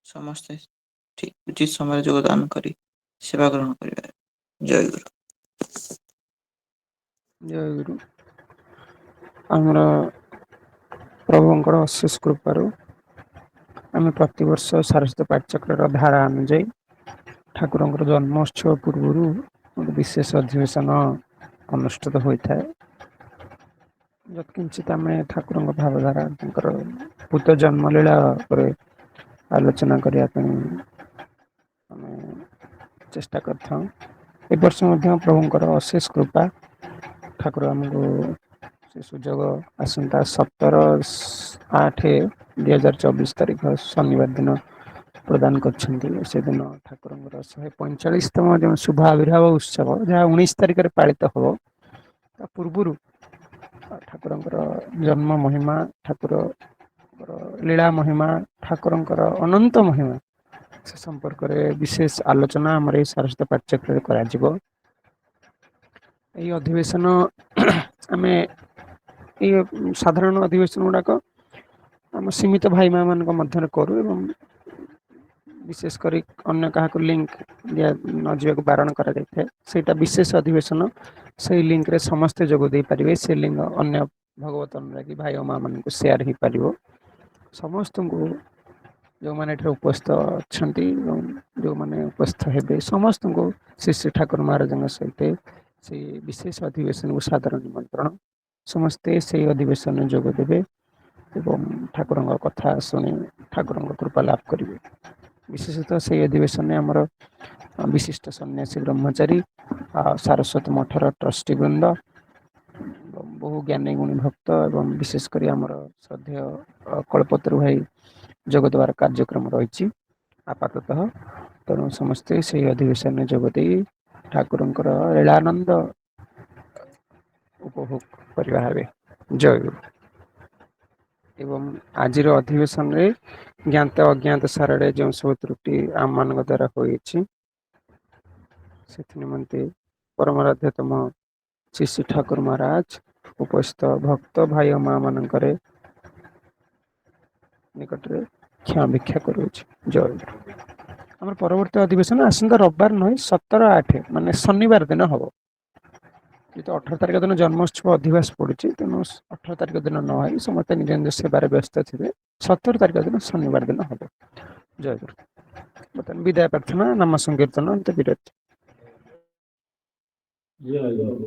ସମସ୍ତେ ଠିକ୍ ଉଚିତ ସମୟରେ ଯୋଗଦାନ କରି ସେବା ଗ୍ରହଣ କରିବେ। ଜୟ ଗୁରୁ। ଜୟ ଗୁରୁ। ଆମର ପ୍ରଭୁଙ୍କର ଅଶେଷ କୃପାରୁ ଆମେ ପ୍ରତିବର୍ଷ ସାରସ୍ୱତ ପାଠଚକ୍ରର ଧାରା ଅନୁଯାୟୀ ଠାକୁରଙ୍କର ଜନ୍ମୋତ୍ସବ ପୂର୍ବରୁ ଗୋଟେ ବିଶେଷ ଅଧିବେଶନ ଅନୁଷ୍ଠିତ ହୋଇଥାଏ। ଯତ୍କିଞ୍ଚିତ ଆମେ ଠାକୁରଙ୍କ ଭାବଧାରା, ତାଙ୍କର ଭୂତ ଜନ୍ମଲୀଳା ଉପରେ ଆଲୋଚନା କରିବା ପାଇଁ ଆମେ ଚେଷ୍ଟା କରିଥାଉ। ଏ ବର୍ଷ ମଧ୍ୟ ପ୍ରଭୁଙ୍କର ଅଶେଷ କୃପା, ଠାକୁର ଆମକୁ ସେ ସୁଯୋଗ ଆସନ୍ତା 17/8/2024 ତାରିଖ ଶନିବାର ଦିନ ପ୍ରଦାନ କରିଛନ୍ତି। ସେଦିନ ଠାକୁରଙ୍କର 145ତମ ଯେଉଁ ଶୁଭ ଆବିର୍ଭାବ ଉତ୍ସବ, ଯାହା 19 ତାରିଖରେ ପାଳିତ ହେବ, ତା ପୂର୍ବରୁ ଠାକୁରଙ୍କର ଜନ୍ମ ମହିମା, ଠାକୁରଙ୍କର ଲୀଳା ମହିମା, ଠାକୁରଙ୍କର ଅନନ୍ତ ମହିମା, ସେ ସମ୍ପର୍କରେ ବିଶେଷ ଆଲୋଚନା ଆମର ଏହି ସାରସ୍ୱତ ପାଠଚକ୍ରରେ କରାଯିବ। ଏହି ଅଧିବେଶନ ଆମେ ଏଇ ସାଧାରଣ ଅଧିବେଶନ ଗୁଡ଼ାକ ଆମ ସୀମିତ ଭାଇ ମା ମାନଙ୍କ ମଧ୍ୟରେ କରୁ ଏବଂ ବିଶେଷ କରି ଅନ୍ୟ କାହାକୁ ଲିଙ୍କ ନ ଯିବାକୁ ବାରଣ କରାଯାଇଥାଏ। ସେଇଟା ବିଶେଷ ଅଧିବେଶନ, ସେଇ ଲିଙ୍କରେ ସମସ୍ତେ ଯୋଗ ଦେଇପାରିବେ। ସେ ଲିଙ୍କ ଅନ୍ୟ ଭଗବତ ଅନୁରାଗୀ ଭାଇ ଓ ମା ମାନଙ୍କୁ ସେୟାର ହେଇପାରିବ। ସମସ୍ତଙ୍କୁ, ଯେଉଁମାନେ ଏଠାରେ ଉପସ୍ଥିତ ଅଛନ୍ତି ଏବଂ ଯେଉଁମାନେ ଉପସ୍ଥିତ ହେବେ, ସମସ୍ତଙ୍କୁ ଶ୍ରୀ ଶ୍ରୀ ଠାକୁର ମହାରାଜଙ୍କ ସହିତ ସେଇ ବିଶେଷ ଅଧିବେଶନକୁ ସାଦର ନିମନ୍ତ୍ରଣ। ସମସ୍ତେ ସେଇ ଅଧିବେଶନରେ ଯୋଗ ଦେବେ ଏବଂ ଠାକୁରଙ୍କ କଥା ଶୁଣି ଠାକୁରଙ୍କ କୃପା ଲାଭ କରିବେ। ବିଶେଷତଃ ସେହି ଅଧିବେଶନରେ ଆମର ବିଶିଷ୍ଟ ସନ୍ନ୍ୟାସୀ ବ୍ରହ୍ମଚାରୀ, ସାରସ୍ୱତ ମଠର ଟ୍ରଷ୍ଟି ବୃନ୍ଦ, ବହୁ ଜ୍ଞାନୀ ଗୁଣୀ ଭକ୍ତ ଏବଂ ବିଶେଷ କରି ଆମର ଶ୍ରଦ୍ଧେୟ କଳ୍ପତରୁ ଭାଇ ଯୋଗ ଦେବାର କାର୍ଯ୍ୟକ୍ରମ ରହିଛି ଆପାତତଃ। ତେଣୁ ସମସ୍ତେ ସେହି ଅଧିବେଶନରେ ଯୋଗ ଦେଇ ଠାକୁରଙ୍କର ଲୀଳାନନ୍ଦ ଉପଭୋଗ କରିବା ହେବେ। ଜୟ ଗୁରୁ। ଏବଂ ଆଜିର ଅଧିବେଶନରେ ଜ୍ଞାତ ଅଜ୍ଞାତ ସାରରେ ଯେଉଁ ସବୁ ତ୍ରୁଟି ଆମମାନଙ୍କ ଦ୍ୱାରା ହୋଇଛି, ସେଥିନିମନ୍ତେ ପରମାରାଧ୍ୟତମ ଶ୍ରୀ ଶ୍ରୀ ଠାକୁର ମହାରାଜ ଉପସ୍ଥିତ ଭକ୍ତ ଭାଇ ଓ ମା ମାନଙ୍କରେ ନିକଟରେ କ୍ଷମା ଭିକ୍ଷା କରୁଅଛି। ଜୟ ଗୁରୁ। ଆମର ପରବର୍ତ୍ତୀ ଅଧିବେଶନ ଆସନ୍ତା ରବିବାର ନୁହେଁ, 17/8 ମାନେ ଶନିବାର ଦିନ ହେବ। ଯେହେତୁ 18 ତାରିଖ ଦିନ ଜନ୍ମୋତ୍ସବ ଅଧିବାସ ପଡୁଛି, ତେଣୁ 18 ତାରିଖ ଦିନ ନ ହୋଇ ସମସ୍ତେ ନିଜ ନିଜ ସେବାରେ ବ୍ୟସ୍ତ ଥିବେ। 17 ତାରିଖ ଦିନ ଶନିବାର ଦିନ ହେବ। ଜୟ ଗୁରୁ। ବର୍ତ୍ତମାନ ବିଦାୟ ପ୍ରାର୍ଥନା, ନାମ ସଂକୀର୍ତ୍ତନ ବିରତି। ଜୟ ଗୁରୁ।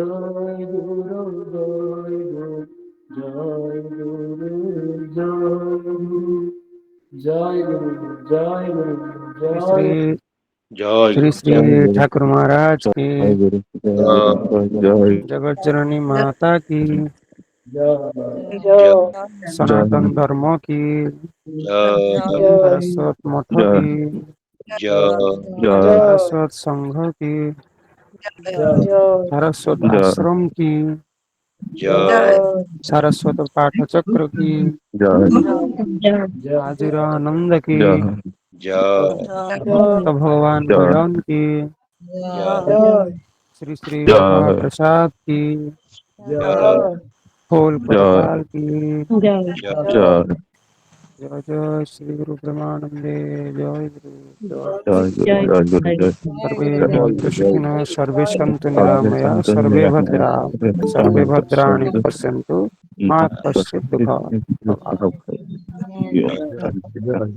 জয় গুরু জয় গুরু জয় গুরু জয় গুরু জয় গুরু জয় গুরু শ্রী জয় জয় श्री গুরু श्री ठाकुर महाराज की জয় जगत जननी माता की জয় জয় सनातन धर्म की জয় सरस्वत मठ की জয় सरस्वत संघ की জয় सरस्वत आश्रम की জয় सरस्वत पाठ चक्र की জয় हाजिरानंद की জয় भक्त भगवान मिलन की জয় জয় श्री श्री बाबा प्रसाद की জয় फूल परिवार की জয় जय जय श्री गुरु ब्रह्मानंदे जय गुरु सर्वे भवन्तु सुखिनः सर्वे सन्तु निरामया सर्वे भद्रा सर्वे भद्राणि पश्यन्तु मा कश्चित् दुःखं भवेत्। জয়